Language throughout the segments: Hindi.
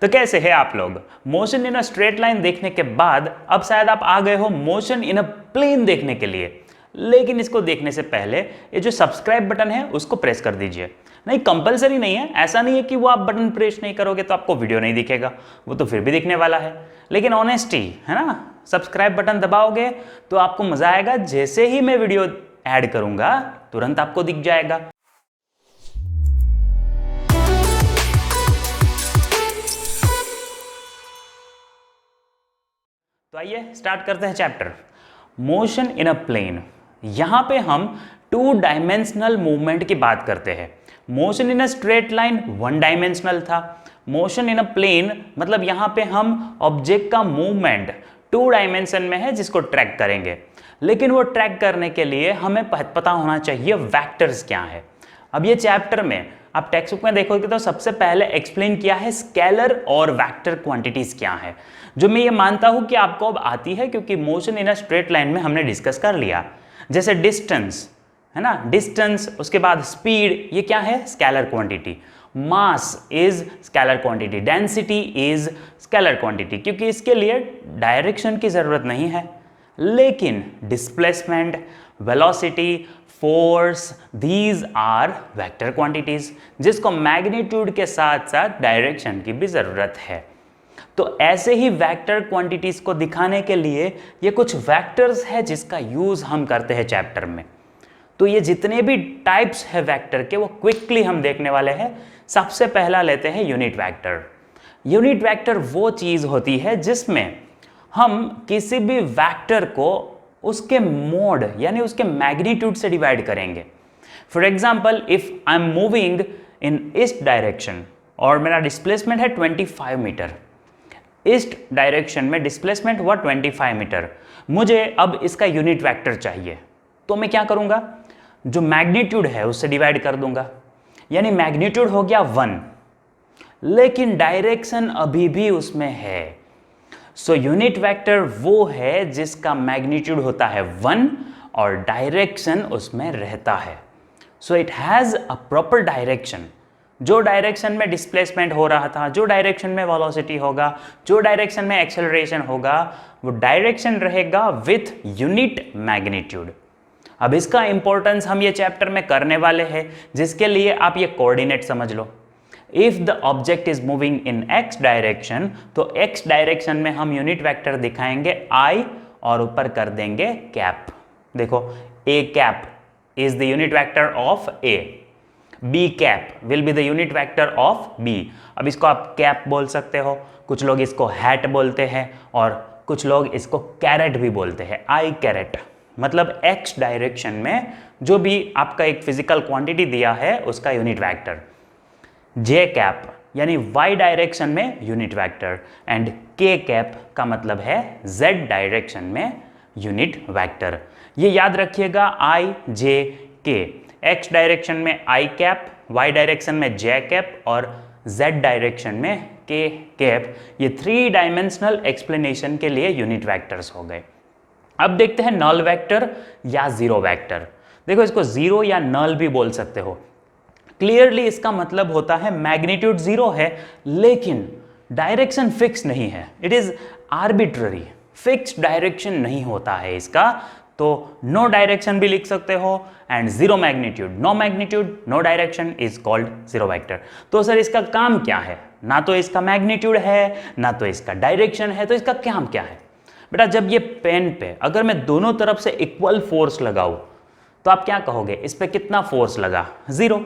तो कैसे है आप लोग? Motion in a straight line देखने के बाद अब शायद आप आ गए हो मोशन इन अ प्लेन देखने के लिए। लेकिन इसको देखने से पहले ये जो सब्सक्राइब बटन है उसको प्रेस कर दीजिए। नहीं, कंपलसरी नहीं है, ऐसा नहीं है कि वो आप बटन प्रेस नहीं करोगे तो आपको वीडियो नहीं दिखेगा, वो तो फिर भी दिखने वाला है। लेकिन ऑनेस्टी है ना, सब्सक्राइब बटन दबाओगे तो आपको मजा आएगा। जैसे ही मैं वीडियो ऐड करूंगा तुरंत आपको दिख जाएगा। तो आइए स्टार्ट करते हैं chapter motion in a plane. यहां पे हम 2 डायमेंशनल मूवमेंट की बात करते हैं। Motion in a straight line 1 dimensional था। मोशन इन अ प्लेन मतलब यहां पे हम ऑब्जेक्ट का मूवमेंट 2 डायमेंशन में है जिसको ट्रैक करेंगे। लेकिन वो ट्रैक करने के लिए हमें पता होना चाहिए वेक्टर्स क्या है। अब ये चैप्टर में आप टेक्स्ट बुक में देखोगे तो सबसे पहले एक्सप्लेन किया है स्केलर और वेक्टर क्वांटिटीज क्या है, जो मैं ये मानता हूं कि आपको अब आती है क्योंकि motion in a straight line में हमने डिस्कस कर लिया। जैसे डिस्टेंस है ना, डिस्टेंस, उसके बाद स्पीड, ये क्या है? Scalar quantity. Mass is scalar quantity, density is scalar quantity, क्योंकि इसके लिए डायरेक्शन की जरूरत नहीं है। लेकिन displacement, velocity, force, these are vector quantities, जिसको मैग्नीट्यूड के साथ साथ डायरेक्शन की भी जरूरत है। तो ऐसे ही वेक्टर क्वांटिटीज को दिखाने के लिए ये कुछ वेक्टर्स है जिसका यूज हम करते हैं चैप्टर में। तो ये जितने भी टाइप्स है वेक्टर के वो क्विकली हम देखने वाले हैं। सबसे पहला लेते हैं यूनिट वेक्टर। यूनिट वेक्टर वो चीज होती है जिसमें हम किसी भी वेक्टर को उसके मोड यानी उसके मैग्नीट्यूड से डिवाइड करेंगे। For example, if I am moving in east direction और मेरा डिस्प्लेसमेंट है 25 मीटर, ईस्ट डायरेक्शन में डिस्प्लेसमेंट हुआ 25 मीटर, मुझे अब इसका यूनिट वेक्टर चाहिए, तो मैं क्या करूंगा? जो मैग्नीट्यूड है उससे डिवाइड कर दूंगा, यानी मैग्नीट्यूड हो गया 1, लेकिन डायरेक्शन अभी भी उसमें है। सो यूनिट वेक्टर वो है जिसका मैग्नीट्यूड होता है 1 और डायरेक्शन उसमें रहता है। So it has a proper direction. जो डायरेक्शन में डिस्प्लेसमेंट हो रहा था, जो डायरेक्शन में वेलोसिटी होगा, जो डायरेक्शन में एक्सेलरेशन होगा, वो डायरेक्शन रहेगा विथ यूनिट मैग्नीट्यूड। अब इसका इंपॉर्टेंस हम ये चैप्टर में करने वाले हैं, जिसके लिए आप ये कोऑर्डिनेट समझ लो। If the object is moving in X direction, तो एक्स डायरेक्शन में हम यूनिट वेक्टर दिखाएंगे आई और ऊपर कर देंगे कैप। देखो, A cap is the unit vector of A, B cap will be the unit vector of B. अब इसको आप कैप बोल सकते हो, कुछ लोग इसको हैट बोलते हैं और कुछ लोग इसको कैरेट भी बोलते हैं। आई कैरेट मतलब एक्स डायरेक्शन में जो भी आपका एक फिजिकल क्वांटिटी दिया है उसका यूनिट वेक्टर। जे कैप यानी वाई डायरेक्शन में यूनिट वेक्टर, एंड के कैप का मतलब है जेड डायरेक्शन में यूनिट वेक्टर। ये याद रखिएगा, आई जे के, एक्स डायरेक्शन में आई कैप, वाई डायरेक्शन में जे कैप और जेड डायरेक्शन में के कैप। ये 3 डायमेंशनल एक्सप्लेनेशन के लिए यूनिट वेक्टर्स हो गए। अब देखते हैं नल वेक्टर या जीरो वेक्टर। देखो, इसको जीरो या नल भी बोल सकते हो। क्लियरली इसका मतलब होता है मैग्नीट्यूड 0 है लेकिन डायरेक्शन फिक्स नहीं है। It is arbitrary, fix direction नहीं होता है इसका। तो नो डायरेक्शन भी लिख सकते हो and zero magnitude, no magnitude no direction is called zero vector. तो सर इसका काम क्या है? ना तो इसका मैग्नीट्यूड है ना तो इसका डायरेक्शन है, तो इसका काम क्या है? बेटा, जब ये पेन पे अगर मैं दोनों तरफ से इक्वल फोर्स लगाऊं तो आप क्या कहोगे? इस पे कितना फोर्स लगा? 0।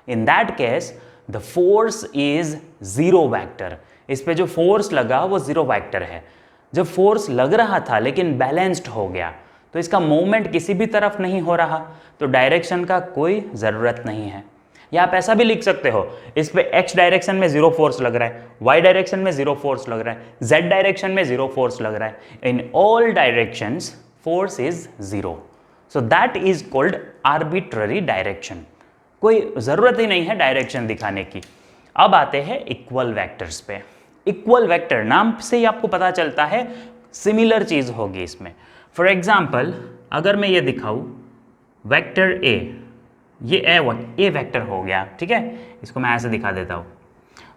In that case the force is zero vector. इस पे जो फोर्स लगा वो जीरो वेक्टर है। जब फोर्स लग रहा था लेकिन बैलेंस्ड हो गया तो इसका मूवमेंट किसी भी तरफ नहीं हो रहा, तो डायरेक्शन का कोई ज़रूरत नहीं है। या आप ऐसा भी लिख सकते हो, इस पे एक्स डायरेक्शन में 0 फोर्स लग रहा है, वाई डायरेक्शन में 0 फोर्स लग रहा है, जेड डायरेक्शन में 0 फोर्स लग रहा है, in all directions force is 0। So that is called arbitrary direction. कोई ज़रूरत ही नहीं है डायरेक्शन दिखाने की। अब आते हैं इक्वल वेक्टर्स पे। इक्वल वेक्टर नाम से ही आपको पता चलता है सिमिलर चीज़ होगी इसमें। फॉर एग्जाम्पल, अगर मैं ये दिखाऊं वेक्टर ए, ये ए वेक्टर हो गया, ठीक है, इसको मैं ऐसे दिखा देता हूँ।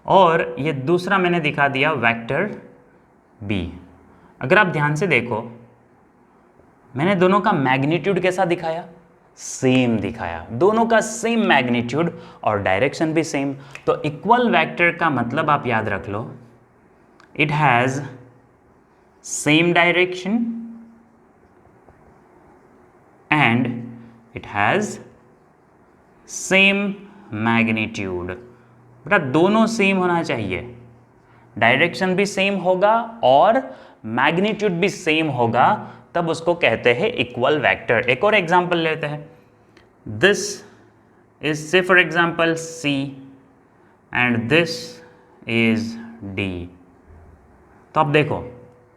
और ये दूसरा मैंने दिखा दिया वेक्टर b। अगर आप ध्यान से देखो, मैंने दोनों का मैग्नीट्यूड कैसा दिखाया, सेम दिखाया, दोनों का सेम मैग्नीट्यूड और डायरेक्शन भी सेम। तो इक्वल वेक्टर का मतलब आप याद रख लो, it has same direction and it has same magnitude. बेटा दोनों सेम होना चाहिए, डायरेक्शन भी सेम होगा और मैग्नीट्यूड भी सेम होगा, तब उसको कहते हैं इक्वल वेक्टर। एक और एग्जांपल लेते हैं, दिस इज से for example C and this is D। तो अब देखो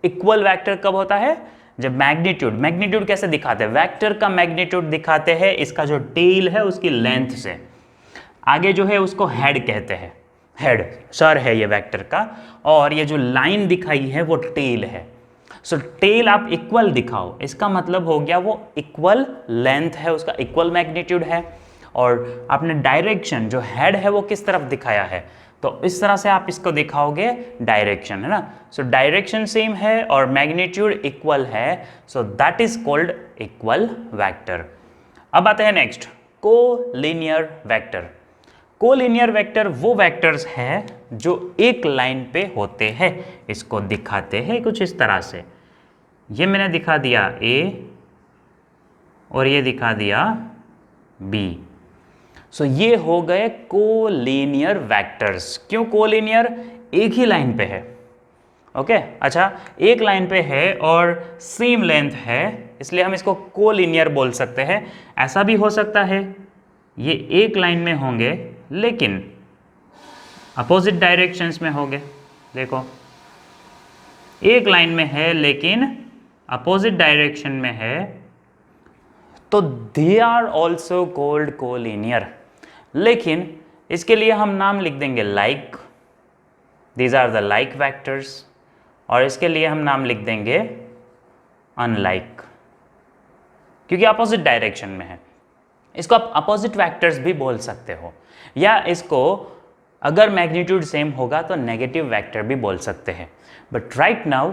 इक्वल वेक्टर कब होता है, जब मैग्नीट्यूड कैसे दिखाते हैं, वेक्टर का मैग्नीट्यूड दिखाते हैं इसका जो टेल है उसकी लेंथ से, आगे जो है उसको हेड कहते हैं, हेड सर है ये वेक्टर का, और ये जो लाइन दिखाई है वो टेल है। सो टेल आप इक्वल दिखाओ, इसका मतलब हो गया वो इक्वल लेंथ है, उसका इक्वल मैग्नीट्यूड है। और आपने डायरेक्शन जो हेड है वो किस तरफ दिखाया है, तो इस तरह से आप इसको दिखाओगे डायरेक्शन, है ना। सो डायरेक्शन सेम है और मैग्नीट्यूड इक्वल है, so that is called equal vector. अब आते हैं next, collinear vector. Collinear vector वो वेक्टर्स है जो एक लाइन पे होते हैं, इसको दिखाते हैं कुछ इस तरह से। ये मैंने दिखा दिया A और ये दिखा दिया B। सो ये हो गए कोलिनियर वेक्टर्स। क्यों कोलिनियर, एक ही लाइन पे है, ओके अच्छा एक लाइन पे है और सेम लेंथ है, इसलिए हम इसको कोलिनियर बोल सकते हैं। ऐसा भी हो सकता है ये एक लाइन में होंगे लेकिन अपोजिट डायरेक्शंस में होंगे। देखो एक लाइन में है लेकिन अपोजिट डायरेक्शन में है, तो they are also called collinear. लेकिन इसके लिए हम नाम लिख देंगे like, these are the like vectors, और इसके लिए हम नाम लिख देंगे अनलाइक, क्योंकि अपोजिट डायरेक्शन में है। इसको आप अपोजिट वेक्टर्स भी बोल सकते हो, या इसको अगर मैग्नीट्यूड सेम होगा तो नेगेटिव वेक्टर भी बोल सकते हैं। But right now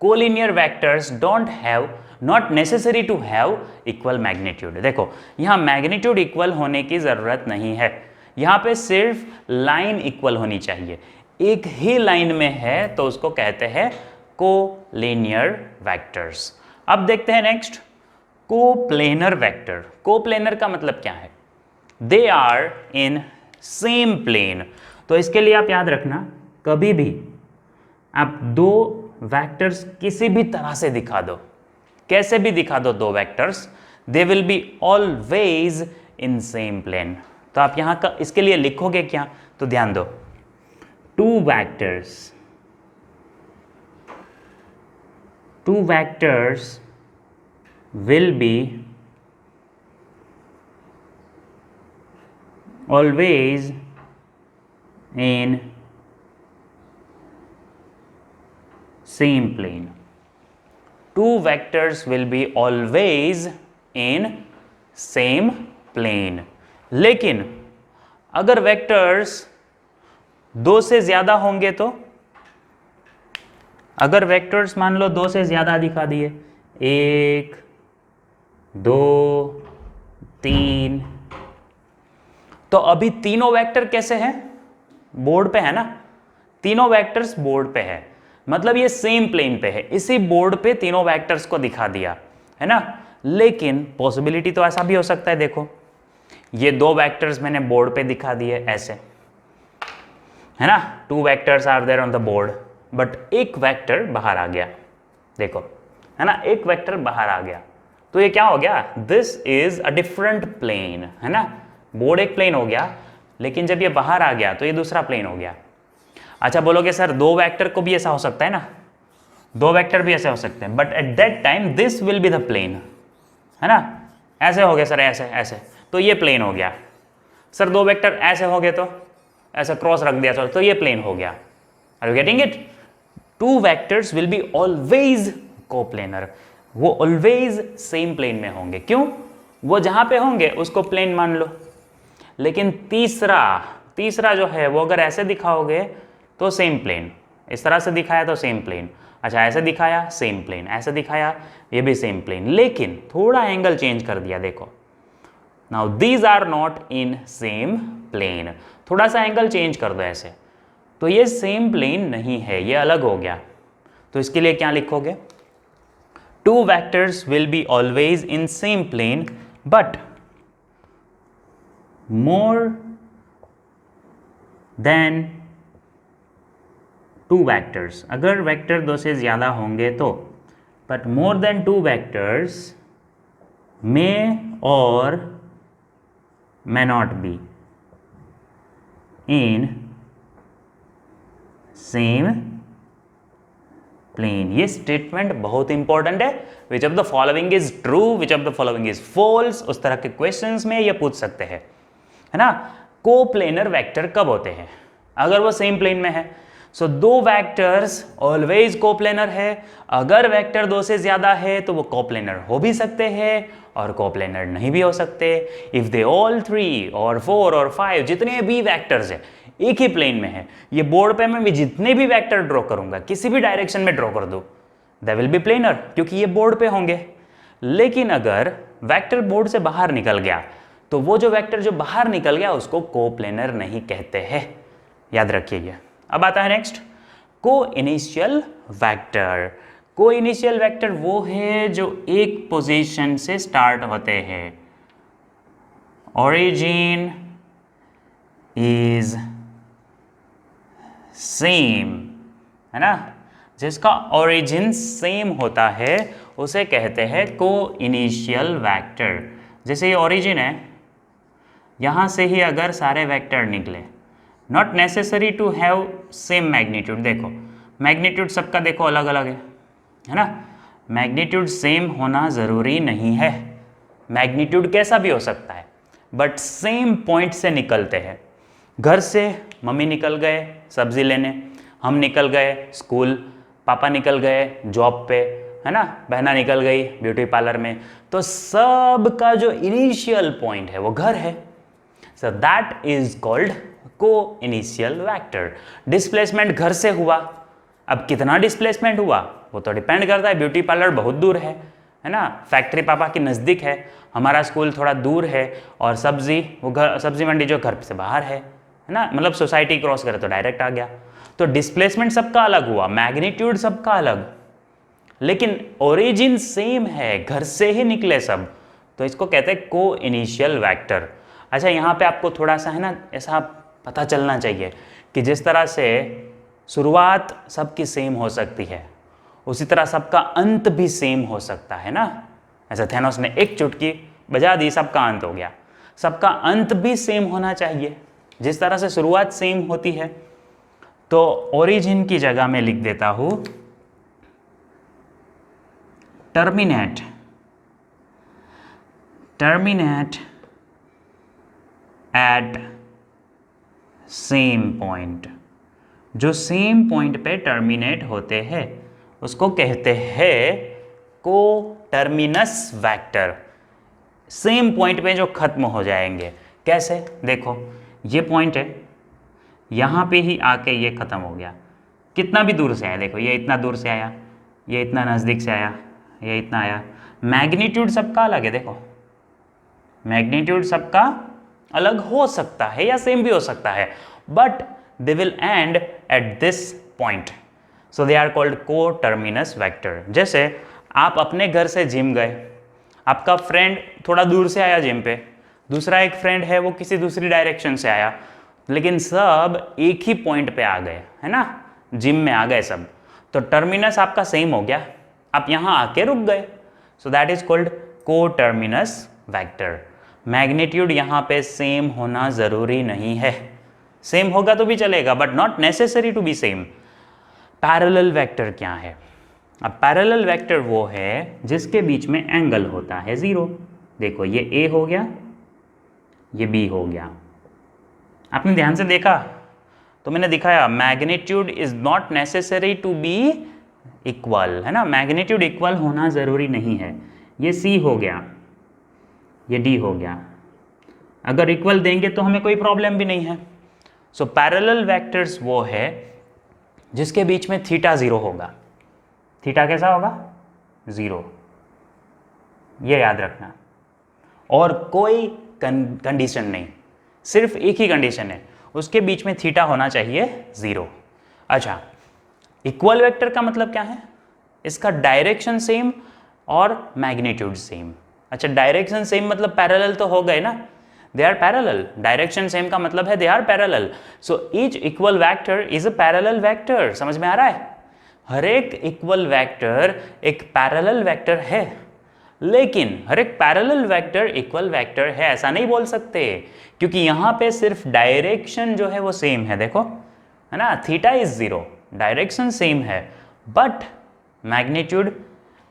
collinear vectors don't have, not necessary to have equal magnitude. देखो यहाँ मैग्नीट्यूड इक्वल होने की ज़रूरत नहीं है, यहाँ पे सिर्फ लाइन इक्वल होनी चाहिए। एक ही लाइन में है तो उसको कहते हैं कोलिनियर वेक्टर्स। अब देखते हैं नेक्स्ट, कोप्लेनर वेक्टर। कोप्लेनर का मतलब क्या है, they are in same plane. तो इसके लिए आप याद रखना, कभी भी आप दो वेक्टर्स किसी भी तरह से दिखा दो, कैसे भी दिखा दो दो vectors, they will be always in same plane. तो आप यहाँ का इसके लिए लिखोगे क्या, तो ध्यान दो, two vectors will be always in same plane. Two vectors will be always in same plane. लेकिन अगर वेक्टर्स दो से ज्यादा होंगे, तो अगर वेक्टर्स मान लो दो से ज्यादा दिखा दिए, 1 2 3, तो अभी तीनों वेक्टर कैसे हैं, बोर्ड पे है ना, तीनों वेक्टर्स बोर्ड पे है, मतलब ये सेम प्लेन पे है, इसी बोर्ड पे तीनों वेक्टर्स को दिखा दिया है ना। लेकिन पॉसिबिलिटी तो ऐसा भी हो सकता है, देखो ये दो वेक्टर्स मैंने बोर्ड पे दिखा दिए ऐसे, है ना, 2 vectors are there on the board, but एक वेक्टर बाहर आ गया, देखो है ना, एक वेक्टर बाहर आ गया, तो ये क्या हो गया, this is a different plane, है ना, बोर्ड एक प्लेन हो गया, लेकिन जब ये बाहर आ गया तो ये दूसरा प्लेन हो गया। अच्छा बोलोगे सर दो वेक्टर को भी ऐसा हो सकता है ना, दो वेक्टर भी ऐसे हो सकते हैं, but at that time this will be the plane, है ना, ऐसे हो गया सर, ऐसे ऐसे, तो ये प्लेन हो गया। सर दो वेक्टर ऐसे हो गए तो ऐसे क्रॉस रख दिया तो ये प्लेन हो गया। Are you getting it? Two vectors will be always coplanar, वो ऑलवेज सेम प्लेन में होंगे। क्यों? वो जहां पे होंगे उसको प्लेन मान लो, लेकिन तीसरा जो है वो अगर ऐसे दिखाओगे तो सेम प्लेन, इस तरह से दिखाया तो सेम प्लेन, अच्छा ऐसे दिखाया सेम प्लेन, ऐसे दिखाया ये भी सेम प्लेन, लेकिन थोड़ा एंगल चेंज कर दिया, देखो now these are not in same plane, थोड़ा सा एंगल चेंज कर दो ऐसे, तो ये सेम प्लेन नहीं है, ये अलग हो गया। तो इसके लिए क्या लिखोगे, two vectors will be always in same plane but more than two vectors, अगर वेक्टर दो से ज्यादा होंगे तो, but more than two vectors may or may not be in same plane. ये स्टेटमेंट बहुत इंपॉर्टेंट है, which of the following is true, which of the following is false, उस तरह के क्वेश्चंस में ये पूछ सकते हैं, है ना। कोप्लेनर वेक्टर कब होते हैं, अगर वो सेम प्लेन में है। सो दो वेक्टर्स ऑलवेज कोप्लेनर है, अगर वेक्टर दो से ज्यादा है तो वो कोप्लेनर हो भी सकते हैं और कोप्लेनर नहीं भी हो सकते। इफ दे ऑल 3 और 4 और 5 जितने भी वेक्टर्स है एक ही प्लेन में है, ये बोर्ड पे मैं भी जितने भी वेक्टर ड्रॉ करूंगा किसी भी डायरेक्शन में ड्रॉ कर दूं, दे विल बी प्लेनर, क्योंकि ये बोर्ड पे होंगे। लेकिन अगर वेक्टर बोर्ड से बाहर निकल गया तो वो जो वेक्टर जो बाहर निकल गया उसको कोप्लेनर नहीं कहते हैं, याद रखिए। अब आता है नेक्स्ट, को इनिशियल वेक्टर। को इनिशियल वेक्टर वो है जो एक पोजीशन से स्टार्ट होते हैं, ओरिजिन इज सेम, है ना, जिसका ओरिजिन सेम होता है उसे कहते हैं को इनिशियल वेक्टर। जैसे ये ओरिजिन है, यहां से ही अगर सारे वेक्टर निकले, not necessary to have same magnitude, देखो मैग्नीट्यूड सबका देखो अलग अलग है ना, मैग्नीट्यूड सेम होना ज़रूरी नहीं है, मैग्नीट्यूड कैसा भी हो सकता है, बट सेम पॉइंट से निकलते हैं। घर से मम्मी निकल गए सब्जी लेने, हम निकल गए स्कूल, पापा निकल गए जॉब पे, है ना, बहना निकल गई ब्यूटी पार्लर में, तो सब का जो इनिशियल पॉइंट है वो घर है। सो दैट इज कॉल्ड को इनिशियल वेक्टर। डिस्प्लेसमेंट घर से हुआ, अब कितना डिस्प्लेसमेंट हुआ वो तो डिपेंड करता है, ब्यूटी पार्लर बहुत दूर है ना, फैक्ट्री पापा की नज़दीक है, हमारा स्कूल थोड़ा दूर है, और सब्जी वो घर, सब्जी मंडी जो घर से बाहर है ना, मतलब सोसाइटी क्रॉस करे तो डायरेक्ट आ गया। तो डिस्प्लेसमेंट सबका अलग हुआ, मैग्नीट्यूड सबका अलग, लेकिन ओरिजिन सेम है, घर से ही निकले सब, तो इसको कहते हैं को इनिशियल वेक्टर। अच्छा, यहाँ पे आपको थोड़ा सा है ना ऐसा पता चलना चाहिए कि जिस तरह से शुरुआत सबकी सेम हो सकती है, उसी तरह सबका अंत भी सेम हो सकता है ना। ऐसा थैनोस ने एक चुटकी बजा दी, सबका अंत हो गया, सबका अंत भी सेम होना चाहिए। जिस तरह से शुरुआत सेम होती है, तो ओरिजिन की जगह में लिख देता हूं terminate, terminate at same point. जो सेम पॉइंट पे टर्मिनेट होते हैं उसको कहते हैं को टर्मिनस वेक्टर। सेम पॉइंट पे जो खत्म हो जाएंगे, कैसे, देखो ये पॉइंट है, यहाँ पे ही आके ये खत्म हो गया, कितना भी दूर से आया, देखो ये इतना दूर से आया, ये इतना नज़दीक से आया, ये इतना आया, मैग्नीट्यूड सबका अलग है, देखो मैग्नीट्यूड सबका अलग हो सकता है या सेम भी हो सकता है, but they will end at this point, so they are called coterminous vector. जैसे आप अपने घर से जिम गए, आपका फ्रेंड थोड़ा दूर से आया जिम पे, दूसरा एक फ्रेंड है वो किसी दूसरी डायरेक्शन से आया, लेकिन सब एक ही पॉइंट पे आ गए, है ना, जिम में आ गए सब, तो टर्मिनस आपका सेम हो गया, आप यहाँ आके रुक गए, so that is called coterminous vector. Magnitude यहाँ पे सेम होना ज़रूरी नहीं है, सेम होगा तो भी चलेगा but not necessary to be same. Parallel vector क्या है? अब पैरेलल वेक्टर वो है जिसके बीच में एंगल होता है 0। देखो ये A हो गया, ये B हो गया, आपने ध्यान से देखा तो मैंने दिखाया magnitude is not necessary to be equal, है ना, मैग्नीट्यूड इक्वल होना ज़रूरी नहीं है। ये C हो गया, ये D हो गया, अगर इक्वल देंगे तो हमें कोई प्रॉब्लम भी नहीं है, सो पैरेलल वेक्टर्स वो है जिसके बीच में थीटा 0 होगा। थीटा कैसा होगा? 0, ये याद रखना। और कोई कंडीशन नहीं, सिर्फ एक ही कंडीशन है, उसके बीच में थीटा होना चाहिए 0। अच्छा, इक्वल वेक्टर का मतलब क्या है? इसका डायरेक्शन सेम और मैग्नीट्यूड सेम। अच्छा, डायरेक्शन सेम मतलब पैरेलल तो हो गए ना, they are parallel. Direction same का मतलब है they are parallel. So each equal vector is a parallel vector. समझ में आ रहा है? हर एक इक्वल वेक्टर एक पैरेलल वेक्टर है, लेकिन हर एक पैरेलल वेक्टर इक्वल वेक्टर है ऐसा नहीं बोल सकते, क्योंकि यहां पे सिर्फ डायरेक्शन जो है वो सेम है। देखो, है ना, थीटा इज 0, डायरेक्शन सेम है, but magnitude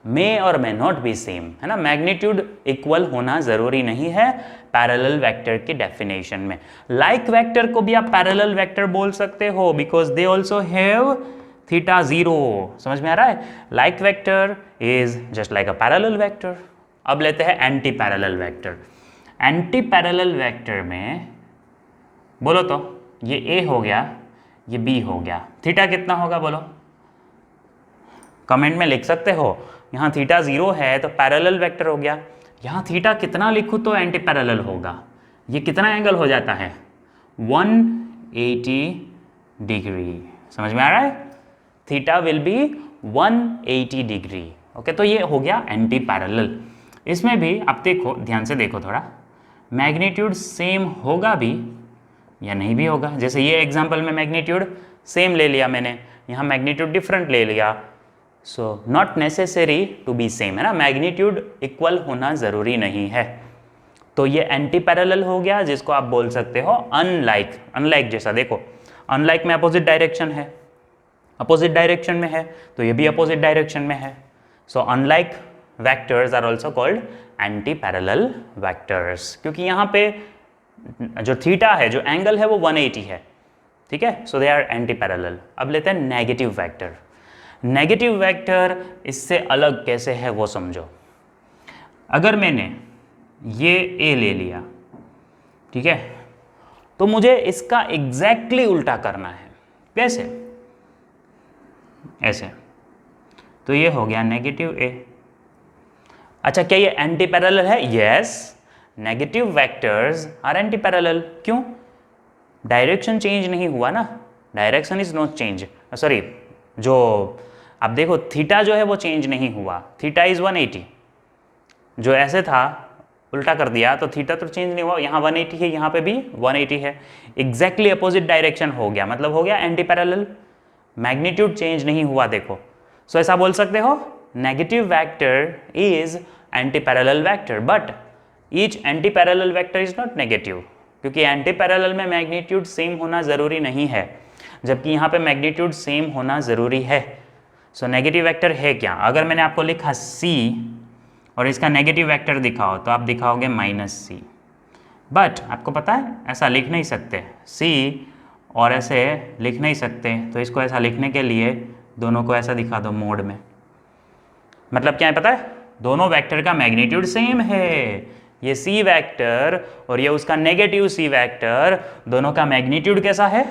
may or may not B same, है ना। मैग्नीट्यूड इक्वल होना जरूरी नहीं है पैरेलल वेक्टर की डेफिनेशन में। लाइक वेक्टर को भी आप पैरेलल वेक्टर बोल सकते हो, because they also have theta 0। समझ में आ रहा है? Like vector is just like a parallel vector. अब लेते हैं anti parallel vector. Anti parallel vector में बोलो तो ये ए हो गया, ये बी हो गया, थीटा कितना होगा बोलो? कमेंट में लिख सकते हो। यहाँ थीटा 0 है तो पैरेलल वेक्टर हो गया। यहाँ थीटा कितना लिखूँ तो एंटी पैरेलल होगा? ये कितना एंगल हो जाता है? 180 डिग्री। समझ में आ रहा है? Theta will be 180 degree. Okay, तो ये हो गया एंटी पैरेलल। इसमें भी आप देखो, ध्यान से देखो थोड़ा, मैग्नीट्यूड सेम होगा भी या नहीं भी होगा। जैसे ये एग्जांपल में मैग्नीट्यूड सेम ले लिया मैंने, यहाँ मैग्नीट्यूड डिफरेंट ले लिया। So not necessary to be same, है ना। मैग्नीट्यूड इक्वल होना ज़रूरी नहीं है। तो ये एंटी पैरेलल हो गया, जिसको आप बोल सकते हो अनलाइक। अनलाइक जैसा देखो, अनलाइक में अपोजिट डायरेक्शन है, अपोजिट डायरेक्शन में है, तो ये भी अपोजिट डायरेक्शन में है। So unlike vectors are also called anti parallel vectors, क्योंकि यहाँ पे जो थीटा है, जो एंगल है वो 180 है। ठीक है, सो दे आर एंटी पैरेलल। अब लेते हैं नेगेटिव वेक्टर। नेगेटिव वेक्टर इससे अलग कैसे है वो समझो। अगर मैंने ये ए ले लिया, ठीक है, तो मुझे इसका एग्जैक्टली उल्टा करना है। कैसे? ऐसे। तो ये हो गया नेगेटिव ए। अच्छा, क्या ये एंटी पैरेलल है? Yes, negative vectors are anti parallel. क्यों? डायरेक्शन चेंज नहीं हुआ ना, direction is not change. Sorry, जो आप देखो थीटा जो है वो चेंज नहीं हुआ, थीटा इज 180। जो ऐसे था उल्टा कर दिया तो थीटा तो चेंज नहीं हुआ, यहाँ 180 है, यहाँ पे भी 180 है। एग्जैक्टली अपोजिट डायरेक्शन हो गया, मतलब हो गया एंटी पैरेलल। मैग्नीट्यूड चेंज नहीं हुआ, देखो। सो ऐसा बोल सकते हो negative vector is anti parallel vector, but each anti parallel vector is not negative, क्योंकि एंटी पैरेलल में मैग्नीट्यूड सेम होना जरूरी नहीं है, जबकि यहाँ पे मैग्नीट्यूड सेम होना जरूरी है। सो नेगेटिव वेक्टर है क्या? अगर मैंने आपको लिखा c और इसका नेगेटिव वेक्टर दिखाओ तो आप दिखाओगे -c, बट आपको पता है ऐसा लिख नहीं सकते, c और ऐसे लिख नहीं सकते। तो इसको ऐसा लिखने के लिए दोनों को ऐसा दिखा दो मोड में। मतलब क्या है पता है? दोनों वेक्टर का मैग्नीट्यूड सेम है। ये c वेक्टर और ये उसका नेगेटिव c वेक्टर, दोनों का मैग्नीट्यूड कैसा है?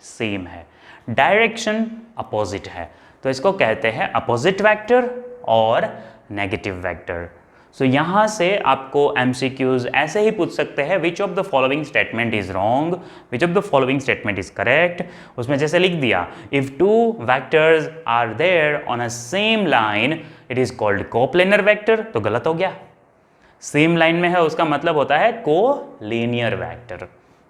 सेम है। डायरेक्शन अपोजिट है, तो इसको कहते हैं अपोजिट वेक्टर और नेगेटिव वेक्टर। सो यहाँ से आपको MCQs ऐसे ही पूछ सकते हैं, which of the following statement is wrong, which of the following statement is correct. उसमें जैसे लिख दिया, if two vectors are there on a same line it is called coplanar vector, तो गलत हो गया। सेम लाइन में है उसका मतलब होता है कोलिनियर वेक्टर।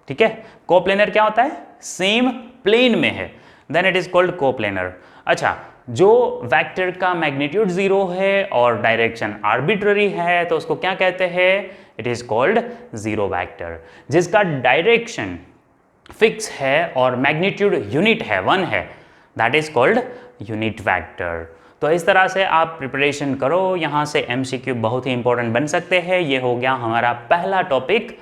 ठीक है, कोप्लेनर क्या होता है? सेम प्लेन में है, then it is called coplanar. अच्छा, जो वेक्टर का मैग्नीट्यूड 0 है और डायरेक्शन आर्बिट्ररी है तो उसको क्या कहते हैं? It is called zero vector. जिसका डायरेक्शन फिक्स है और मैग्नीट्यूड यूनिट है, 1 है, that is called unit vector. तो इस तरह से आप प्रिपरेशन करो, यहाँ से MCQ बहुत ही इंपॉर्टेंट बन सकते हैं। ये हो गया हमारा पहला टॉपिक,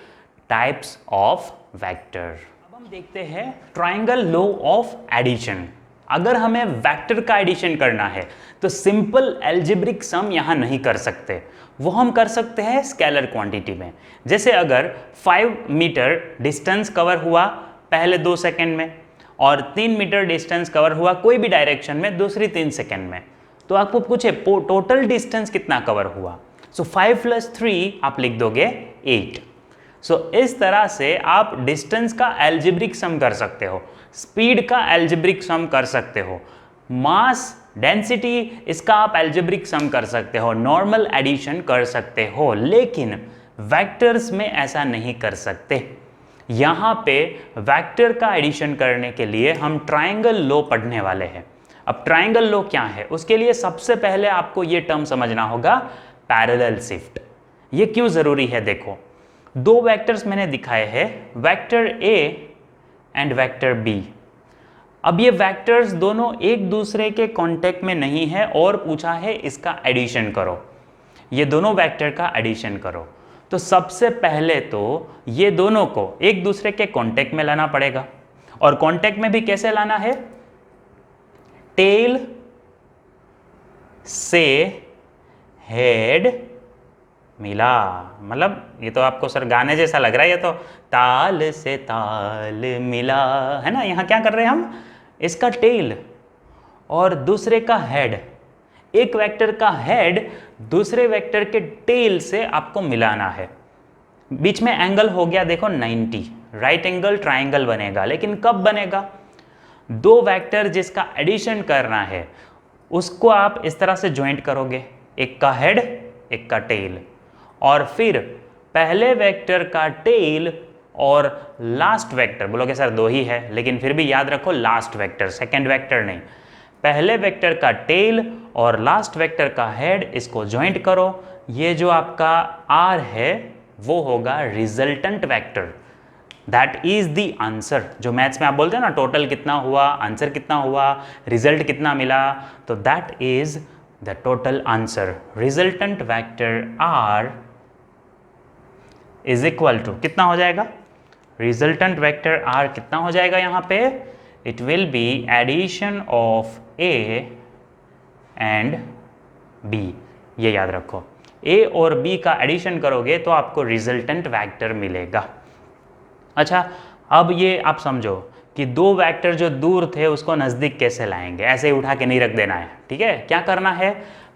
टाइप्स ऑफ वेक्टर। अब हम देखते हैं ट्राइंगल लॉ ऑफ एडिशन। अगर हमें वेक्टर का एडिशन करना है तो सिंपल एल्जेब्रिक सम यहां नहीं कर सकते, वो हम कर सकते हैं स्केलर क्वांटिटी में। जैसे अगर 5 मीटर डिस्टेंस कवर हुआ पहले 2 सेकेंड में, और 3 मीटर डिस्टेंस कवर हुआ कोई भी डायरेक्शन में दूसरी 3 सेकेंड में। तो आपको पूछे टोटल डिस्टेंस कितना कवर हुआ, सो 5 + 3 आप लिख दोगे 8। सो इस तरह से आप डिस्टेंस का एल्जेब्रिक सम कर सकते हो, स्पीड का एल्जेब्रिक सम कर सकते हो, मास डेंसिटी इसका आप एल्जेब्रिक सम कर सकते हो, नॉर्मल एडिशन कर सकते हो, लेकिन वेक्टर्स में ऐसा नहीं कर सकते। यहाँ पे वेक्टर का एडिशन करने के लिए हम ट्रायंगल लॉ पढ़ने वाले हैं। अब ट्रायंगल लॉ क्या है, उसके लिए सबसे पहले आपको ये टर्म समझना होगा, पैरेलल शिफ्ट। ये क्यों जरूरी है, देखो 2 वेक्टर्स मैंने दिखाए हैं, vector A and vector B. अब ये वेक्टर्स दोनों एक दूसरे के कांटेक्ट में नहीं है और पूछा है इसका एडिशन करो, ये दोनों वेक्टर का एडिशन करो। तो सबसे पहले तो ये दोनों को एक दूसरे के कांटेक्ट में लाना पड़ेगा, और कांटेक्ट में भी कैसे लाना है, टेल से हेड मिला। मतलब ये तो आपको सर गाने जैसा लग रहा है, ये तो ताल से ताल मिला है ना। यहाँ क्या कर रहे हैं हम, इसका टेल और दूसरे का हेड, एक वेक्टर का हेड दूसरे वेक्टर के टेल से आपको मिलाना है। बीच में एंगल हो गया देखो 90, राइट एंगल ट्राइंगल बनेगा, लेकिन कब बनेगा, 2 वेक्टर जिसका एडिशन करना है उसको आप इस तरह से ज्वाइंट करोगे, एक का हेड एक का टेल, और फिर पहले वेक्टर का टेल और लास्ट वेक्टर, बोलोगे सर 2 ही है, लेकिन फिर भी याद रखो लास्ट वेक्टर, सेकेंड वेक्टर नहीं, पहले वेक्टर का टेल और लास्ट वेक्टर का हेड, इसको ज्वाइंट करो। ये जो आपका आर है वो होगा resultant vector, that is the answer. जो मैथ्स में आप बोलते हैं ना टोटल कितना हुआ, आंसर कितना हुआ, रिजल्ट कितना मिला, तो that is the total answer. Resultant vector R is equal to कितना हो जाएगा, रिजल्टेंट वेक्टर आर कितना हो जाएगा यहाँ पे, it will be addition of A and B. ये याद रखो, ए और बी का एडिशन करोगे तो आपको रिजल्टेंट वेक्टर मिलेगा। अच्छा, अब ये आप समझो कि 2 वेक्टर जो दूर थे उसको नज़दीक कैसे लाएंगे, ऐसे ही उठा के नहीं रख देना है, ठीक है। क्या करना है,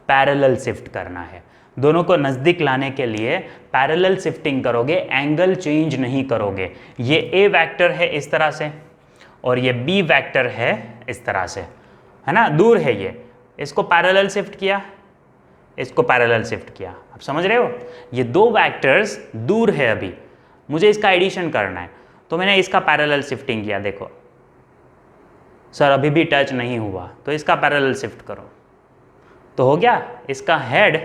पैरेलल शिफ्ट करना है। दोनों को नज़दीक लाने के लिए पैरेलल शिफ्टिंग करोगे, एंगल चेंज नहीं करोगे। ये ए वेक्टर है इस तरह से और ये बी वेक्टर है इस तरह से, है ना, दूर है ये, इसको पैरेलल शिफ्ट किया, इसको पैरेलल शिफ्ट किया। आप समझ रहे हो, ये 2 वेक्टर्स दूर है, अभी मुझे इसका एडिशन करना है तो मैंने इसका पैरेलल शिफ्टिंग किया। देखो सर अभी भी टच नहीं हुआ, तो इसका पैरेलल शिफ्ट करो, तो हो गया, इसका हेड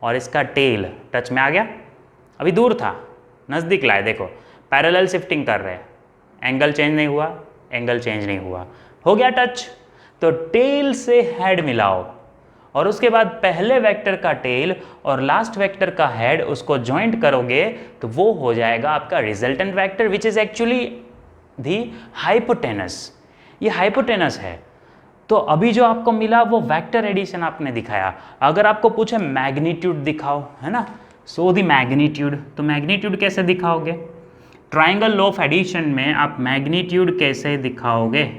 और इसका टेल टच में आ गया। अभी दूर था, नज़दीक लाए, देखो पैरेलल शिफ्टिंग कर रहे हैं, एंगल चेंज नहीं हुआ, एंगल चेंज नहीं हुआ, हो गया टच। तो टेल से हेड मिलाओ और उसके बाद पहले वेक्टर का टेल और लास्ट वेक्टर का हेड उसको ज्वाइंट करोगे तो वो हो जाएगा आपका resultant vector, which is actually the hypotenuse. ये हाइपोटेनस है। तो अभी जो आपको मिला वो वेक्टर एडिशन आपने दिखाया। अगर आपको पूछे मैग्नीट्यूड दिखाओ, है ना, सो दी मैग्नीट्यूड, तो मैग्नीट्यूड कैसे दिखाओगे, ट्राइंगल लॉ ऑफ एडिशन में आप मैग्नीट्यूड कैसे दिखाओगे।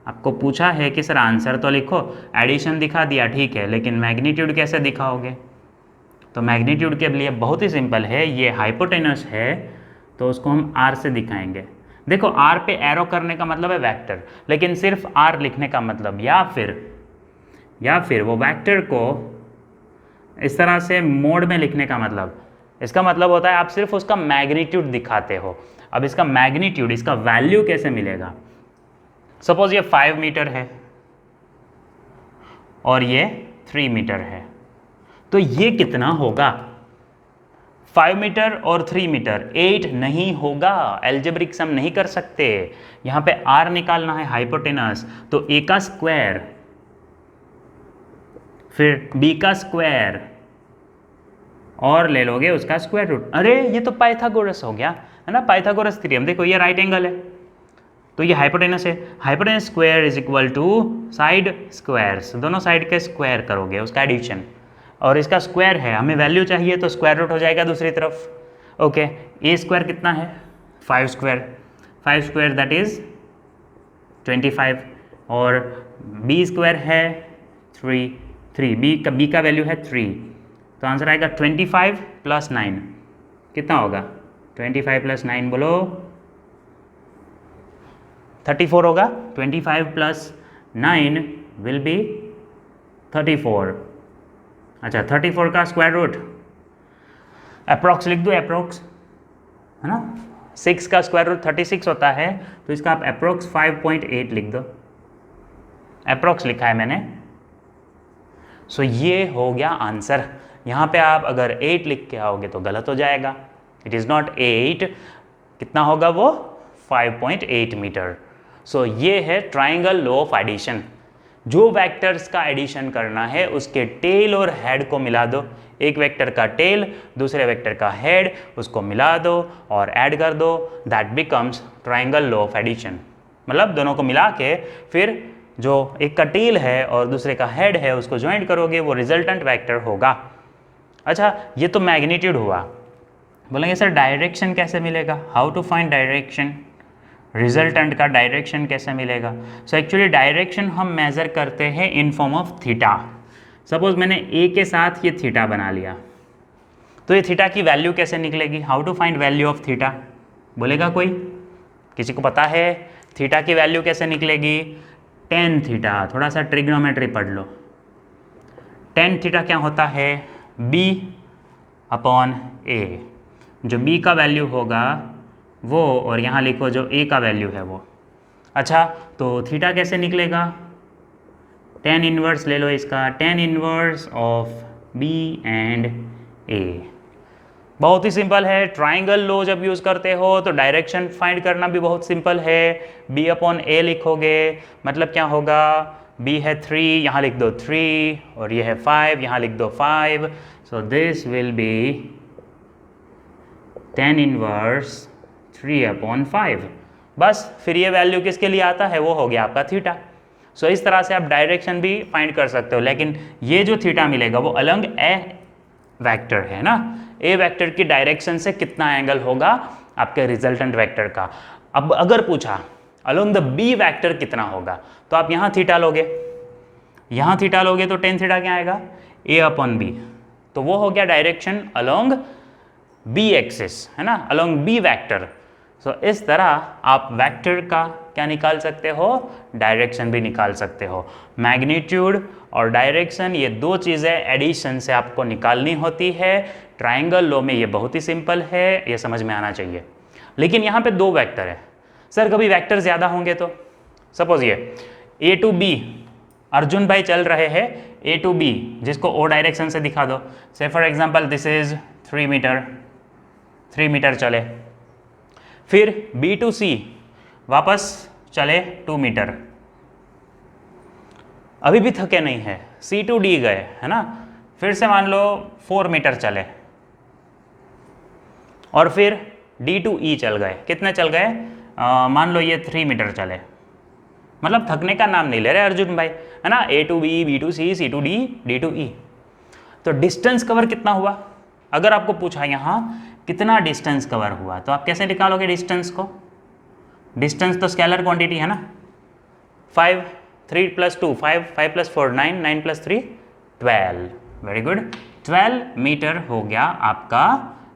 आपको पूछा है कि सर आंसर तो लिखो, एडिशन दिखा दिया ठीक है, लेकिन मैग्नीट्यूड कैसे दिखाओगे। तो मैग्नीट्यूड के लिए बहुत ही सिंपल है, ये हाइपोटेनस है तो उसको हम आर से दिखाएंगे। देखो आर पे एरो करने का मतलब है वेक्टर, लेकिन सिर्फ आर लिखने का मतलब, या फिर वो वेक्टर को इस तरह से मोड में लिखने का मतलब, इसका मतलब होता है आप सिर्फ उसका मैग्नीट्यूड दिखाते हो। अब इसका मैग्नीट्यूड, इसका वैल्यू कैसे मिलेगा, सपोज ये 5 मीटर है और ये 3 मीटर है, तो ये कितना होगा, 5 मीटर और 3 मीटर 8 नहीं होगा, एल्जेब्रिक सम नहीं कर सकते। यहाँ पे r निकालना है हाइपोटेनस, तो a का स्क्वायर फिर b का स्क्वायर और ले लोगे उसका स्क्वायर रूट। अरे ये तो पाइथागोरस हो गया, है ना, पाइथागोरस थ्योरम। देखो ये राइट एंगल है तो ये हाइपोटेनस है, hypotenuse square is equal to side squares, दोनों साइड के स्क्वायर करोगे उसका एडिशन, और इसका स्क्वायर है, हमें वैल्यू चाहिए तो स्क्वायर रूट हो जाएगा दूसरी तरफ। ओके, ए स्क्वायर कितना है 5 स्क्वायर, 5 स्क्वायर दैट इज 25 और b स्क्वायर है 3 b का वैल्यू है 3, तो आंसर आएगा 25 प्लस 9 कितना होगा 25 प्लस 9 बोलो 34 होगा। 25 प्लस 9 विल बी 34। अच्छा 34 का स्क्वायर रूट अप्रॉक्स लिख दो, अप्रॉक्स है ना, 6 का स्क्वायर रूट 36 होता है, तो इसका आप अप्रॉक्स 5.8 लिख दो, अप्रॉक्स लिखा है मैंने। सो ये हो गया आंसर। यहाँ पे आप अगर 8 लिख के आओगे तो गलत हो जाएगा, इट इज़ नॉट 8, कितना होगा वो 5.8 मीटर। सो ये है ट्राइंगल लॉ ऑफ एडिशन। जो वेक्टर्स का एडिशन करना है उसके टेल और हेड को मिला दो, एक वेक्टर का टेल दूसरे वेक्टर का हेड, उसको मिला दो और ऐड कर दो, that becomes triangle law of addition. मतलब दोनों को मिला के फिर जो एक का टेल है और दूसरे का हेड है उसको ज्वाइंट करोगे, वो रिजल्टेंट वेक्टर होगा। अच्छा ये तो मैग्नीट्यूड हुआ। बोलेंगे सर डायरेक्शन कैसे मिलेगा, how to find direction, resultant का डायरेक्शन कैसे मिलेगा। सो एक्चुअली डायरेक्शन हम मेज़र करते हैं in form of theta. Suppose मैंने ए के साथ ये थीटा बना लिया, तो ये थीटा की वैल्यू कैसे निकलेगी, how to find value of theta, बोलेगा कोई, किसी को पता है थीटा की वैल्यू कैसे निकलेगी। टेन थीटा, थोड़ा सा ट्रिग्नोमेट्री पढ़ लो। टेन थीटा क्या होता है, बी अपॉन ए, जो बी का वैल्यू होगा वो, और यहाँ लिखो जो ए का वैल्यू है वो। अच्छा तो थीटा कैसे निकलेगा, टेन इनवर्स ले लो इसका, tan inverse of B and A. बहुत ही सिंपल है। ट्राइंगल लॉ जब यूज़ करते हो तो डायरेक्शन फाइंड करना भी बहुत सिंपल है। बी अपॉन ए लिखोगे मतलब क्या होगा, बी है 3, यहाँ लिख दो 3, और ये है 5, यहाँ लिख दो 5। So this will B tan inverse 3 upon 5। बस फिर ये वैल्यू किसके लिए आता है, वो हो गया आपका थीटा। सो इस तरह से आप डायरेक्शन भी फाइंड कर सकते हो, लेकिन ये जो थीटा मिलेगा वो अलॉन्ग ए वेक्टर है ना, ए वेक्टर की डायरेक्शन से कितना एंगल होगा आपके रिजल्टेंट वेक्टर का। अब अगर पूछा अलॉन्ग द बी वेक्टर कितना होगा, तो आप यहाँ थीटा लोगे, यहाँ थीटा लोगे तो टेन थीटा क्या आएगा, ए अपॉन बी, तो वो हो गया डायरेक्शन अलॉन्ग बी एक्सिस है ना, अलॉन्ग बी वेक्टर। सो इस तरह आप वेक्टर का क्या निकाल सकते हो, डायरेक्शन भी निकाल सकते हो। मैग्नीट्यूड और डायरेक्शन ये दो चीज़ें एडिशन से आपको निकालनी होती है। ट्राइंगल लॉ में ये बहुत ही सिंपल है, ये समझ में आना चाहिए। लेकिन यहाँ पे दो वेक्टर है, सर कभी वेक्टर ज़्यादा होंगे तो सपोज ये ए टू बी, अर्जुन भाई चल रहे हैं ए टू बी, जिसको ओ डायरेक्शन से दिखा दो। Say for example this is 3 meter चले, फिर बी टू सी वापस चले 2 मीटर, अभी भी थके नहीं है, सी टू डी गए है ना, फिर से मान लो 4 मीटर चले, और फिर डी टू ई चल गए, कितने चल गए, मान लो ये 3 मीटर चले, मतलब थकने का नाम नहीं ले रहे अर्जुन भाई है ना, A to B, B to C, C to D, D to E. तो डिस्टेंस कवर कितना हुआ, अगर आपको पूछा यहाँ कितना डिस्टेंस कवर हुआ, तो आप कैसे निकालोगे डिस्टेंस को, डिस्टेंस तो स्केलर क्वांटिटी है ना, 5, 3 + 2 5, 5 + 4 9, 9 + 3 12, वेरी गुड, 12 मीटर हो गया आपका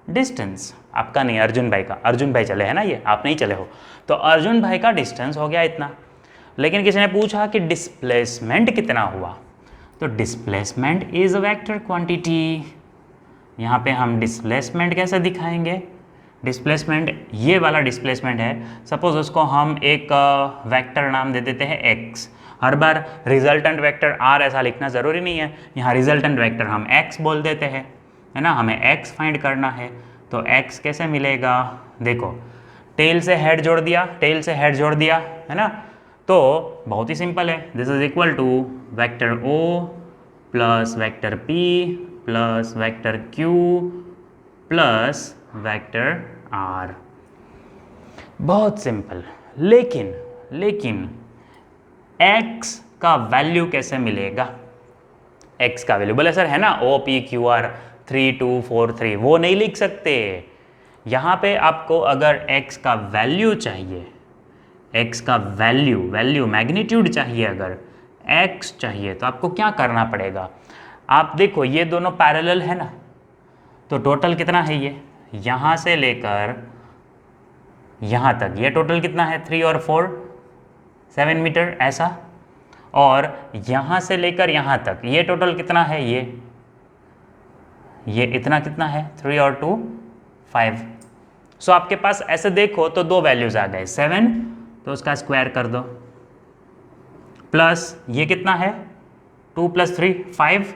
डिस्टेंस, आपका नहीं अर्जुन भाई का, अर्जुन भाई चले है ना, ये आप नहीं चले हो, तो अर्जुन भाई का डिस्टेंस हो गया इतना। लेकिन किसी ने पूछा कि डिस्प्लेसमेंट कितना हुआ, तो displacement is a vector quantity. यहाँ पे हम डिस्प्लेसमेंट कैसे दिखाएंगे, डिस्प्लेसमेंट ये वाला डिस्प्लेसमेंट है, सपोज उसको हम एक वेक्टर नाम दे देते हैं x, हर बार रिजल्टेंट वेक्टर r ऐसा लिखना ज़रूरी नहीं है, यहाँ रिजल्टेंट वेक्टर हम x बोल देते हैं है ना, हमें x फाइंड करना है, तो x कैसे मिलेगा, देखो टेल से हेड जोड़ दिया, टेल से हेड जोड़ दिया है ना, तो बहुत ही सिंपल है, this is equal to vector o plus vector p plus vector q plus vector r, बहुत सिंपल। लेकिन x का वैल्यू कैसे मिलेगा, x का वैल्यू बोले सर है ना ओ पी क्यू आर 3 2 4 3, वो नहीं लिख सकते। यहाँ पे आपको अगर x का वैल्यू चाहिए x का वैल्यू मैग्नीट्यूड चाहिए, अगर x चाहिए तो आपको क्या करना पड़ेगा? आप देखो ये दोनों पैरेलल है ना, तो टोटल कितना है ये, यहाँ से लेकर यहाँ तक ये टोटल कितना है, 3 और 4 7 मीटर ऐसा, और यहाँ से लेकर यहाँ तक ये टोटल कितना है, ये इतना कितना है, 3 और 2 5। सो आपके पास ऐसे देखो तो दो वैल्यूज आ गए, 7 तो उसका स्क्वायर कर दो, प्लस ये कितना है 2 + 3 5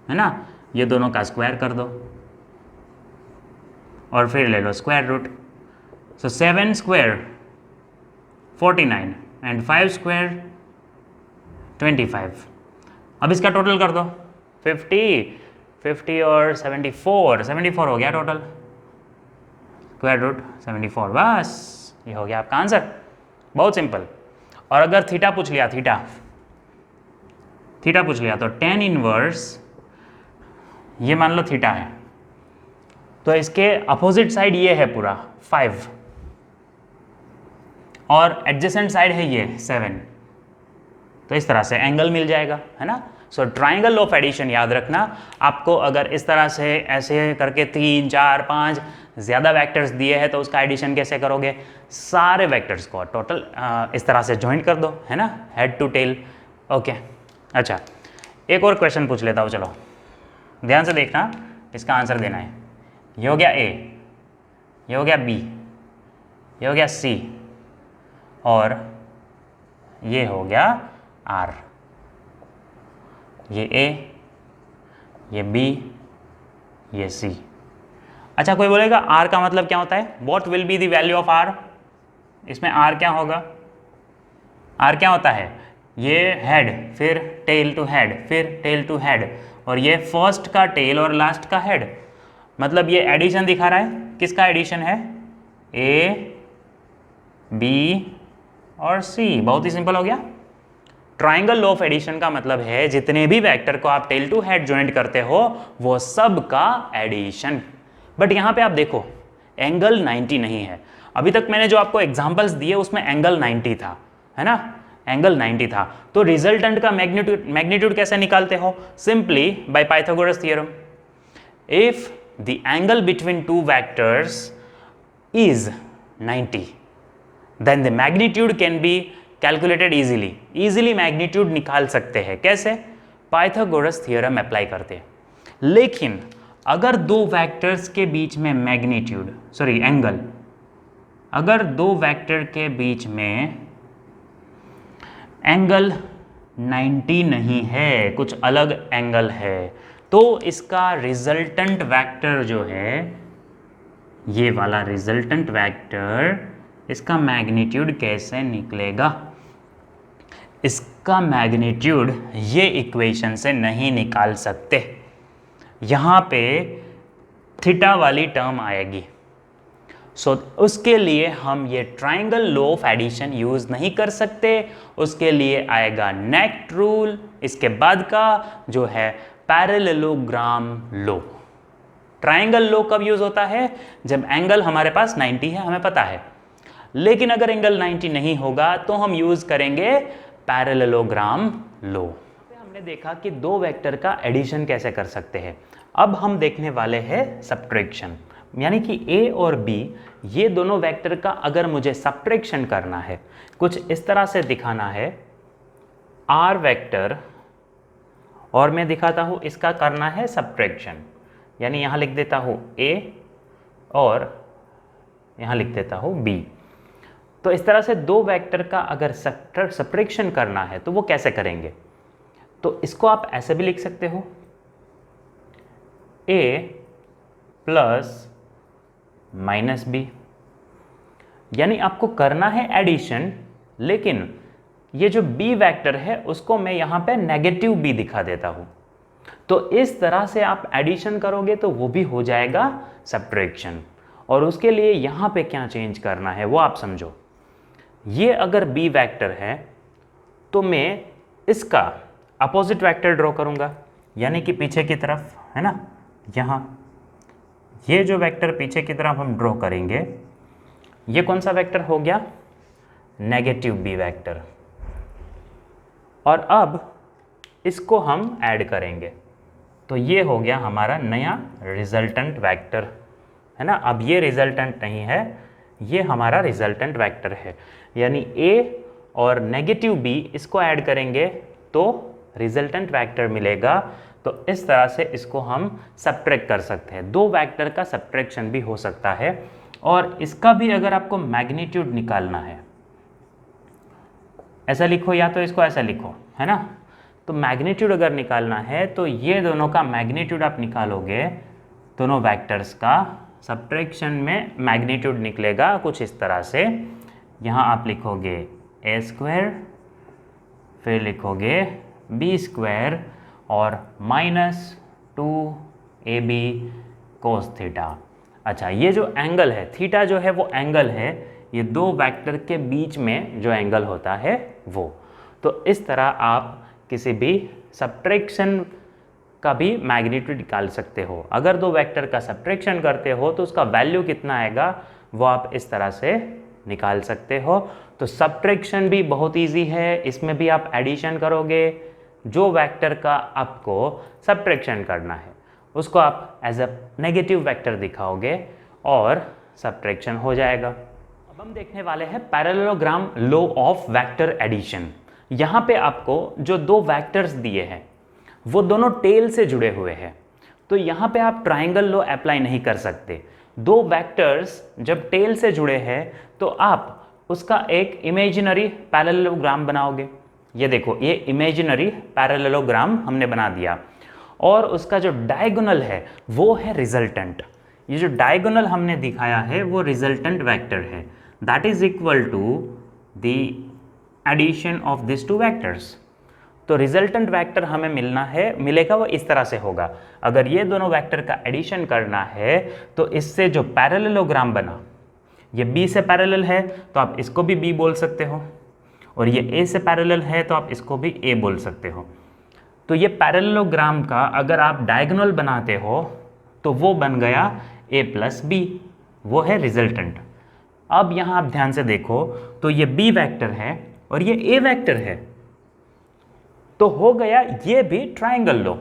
है ना, ये दोनों का स्क्वायर कर दो और फिर ले लो square root. So 7 square 49 and 5 square 25। अब इसका टोटल कर दो, 50 और 74 हो गया टोटल, स्क्वायर रूट 74, बस ये हो गया आपका आंसर, बहुत सिंपल। और अगर थीटा पूछ लिया, थीटा पूछ लिया तो tan इनवर्स, ये मान लो थीटा है, तो इसके अपोजिट साइड ये है पूरा 5 और एडजेसेंट साइड है ये 7, तो इस तरह से एंगल मिल जाएगा, है ना। सो ट्राइंगल ऑफ एडिशन याद रखना, आपको अगर इस तरह से ऐसे करके 3 4 5 ज़्यादा वेक्टर्स दिए हैं तो उसका एडिशन कैसे करोगे, सारे वेक्टर्स को टोटल इस तरह से ज्वाइन कर दो, है ना, हेड टू टेल। ओके, अच्छा एक और क्वेश्चन पूछ लेता हूँ, चलो ध्यान से देखना, इसका आंसर देना है। ये हो गया A, ये हो गया B, ये हो गया C और ये हो गया R। ये A, ये B, ये C। अच्छा कोई बोलेगा R का मतलब क्या होता है, what will be the value of R? इसमें R क्या होगा, R क्या होता है, ये हेड फिर टेल टू हेड फिर टेल टू हेड, और ये फर्स्ट का टेल और लास्ट का हेड, मतलब ये एडिशन दिखा रहा है, किसका एडिशन है, A, B और C। बहुत ही सिंपल हो गया। ट्राइंगल लॉ ऑफ एडिशन का मतलब है जितने भी वेक्टर को आप टेल टू हेड ज्वाइंट करते हो वो सब का एडिशन। बट यहाँ पे आप देखो एंगल 90 नहीं है, अभी तक मैंने जो आपको एग्जांपल्स दिए उसमें एंगल 90 था, है ना, एंगल 90 था। तो रिजल्टेंट का मैग्नीट्यूड कैसे निकालते हो, simply by Pythagoras theorem. If the angle between two vectors is 90 then the magnitude can be calculated easily magnitude निकाल सकते हैं, कैसे, पाइथागोरस थ्योरम अप्लाई करते हैं। लेकिन अगर दो वेक्टर्स के बीच में एंगल, अगर दो वेक्टर के बीच में एंगल 90 नहीं है, कुछ अलग एंगल है, तो इसका रिजल्टेंट वेक्टर जो है, ये वाला रिजल्टेंट वेक्टर, इसका मैग्नीट्यूड कैसे निकलेगा, इसका मैग्नीट्यूड ये इक्वेशन से नहीं निकाल सकते, यहाँ पे थीटा वाली टर्म आएगी। सो उसके लिए हम ये triangle law of addition use नहीं कर सकते, उसके लिए आएगा नेक्स्ट रूल, इसके बाद का जो है पैरेललोग्राम लॉ। ट्राइंगल लॉ कब यूज होता है, जब एंगल हमारे पास 90 है, हमें पता है, लेकिन अगर एंगल 90 नहीं होगा तो हम यूज करेंगे पैरेललोग्राम लॉ। हमने देखा कि दो वेक्टर का एडिशन कैसे कर सकते हैं। अब हम देखने वाले हैं सब्ट्रैक्शन, यानी कि A और B ये दोनों वेक्टर का अगर मुझे सब्ट्रैक्शन करना है, कुछ इस तरह से दिखाना है, R वेक्टर और मैं दिखाता हूँ इसका करना है सब्ट्रैक्शन, यानी यहाँ लिख देता हूँ A और यहाँ लिख देता हूँ B। तो इस तरह से दो वेक्टर का अगर सब्ट्रैक्शन करना है तो वो कैसे करेंगे, तो इसको आप ऐसे भी लिख सकते हो, A प्लस माइनस B, यानी आपको करना है एडिशन, लेकिन ये जो B वेक्टर है उसको मैं यहाँ पे नेगेटिव B दिखा देता हूँ। तो इस तरह से आप एडिशन करोगे तो वो भी हो जाएगा सब्ट्रैक्शन। और उसके लिए यहाँ पे क्या चेंज करना है वो आप समझो। ये अगर B वेक्टर है तो मैं इसका अपोजिट वेक्टर ड्रॉ करूँगा, यानी कि पीछे की तरफ, है ना, यहाँ ये जो वेक्टर पीछे की तरफ हम ड्रॉ करेंगे, ये कौन सा वेक्टर हो गया, नेगेटिव बी वेक्टर। और अब इसको हम ऐड करेंगे तो ये हो गया हमारा नया रिजल्टेंट वेक्टर, है ना। अब ये रिजल्टेंट नहीं है, ये हमारा रिजल्टेंट वेक्टर है, यानी ए और नेगेटिव बी इसको ऐड करेंगे तो रिजल्टेंट वेक्टर मिलेगा। तो इस तरह से इसको हम सब्ट्रैक्ट कर सकते हैं। दो वेक्टर का सब्ट्रैक्शन भी हो सकता है, और इसका भी अगर आपको मैग्नीट्यूड निकालना है, ऐसा लिखो या तो इसको ऐसा लिखो, है ना। तो मैग्नीट्यूड अगर निकालना है तो ये दोनों का मैग्नीट्यूड आप निकालोगे, दोनों वेक्टर्स का सब्ट्रैक्शन में मैग्नीट्यूड निकलेगा कुछ इस तरह से। यहाँ आप लिखोगे ए स्क्वायर, फिर लिखोगे बी स्क्वायर और -2ab कोस थीटा। अच्छा, ये जो एंगल है थीटा जो है वो एंगल है, ये दो वेक्टर के बीच में जो एंगल होता है वो। तो इस तरह आप किसी भी सब्ट्रैक्शन का भी मैग्नीट्यूड निकाल सकते हो। अगर दो वेक्टर का सब्ट्रैक्शन करते हो तो उसका वैल्यू कितना आएगा वो आप इस तरह से निकाल सकते हो। तो सब्ट्रैक्शन भी बहुत इजी है, इसमें भी आप एडिशन करोगे, जो वेक्टर का आपको सब्ट्रैक्शन करना है उसको आप एज अ नेगेटिव वेक्टर दिखाओगे और सब्ट्रैक्शन हो जाएगा। अब हम देखने वाले हैं parallelogram law of vector addition. यहाँ पे आपको जो दो वेक्टर्स दिए हैं वो दोनों टेल से जुड़े हुए हैं, तो यहाँ पे आप ट्राइंगल लॉ अप्लाई नहीं कर सकते। दो वेक्टर्स जब टेल से जुड़े हैं तो आप उसका एक इमेजिनरी पैरेललोग्राम बनाओगे। ये देखो, ये इमेजिनरी पैरेललोग्राम हमने बना दिया, और उसका जो डायगोनल है वो है रिजल्टेंट। ये जो डायगोनल हमने दिखाया है वो रिजल्टेंट वेक्टर है, that is equal to the addition of this two vectors. तो रिजल्टेंट वेक्टर हमें मिलेगा वो इस तरह से होगा। अगर ये दोनों वेक्टर का एडिशन करना है तो इससे जो पैरेललोग्राम बना, ये B से पैरेलल है तो आप इसको भी B बोल सकते हो, और ये A से पैरेलल है तो आप इसको भी A बोल सकते हो। तो ये पैरेललोग्राम का अगर आप डायगोनल बनाते हो तो वो बन गया A प्लस B, वो है रिजल्टेंट। अब यहाँ आप ध्यान से देखो तो ये B वेक्टर है और ये A वेक्टर है, तो हो गया ये भी ट्राइंगल लॉ।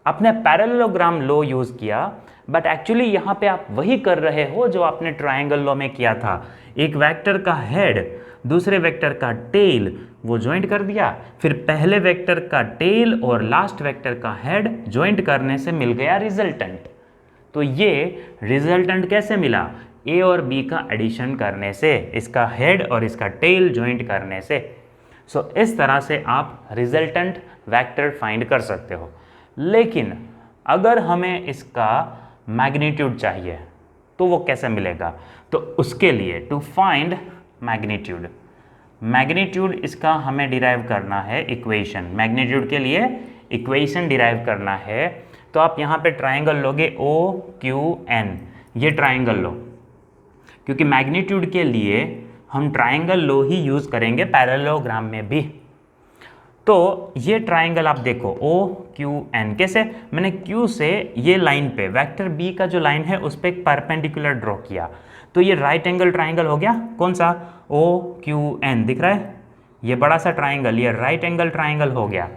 आपने पैरेललोग्राम लॉ यूज किया, बट एक्चुअली यहाँ पे आप वही कर रहे हो जो आपने ट्राइंगल लॉ में किया था। एक वेक्टर का हेड दूसरे वेक्टर का टेल वो ज्वाइंट कर दिया, फिर पहले वेक्टर का टेल और लास्ट वेक्टर का हेड ज्वाइंट करने से मिल गया रिजल्टेंट। तो ये रिजल्टेंट कैसे मिला? ए और बी का एडिशन करने से, इसका हेड और इसका टेल ज्वाइंट करने से। सो इस तरह से आप रिजल्टेंट वेक्टर फाइंड कर सकते हो। लेकिन अगर हमें इसका मैग्नीट्यूड चाहिए तो वो कैसे मिलेगा? तो उसके लिए टू फाइंड मैग्नीट्यूड इसका हमें डिराइव करना है इक्वेशन। मैग्नीट्यूड के लिए इक्वेशन डिराइव करना है, तो आप यहाँ पे ट्राइंगल लोगे OQN, ये ट्राइंगल लो, क्योंकि मैग्नीट्यूड के लिए हम ट्राइंगल लो ही यूज करेंगे पैरेललोग्राम में भी। तो ये ट्राइंगल आप देखो OQN, कैसे? मैंने Q से ये लाइन पे वेक्टर B का जो लाइन है उस पर एक परपेंडिकुलर ड्रॉ किया, तो ये राइट एंगल ट्राइंगल हो गया। कौन सा? OQN दिख रहा है, ये बड़ा सा ट्राइंगल, ये राइट एंगल ट्राइंगल हो गया।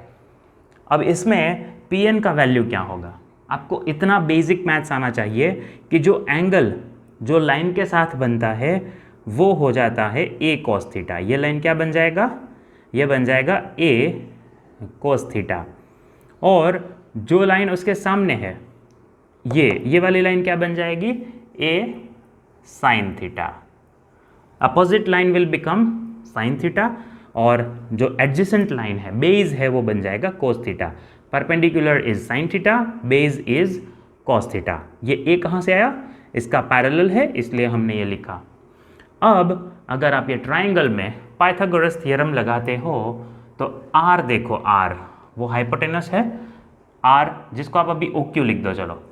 अब इसमें PN का वैल्यू क्या होगा? आपको इतना बेसिक मैथ्स आना चाहिए कि जो एंगल जो लाइन के साथ बनता है वो हो जाता है A cos थीटा। ये लाइन क्या बन जाएगा? ये बन जाएगा A cos थीटा, और जो लाइन उसके सामने है ये वाली लाइन क्या बन जाएगी? A sin theta. Opposite line will become sin theta, और जो एडजेसेंट लाइन है, बेस है, वो बन जाएगा cos theta. Perpendicular is sin theta, base is cos theta. ये A कहाँ से आया? इसका पैरेलल है, इसलिए हमने ये लिखा। अब अगर आप ये ट्राइंगल में पाइथागोरस थ्योरम लगाते हो तो R देखो, R वो हाइपोटेनस है, R जिसको आप अभी OQ लिख दो, चलो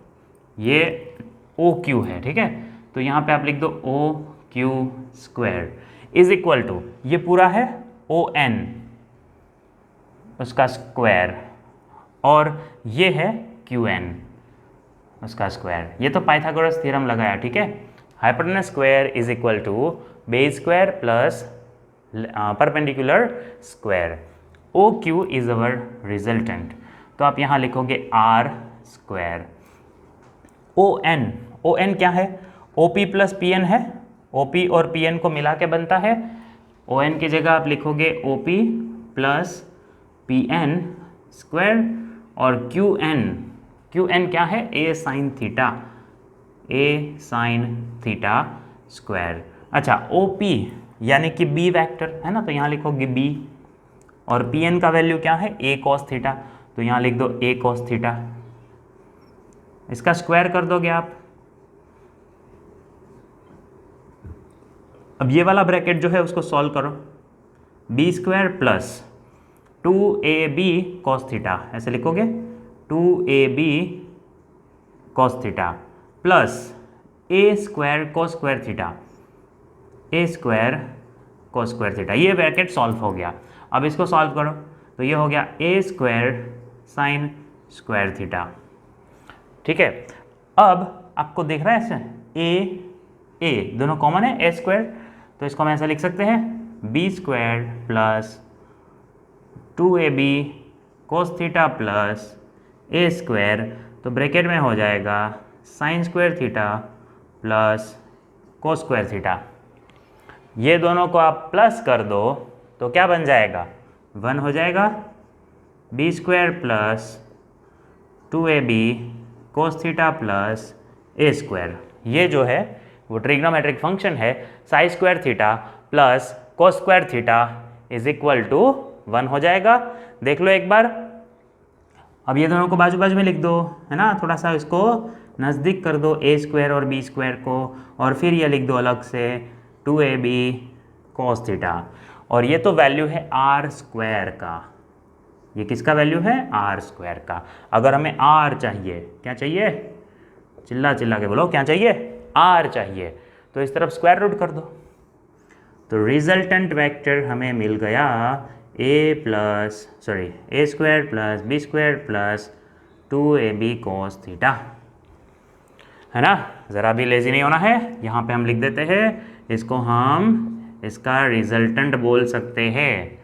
ये OQ है, ठीक है। तो यहाँ पे आप लिख दो OQ square is equal to, ये पूरा है ON उसका स्क्वायर, और ये है QN उसका स्क्वायर। ये तो पाइथागोरस थ्योरम लगाया, ठीक है। Hypotenuse square is equal to base square plus perpendicular square. O Q is our resultant, तो आप यहाँ लिखोगे आर स्क्वायर। ओ एन क्या है? O P plus P N है, ओ पी और पी एन को मिला के बनता है। ओ एन की जगह आप लिखोगे O P plus P N square, और क्यू एन क्या है? A sine theta, A sine theta square. अच्छा, ओ पी यानी कि बी वेक्टर है ना, तो यहाँ लिखोगे बी, और पी एन का वैल्यू क्या है? ए कॉस थीटा, तो यहाँ लिख दो ए कॉस थीटा। इसका स्क्वायर कर दोगे आप। अब ये वाला ब्रैकेट जो है उसको सॉल्व करो, B square plus 2ab cos theta, ऐसे लिखोगे 2ab cos theta plus A square cos square theta, A square cos square theta. ये ब्रैकेट सॉल्व हो गया। अब इसको सॉल्व करो तो ये हो गया A square sine square theta. ठीक है, अब आपको देख रहा है ऐसे ए दोनों कॉमन है, ए स्क्वायर, तो इसको हम ऐसा लिख सकते हैं B square plus 2ab cos theta plus A square, तो ब्रैकेट में हो जाएगा sine square theta plus cos square theta. ये दोनों को आप प्लस कर दो तो क्या बन जाएगा? 1 हो जाएगा। B square plus 2ab cos theta plus A square, ये जो है वो ट्रिग्नोमेट्रिक फंक्शन है sine square theta plus cos square theta is equal to 1 हो जाएगा। देख लो एक बार। अब ये दोनों को बाजू बाजू में लिख दो, है ना, थोड़ा सा इसको नज़दीक कर दो ए स्क्वायर और बी स्क्वायर को, और फिर ये लिख दो अलग से 2ab कॉस थीटा, और ये तो वैल्यू है आर स्क्वायर का। ये किसका वैल्यू है? आर स्क्वायर का। अगर हमें आर चाहिए, क्या चाहिए? चिल्ला चिल्ला के बोलो, क्या चाहिए? आर चाहिए, तो इस तरफ स्क्वायर रूट कर दो। तो रिजल्टेंट वेक्टर हमें मिल गया A square plus B square plus 2ab cos theta, है ना। ज़रा भी लेजी नहीं होना है। यहाँ पे हम लिख देते हैं इसको, हम इसका रिजल्टेंट बोल सकते हैं।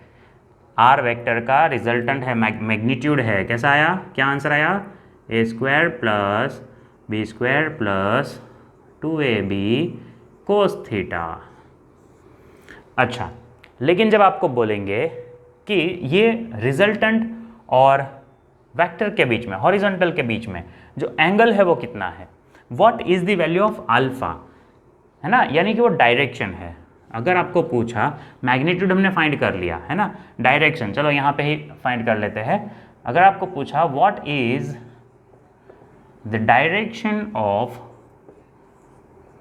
आर वेक्टर का रिजल्टेंट है, मैग्नीट्यूड है। कैसा आया? क्या आंसर आया? A square plus B square plus 2ab cos theta. अच्छा, लेकिन जब आपको बोलेंगे कि ये रिजल्टेंट और वेक्टर के बीच में, हॉरिजॉन्टल के बीच में जो एंगल है वो कितना है, what is the value of alpha, है ना, यानी कि वो डायरेक्शन है। अगर आपको पूछा, मैग्नीट्यूड हमने फाइंड कर लिया है ना, डायरेक्शन चलो यहाँ पे ही फाइंड कर लेते हैं। अगर आपको पूछा what is the direction of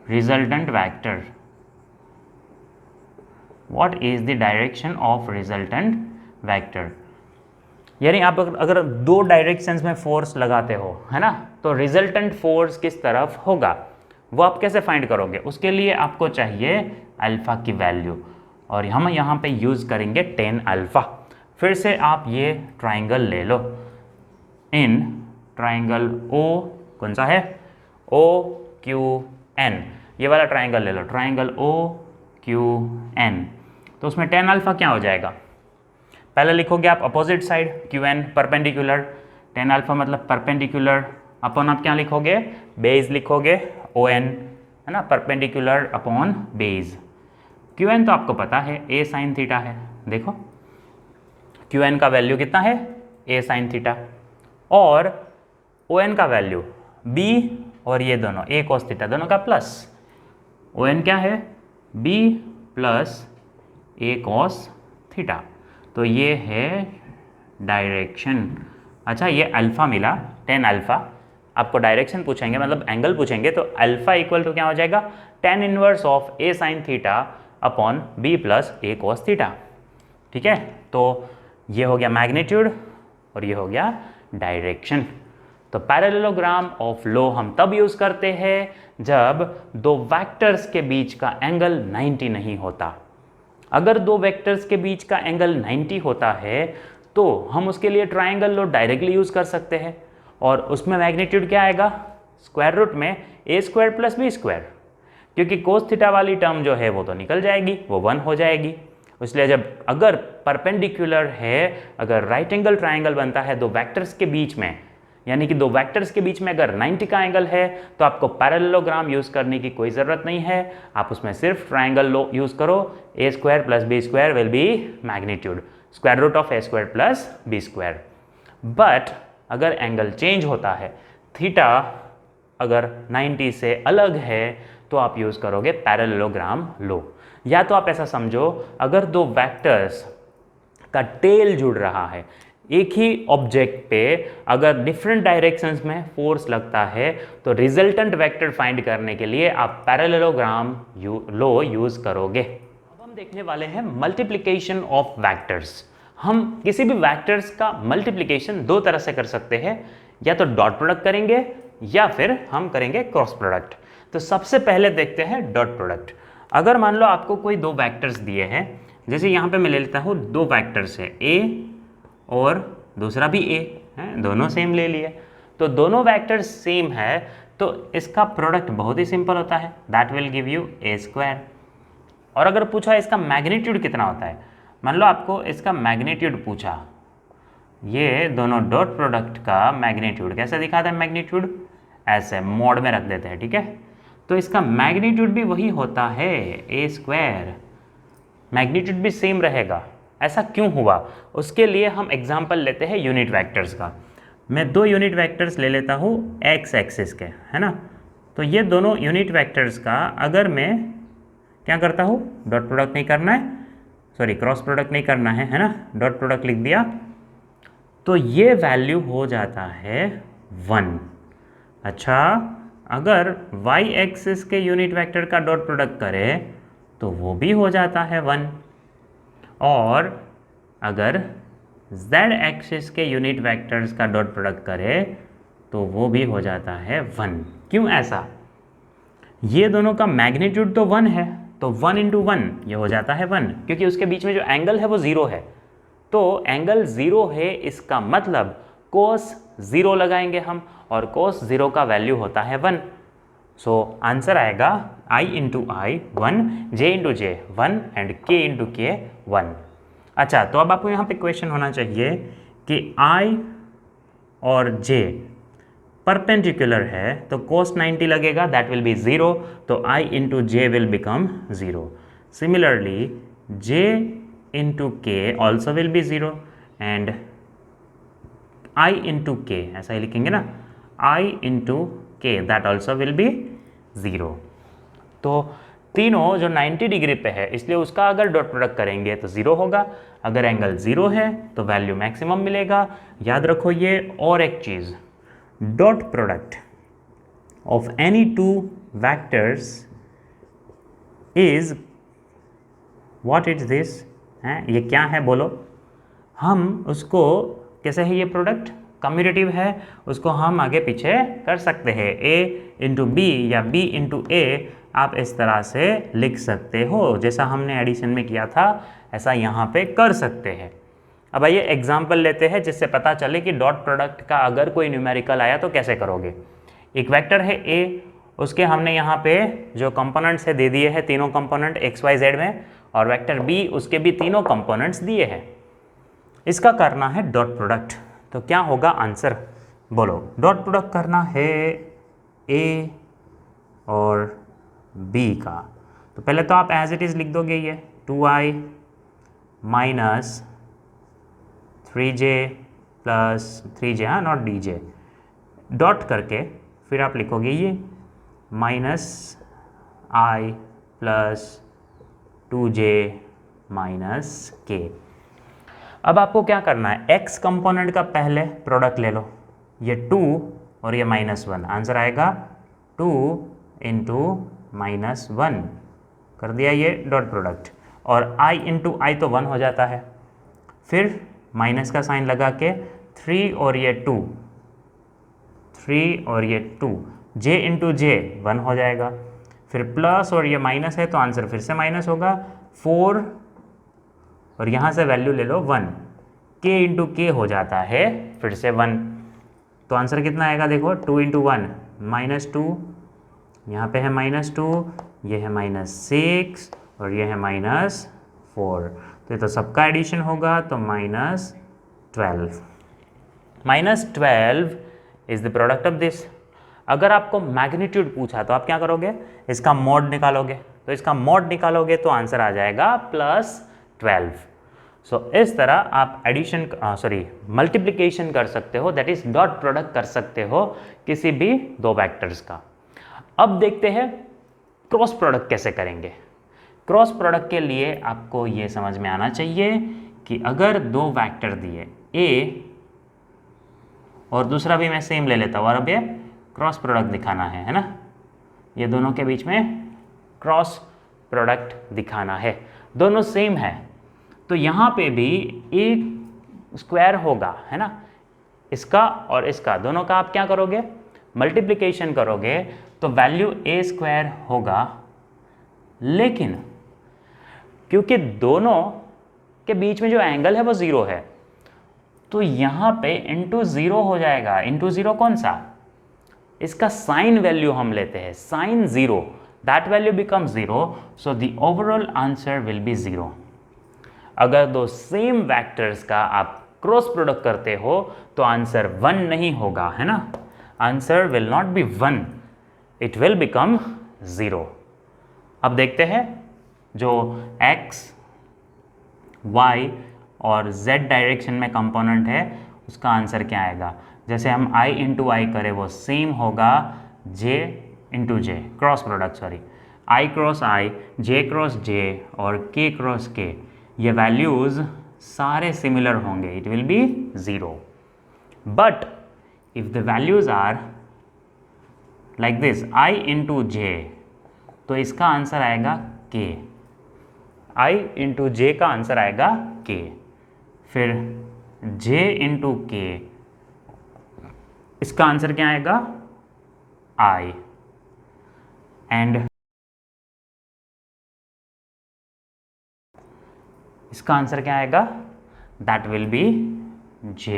resultant vector, what is the direction of resultant vector, यानी आप अगर दो डायरेक्शंस में फोर्स लगाते हो, है ना, तो रिजल्टेंट फोर्स किस तरफ होगा वो आप कैसे फाइंड करोगे? उसके लिए आपको चाहिए अल्फा की वैल्यू, और हम यहाँ पे यूज़ करेंगे 10 अल्फा। फिर से आप ये ट्राइंगल ले लो, इन ट्राइंगल ओ, कौन सा है? ओ क्यू एन, ये वाला ट्राइंगल ले लो, ट्राइंगल ओ क्यू एन। तो उसमें 10 अल्फा क्या हो जाएगा? पहले लिखोगे आप opposite side, Q N perpendicular, 10 alpha मतलब परपेंडिकुलर अपॉन आप क्या लिखोगे? बेस लिखोगे, ओ एन, है ना, perpendicular upon base. Q N तो आपको पता है ए साइन थीटा है। देखो क्यू एन का वैल्यू कितना है? ए साइन थीटा, और ओ एन का वैल्यू बी, और ये दोनों ए कॉस थीटा, दोनों का प्लस। ओ एन क्या है? B plus A cos theta, तो ये है डायरेक्शन। अच्छा, ये अल्फ़ा मिला 10 अल्फ़ा। आपको डायरेक्शन पूछेंगे, मतलब एंगल पूछेंगे, तो अल्फ़ा इक्वल टू क्या हो जाएगा? 10 inverse of A sine theta upon B plus A cos theta. ठीक है, तो ये हो गया मैग्नीट्यूड और ये हो गया डायरेक्शन। तो पैरेललोग्राम ऑफ लो हम तब यूज़ करते हैं जब दो वेक्टर्स के बीच का एंगल 90 नहीं होता। अगर दो वेक्टर्स के बीच का एंगल 90 होता है तो हम उसके लिए ट्राइंगल लो डायरेक्टली यूज़ कर सकते हैं, और उसमें मैग्नीट्यूड क्या आएगा? स्क्वायर रूट में ए स्क्वायर प्लस बी स्क्वायर, क्योंकि कोस थीटा वाली टर्म जो है वो तो निकल जाएगी, वो 1 हो जाएगी। इसलिए जब अगर परपेंडिकुलर है, अगर राइट एंगल ट्राइंगल बनता है दो वेक्टर्स के बीच में, यानी कि दो वेक्टर्स के बीच में अगर 90 का एंगल है तो आपको पैरेललोग्राम यूज करने की कोई ज़रूरत नहीं है, आप उसमें सिर्फ ट्राइंगल यूज करो। a square plus B square will be magnitude, square root of a square plus B square. But अगर एंगल चेंज होता है, थीटा अगर 90 से अलग है तो आप यूज करोगे पैरेललोग्राम लो। या तो आप ऐसा समझो, अगर दो वेक्टर्स का टेल जुड़ रहा है, एक ही ऑब्जेक्ट पे अगर डिफरेंट डायरेक्शंस में फोर्स लगता है तो रिजल्टेंट वेक्टर फाइंड करने के लिए आप पैरेललोग्राम लो यूज करोगे। अब हम देखने वाले हैं मल्टीप्लिकेशन ऑफ वेक्टर्स। हम किसी भी वेक्टर्स का मल्टीप्लिकेशन दो तरह से कर सकते हैं, या तो डॉट प्रोडक्ट करेंगे या फिर हम करेंगे क्रॉस प्रोडक्ट। तो सबसे पहले देखते हैं डॉट प्रोडक्ट। अगर मान लो आपको कोई दो वेक्टर्स दिए हैं, जैसे यहाँ पे मैं ले लेता हूँ दो वेक्टर्स है a और दूसरा भी a है, दोनों सेम ले लिए, तो दोनों वेक्टर्स सेम है तो इसका प्रोडक्ट बहुत ही सिंपल होता है, that will give you a square. और अगर पूछा इसका मैग्नीट्यूड कितना होता है, मान लो आपको इसका मैग्नीट्यूड पूछा, ये दोनों डॉट प्रोडक्ट का मैग्नीट्यूड कैसे दिखाता है, मैग्नीट्यूड ऐसे मोड में रख देते हैं, ठीक है। तो इसका मैग्नीट्यूड भी वही होता है a स्क्वायर, मैग्नीट्यूड भी सेम रहेगा। ऐसा क्यों हुआ, उसके लिए हम एग्जांपल लेते हैं यूनिट वेक्टर्स का। मैं दो यूनिट वेक्टर्स ले लेता हूँ x एक्सिस के, है ना। तो ये दोनों यूनिट वेक्टर्स का अगर मैं क्या करता हूँ, डॉट प्रोडक्ट नहीं करना है, सॉरी क्रॉस प्रोडक्ट नहीं करना है ना, डॉट प्रोडक्ट लिख दिया, तो ये वैल्यू हो जाता है 1। अच्छा, अगर y एक्सिस के यूनिट वेक्टर का डॉट प्रोडक्ट करें तो वो भी हो जाता है 1, और अगर z एक्सिस के यूनिट वेक्टर्स का डॉट प्रोडक्ट करें तो वो भी हो जाता है 1। क्यों ऐसा, ये दोनों का मैग्नीट्यूड तो 1 है, तो 1 इंटू 1 ये हो जाता है 1, क्योंकि उसके बीच में जो एंगल है वो 0 है, तो एंगल 0 है, इसका मतलब कोस 0 लगाएंगे हम, और कोस 0 का वैल्यू होता है 1। सो आंसर आएगा i into I 1, j into J 1 and k into के 1। अच्छा, तो अब आपको यहाँ पे क्वेश्चन होना चाहिए कि i और j परपेंडिकुलर है तो cos 90 लगेगा, दैट विल बी 0, तो i into J will become 0। Similarly j into K also will be 0 and i into K, ऐसा ही लिखेंगे ना, i into K that also will be 0। तो तीनों जो 90 डिग्री पे है, इसलिए उसका अगर डॉट प्रोडक्ट करेंगे तो 0 होगा, अगर एंगल 0 है तो वैल्यू मैक्सिमम मिलेगा। याद रखो ये, और एक चीज़, dot product of any two vectors is what is this, है ये क्या है बोलो। हम उसको कैसे है, ये प्रोडक्ट कम्यूटेटिव है, उसको हम आगे पीछे कर सकते हैं, a इंटू बी या b इंटू ए, आप इस तरह से लिख सकते हो, जैसा हमने एडिशन में किया था ऐसा यहाँ पे कर सकते हैं। अब आइए एग्जाम्पल लेते हैं जिससे पता चले कि डॉट प्रोडक्ट का अगर कोई न्यूमेरिकल आया तो कैसे करोगे। एक वेक्टर है a, उसके हमने यहाँ पे जो कंपोनेंट्स है दे दिए हैं, तीनों कंपोनेंट x y z में, और वेक्टर b उसके भी तीनों कंपोनेंट्स दिए हैं। इसका करना है डॉट प्रोडक्ट, तो क्या होगा आंसर बोलो। डॉट प्रोडक्ट करना है a और b का, तो पहले तो आप एज इट इज़ लिख दोगे ये 2i minus 3j plus 3j, हाँ नॉट dj, डॉट करके फिर आप लिखोगे ये minus i plus 2j minus k। अब आपको क्या करना है, x कंपोनेंट का पहले प्रोडक्ट ले लो, ये 2 और ये -1, आंसर आएगा 2 इंटू -1, कर दिया ये डॉट प्रोडक्ट, और i इंटू आई तो 1 हो जाता है, फिर माइनस का साइन लगा के 3 और ये 2, 3 और ये 2, j इंटू जे 1 हो जाएगा, फिर प्लस और ये माइनस है तो आंसर फिर से माइनस होगा, 4 और यहाँ से वैल्यू ले लो 1, k इंटू के हो जाता है फिर से 1, तो आंसर कितना आएगा देखो, 2 इंटू 1 -2, यहाँ पे है -2, ये है -6 और ये है -4, तो ये तो सबका एडिशन होगा, तो -12। -12 is the product of this. अगर आपको मैग्नीट्यूड पूछा तो आप क्या करोगे, इसका मॉड निकालोगे, तो इसका मॉड निकालोगे तो आंसर आ जाएगा +12। सो इस तरह आप एडिशन मल्टीप्लिकेशन कर सकते हो, दैट इज डॉट प्रोडक्ट कर सकते हो किसी भी दो वेक्टर्स का। अब देखते हैं क्रॉस प्रोडक्ट कैसे करेंगे। क्रॉस प्रोडक्ट के लिए आपको ये समझ में आना चाहिए कि अगर दो वेक्टर दिए ए और दूसरा भी मैं सेम ले लेता हूँ, और अब ये क्रॉस प्रोडक्ट दिखाना है ना, ये दोनों के बीच में क्रॉस प्रोडक्ट दिखाना है, दोनों सेम है, तो यहाँ पे भी एक स्क्वायर होगा, है ना, इसका और इसका, दोनों का आप क्या करोगे, मल्टीप्लिकेशन करोगे तो वैल्यू a² होगा। लेकिन क्योंकि दोनों के बीच में जो एंगल है वो 0 है, तो यहाँ पे इंटू 0 हो जाएगा। इंटू 0 कौन सा, इसका साइन वैल्यू हम लेते हैं, sine 0, that value become 0, so the overall answer will be 0। अगर दो सेम वेक्टर्स का आप क्रॉस प्रोडक्ट करते हो तो आंसर 1 नहीं होगा, है ना, answer will not be 1, it will become 0। अब देखते हैं जो x, y और z डायरेक्शन में कंपोनेंट है उसका आंसर क्या आएगा। जैसे हम i इंटू आई करें वो सेम होगा j into J, cross product sorry, i cross i, j cross j और k क्रॉस k, ये वैल्यूज़ सारे सिमिलर होंगे, it will be 0। But if the values are like this, i into J, तो इसका आंसर आएगा k, i इंटू जे का आंसर आएगा k, फिर j इंटू k, इसका आंसर क्या आएगा i, एंड इसका आंसर क्या आएगा, दैट विल बी j।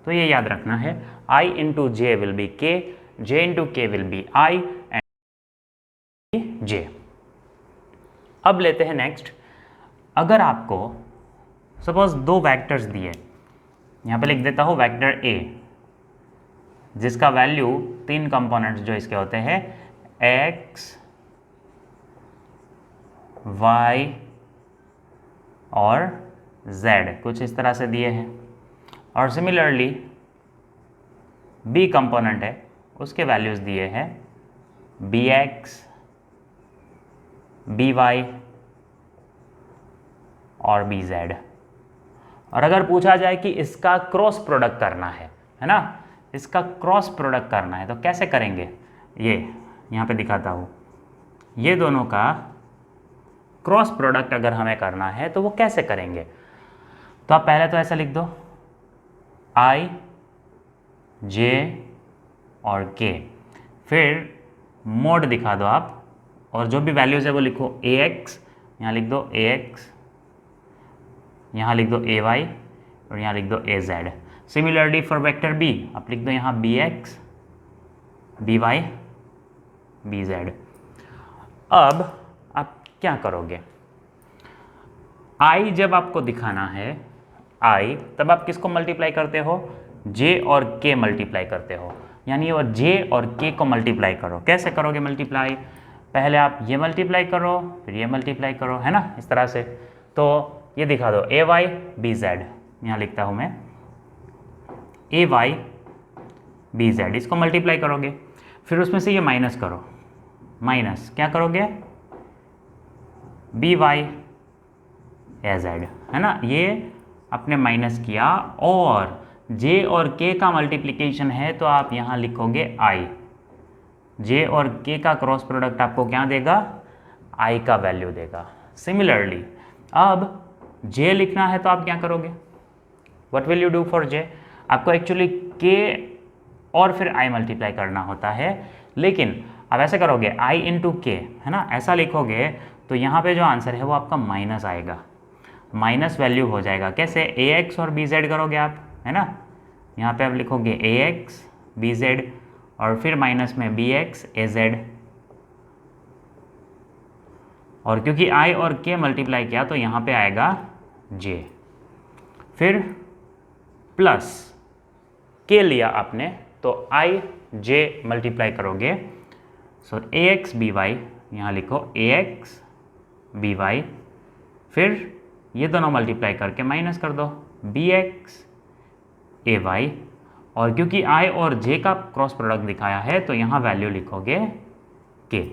तो ये याद रखना है, i into J will be k, j into k will be i and j। अब लेते हैं नेक्स्ट, अगर आपको सपोज दो वेक्टर्स दिए, यहाँ पे लिख देता हूँ वेक्टर a जिसका वैल्यू 3 कंपोनेंट्स जो इसके होते हैं x, y और z, कुछ इस तरह से दिए हैं, और सिमिलरली b कंपोनेंट है उसके वैल्यूज़ दिए हैं bx, by और bz। और अगर पूछा जाए कि इसका क्रॉस प्रोडक्ट करना है ना, इसका क्रॉस प्रोडक्ट करना है तो कैसे करेंगे, ये यहाँ पे दिखाता हूँ, ये दोनों का क्रॉस प्रोडक्ट अगर हमें करना है तो वो कैसे करेंगे। तो आप पहले तो ऐसा लिख दो i, j और k, फिर मोड दिखा दो आप, और जो भी वैल्यूज़ है वो लिखो ax, यहाँ लिख दो ax, यहाँ लिख दो ay और यहाँ लिख दो az। Similarly for vector b आप लिख दो यहाँ bx, by, bz। अब आप क्या करोगे, i जब आपको दिखाना है i, तब आप किसको मल्टीप्लाई करते हो, j और k मल्टीप्लाई करते हो, यानी और j और k को मल्टीप्लाई करो। कैसे करोगे मल्टीप्लाई, पहले आप ये मल्टीप्लाई करो फिर ये मल्टीप्लाई करो, है ना, इस तरह से। तो ये दिखा दो ay bz, यहाँ लिखता हूँ मैं ay bz, इसको मल्टीप्लाई करोगे, फिर उसमें से ये माइनस करो, माइनस क्या करोगे by az, है ना, ये आपने माइनस किया, और j और k का मल्टीप्लिकेशन है तो आप यहाँ लिखोगे i, j और k का क्रॉस प्रोडक्ट आपको क्या देगा, i का वैल्यू देगा। सिमिलरली अब j लिखना है तो आप क्या करोगे, what will you do for j, आपको एक्चुअली k और फिर i मल्टीप्लाई करना होता है, लेकिन आप ऐसे करोगे i इंटू k, है ना, ऐसा लिखोगे तो यहाँ पे जो आंसर है वो आपका माइनस आएगा, माइनस वैल्यू हो जाएगा। कैसे, ax और bz करोगे आप, है ना, यहाँ पे आप लिखोगे ax bz और फिर माइनस में bx az, और क्योंकि i और k मल्टीप्लाई किया तो यहाँ पे आएगा j, फिर प्लस k लिया आपने तो i j मल्टीप्लाई करोगे, सो ax by, यहाँ लिखो ax by, फिर ये दोनों मल्टीप्लाई करके माइनस कर दो bx ay, और क्योंकि i और j का क्रॉस प्रोडक्ट दिखाया है तो यहाँ वैल्यू लिखोगे k।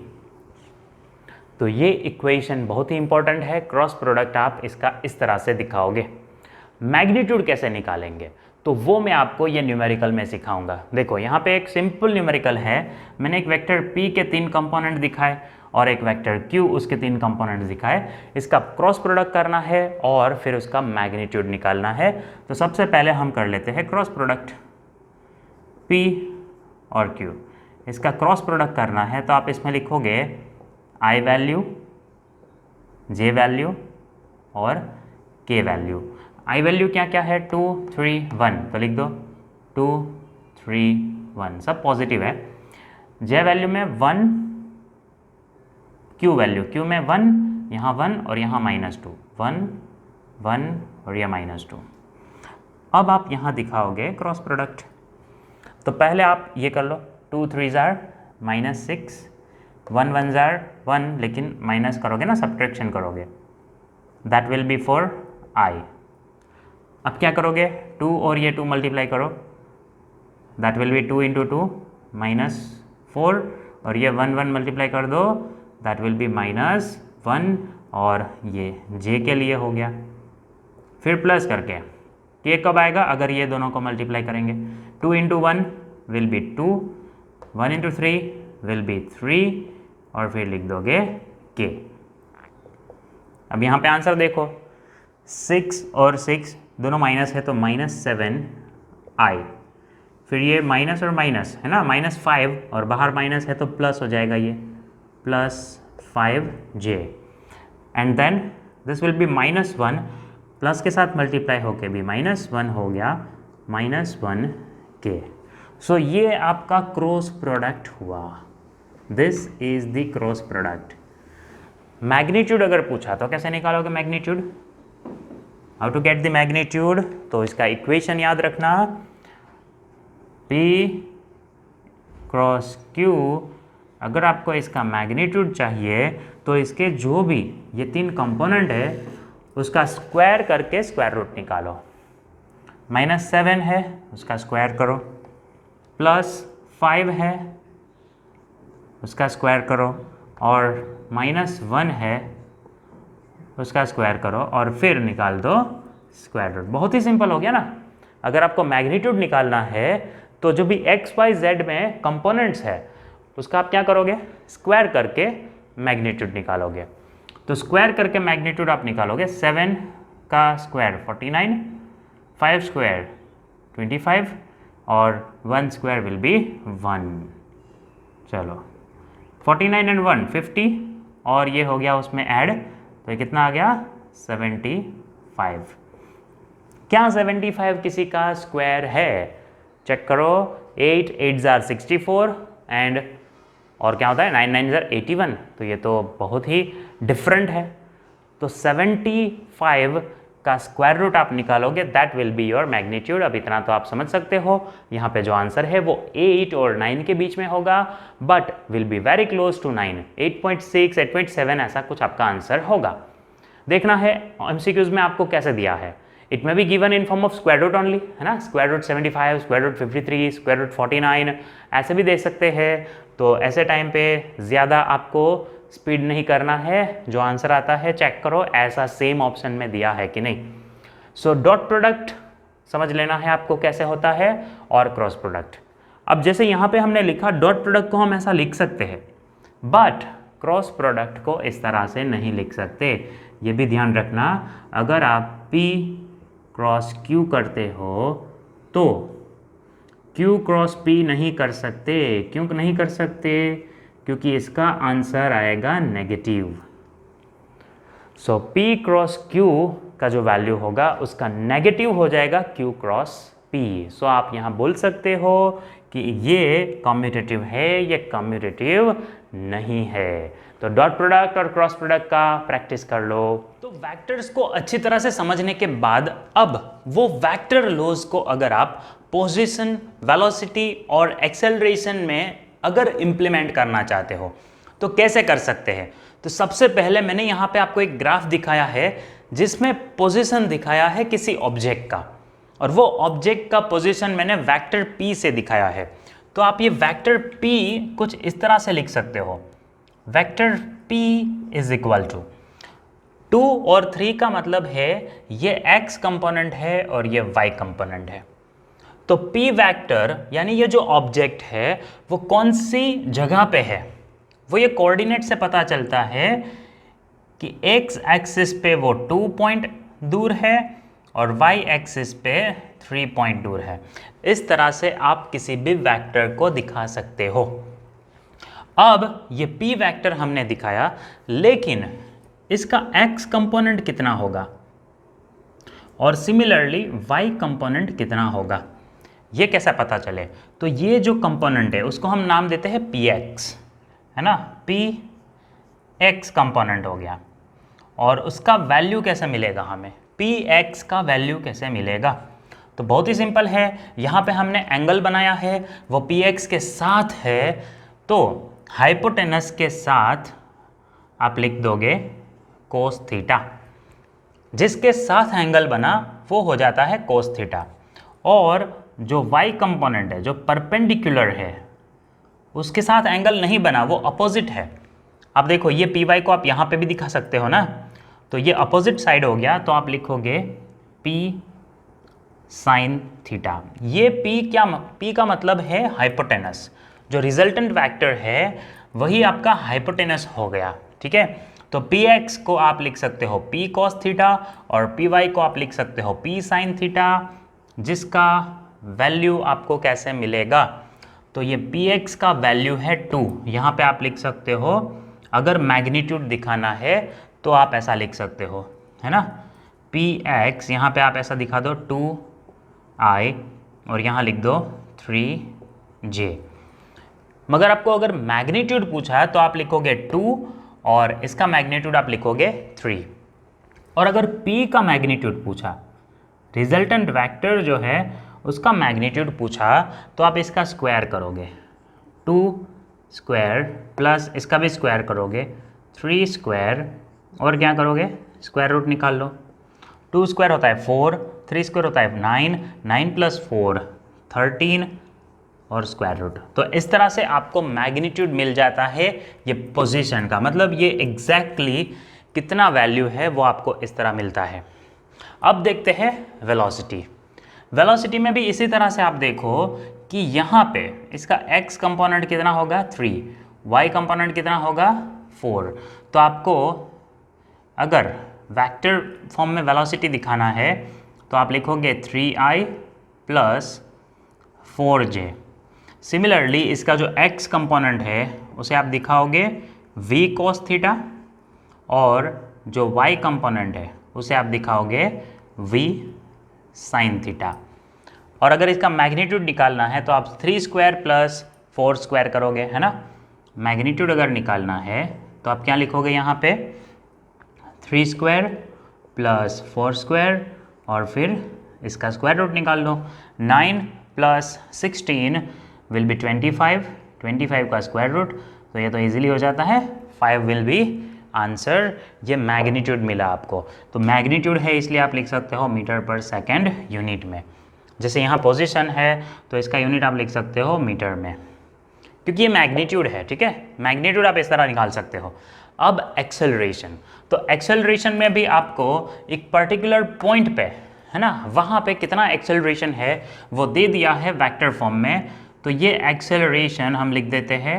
तो ये इक्वेशन बहुत ही इंपॉर्टेंट है, क्रॉस प्रोडक्ट आप इसका इस तरह से दिखाओगे। मैग्नीट्यूड कैसे निकालेंगे तो वो मैं आपको ये न्यूमेरिकल में सिखाऊंगा। देखो यहाँ पे एक सिंपल न्यूमेरिकल है, मैंने एक वेक्टर p के 3 कंपोनेंट दिखाए और एक वेक्टर q उसके 3 कंपोनेंट दिखाए, इसका क्रॉस प्रोडक्ट करना है और फिर उसका मैग्नीट्यूड निकालना है। तो सबसे पहले हम कर लेते हैं क्रॉस प्रोडक्ट p और q। इसका क्रॉस प्रोडक्ट करना है तो आप इसमें लिखोगे i वैल्यू, j वैल्यू और k वैल्यू। i वैल्यू क्या क्या है 2 3 1, तो लिख दो 2 3 1, सब पॉजिटिव है। j वैल्यू में 1, q वैल्यू, q में 1, यहाँ 1 और यहाँ -2, 1 1 और यह -2। अब आप यहाँ दिखाओगे क्रॉस प्रोडक्ट, तो पहले आप ये कर लो 2 3 जार -6, 1 1 जार 1, लेकिन माइनस करोगे ना, सब्ट्रैक्शन करोगे, that will be for i। अब क्या करोगे 2 और ये 2 मल्टीप्लाई करो, दैट विल बी 2 × 2 -4, और ये 1 1 मल्टीप्लाई कर दो, दैट विल बी -1, और ये j के लिए हो गया। फिर प्लस करके k कब आएगा अगर ये दोनों को मल्टीप्लाई करेंगे, 2 × 1 विल बी 2, 1 × 3 विल बी 3, और फिर लिख दोगे k। अब यहाँ पे आंसर देखो 6 और 6 दोनों माइनस है तो -7i, फिर ये माइनस और माइनस है ना, -5 और बाहर माइनस है तो प्लस हो जाएगा ये +5j, and then this will be -1, plus के साथ मल्टीप्लाई होके भी -1 हो गया, -1k। सो ये आपका क्रॉस प्रोडक्ट हुआ, this is the cross product. Magnitude अगर पूछा तो कैसे निकालोगे magnitude, how to get the magnitude, तो इसका इक्वेशन याद रखना, p क्रॉस q। अगर आपको इसका मैग्नीट्यूड चाहिए तो इसके जो भी ये 3 कंपोनेंट है उसका स्क्वायर करके स्क्वायर रूट निकालो। -7 है उसका स्क्वायर करो, +5 है उसका स्क्वायर करो, और -1 है उसका स्क्वायर करो, और फिर निकाल दो स्क्वायर रूट। बहुत ही सिंपल हो गया ना। अगर आपको मैग्नीट्यूड निकालना है तो जो भी x y z में कंपोनेंट्स है उसका आप क्या करोगे, स्क्वायर करके मैग्नीट्यूड निकालोगे। तो स्क्वायर करके मैग्नीट्यूड आप निकालोगे, 7 का स्क्वायर 49, 5 स्क्वायर 25, और 1 स्क्वायर विल बी 1। चलो 49 एंड 1 50, और ये हो गया उसमें ऐड, तो ये कितना आ गया 75। क्या 75 किसी का स्क्वायर है, चेक करो, 8 8 जार 64, एंड और क्या होता है 9 9 जार 81, तो ये तो बहुत ही डिफरेंट है। तो 75 का स्क्वायर रूट आप निकालोगे, that will be your magnitude. अब इतना तो आप समझ सकते हो, यहाँ पे जो आंसर है वो 8 और 9 के बीच में होगा, but will be very close to 9, 8.6 8.7 ऐसा कुछ आपका आंसर होगा। देखना है MCQs में आपको कैसे दिया है, it may be given in form of square root only, है ना, square root 75, square root 53, square root 49, ऐसे भी दे सकते हैं। तो ऐसे टाइम पे ज़्यादा आपको स्पीड नहीं करना है, जो आंसर आता है चेक करो ऐसा सेम ऑप्शन में दिया है कि नहीं। सो डॉट प्रोडक्ट समझ लेना है आपको कैसे होता है, और क्रॉस प्रोडक्ट। अब जैसे यहाँ पे हमने लिखा डॉट प्रोडक्ट को हम ऐसा लिख सकते हैं, बट क्रॉस प्रोडक्ट को इस तरह से नहीं लिख सकते, ये भी ध्यान रखना। अगर आप p क्रॉस q करते हो तो q क्रॉस p नहीं कर सकते। क्यों नहीं कर सकते, क्योंकि इसका आंसर आएगा नेगेटिव। सो p क्रॉस q का जो वैल्यू होगा उसका नेगेटिव हो जाएगा q क्रॉस पी। सो आप यहाँ बोल सकते हो कि ये कम्यूटेटिव है, ये कम्यूटेटिव नहीं है। तो डॉट प्रोडक्ट और क्रॉस प्रोडक्ट का प्रैक्टिस कर लो। तो वेक्टर्स को अच्छी तरह से समझने के बाद अब वो वेक्टर लॉज को अगर आप पोजीशन, वेलोसिटी और एक्सेलरेशन में अगर इंप्लीमेंट करना चाहते हो तो कैसे कर सकते हैं। तो सबसे पहले मैंने यहाँ पे आपको एक ग्राफ दिखाया है जिसमें पोजीशन दिखाया है किसी ऑब्जेक्ट का, और वो ऑब्जेक्ट का पोजीशन मैंने वेक्टर p से दिखाया है। तो आप ये वेक्टर p कुछ इस तरह से लिख सकते हो, vector p is equal to 2 और 3 का मतलब है ये x कंपोनेंट है और ये y कंपोनेंट है। तो p वेक्टर यानी ये जो ऑब्जेक्ट है वो कौन सी जगह पे है, वो ये कोऑर्डिनेट से पता चलता है कि x एक्सिस पे वो 2 पॉइंट दूर है और y एक्सिस पे 3 पॉइंट दूर है। इस तरह से आप किसी भी वेक्टर को दिखा सकते हो। अब ये p वेक्टर हमने दिखाया, लेकिन इसका x कंपोनेंट कितना होगा और सिमिलरली y कंपोनेंट कितना होगा, ये कैसा पता चले। तो ये जो कंपोनेंट है उसको हम नाम देते हैं px, है ना, px कंपोनेंट हो गया। और उसका वैल्यू कैसे मिलेगा हमें, px का वैल्यू कैसे मिलेगा। तो बहुत ही सिंपल है, यहाँ पे हमने एंगल बनाया है वो px के साथ है, तो हाइपोटेनस के साथ आप लिख दोगे कोस थीटा, जिसके साथ एंगल बना वो हो जाता है कोस थीटा। और जो y कंपोनेंट है जो परपेंडिकुलर है उसके साथ एंगल नहीं बना, वो अपोजिट है। अब देखो ये py को आप यहाँ पे भी दिखा सकते हो ना, तो ये अपोजिट साइड हो गया, तो आप लिखोगे p साइन थीटा। ये p का मतलब है हाइपोटेनस, जो रिजल्टेंट वेक्टर है वही आपका हाइपोटेनस हो गया, ठीक है। तो px को आप लिख सकते हो p cos थीटा और py को आप लिख सकते हो p साइन थीटा, जिसका वैल्यू आपको कैसे मिलेगा। तो ये px का वैल्यू है 2, यहाँ पे आप लिख सकते हो, अगर मैग्नीट्यूड दिखाना है तो आप ऐसा लिख सकते हो, है ना, px यहाँ पे आप ऐसा दिखा दो 2i और यहाँ लिख दो 3j। मगर आपको अगर मैग्नीट्यूड पूछा है तो आप लिखोगे 2 और इसका मैग्नीट्यूड आप लिखोगे 3। और अगर p का मैग्नीट्यूड पूछा, रिजल्टेंट वेक्टर जो है उसका मैग्नीट्यूड पूछा, तो आप इसका स्क्वायर करोगे 2 स्क्वायर प्लस इसका भी स्क्वायर करोगे 3 स्क्वायर, और क्या करोगे स्क्वायर रूट निकाल लो। 2 स्क्वायर होता है 4, 3 स्क्वायर होता है 9, 9 प्लस 4 13 और स्क्वायर रूट। तो इस तरह से आपको मैग्नीट्यूड मिल जाता है ये पोजीशन का, मतलब ये एग्जैक्टली कितना वैल्यू है वो आपको इस तरह मिलता है। अब देखते हैं वेलोसिटी। वेलोसिटी में भी इसी तरह से आप देखो कि यहाँ पे इसका x कंपोनेंट कितना होगा 3, y कंपोनेंट कितना होगा 4। तो आपको अगर वेक्टर फॉर्म में वेलोसिटी दिखाना है तो आप लिखोगे 3i प्लस 4j। सिमिलरली इसका जो x कंपोनेंट है उसे आप दिखाओगे v cos थीटा, और जो y कंपोनेंट है उसे आप दिखाओगे v साइन थीटा। और अगर इसका मैग्नीट्यूड निकालना है तो आप 3 स्क्वायर प्लस 4 स्क्वायर करोगे, है ना। मैग्नीट्यूड अगर निकालना है तो आप क्या लिखोगे यहाँ पे 3 स्क्वायर प्लस 4 स्क्वायर और फिर इसका स्क्वायर रूट निकाल लो। 9 प्लस 16 विल बी 25, 25 का स्क्वायर रूट, तो ये तो इजीली हो जाता है, 5 विल बी आंसर। ये मैग्नीट्यूड मिला आपको, तो मैग्नीट्यूड है इसलिए आप लिख सकते हो मीटर पर सेकेंड यूनिट में। जैसे यहाँ पोजीशन है तो इसका यूनिट आप लिख सकते हो मीटर में, क्योंकि ये मैग्नीट्यूड है, ठीक है। मैग्नीट्यूड आप इस तरह निकाल सकते हो। अब एक्सेलरेशन, तो एक्सेलरेशन में भी आपको एक पर्टिकुलर पॉइंट पे, है ना, वहाँ पे कितना एक्सेलरेशन है वो दे दिया है वेक्टर फॉर्म में। तो ये एक्सेलरेशन हम लिख देते हैं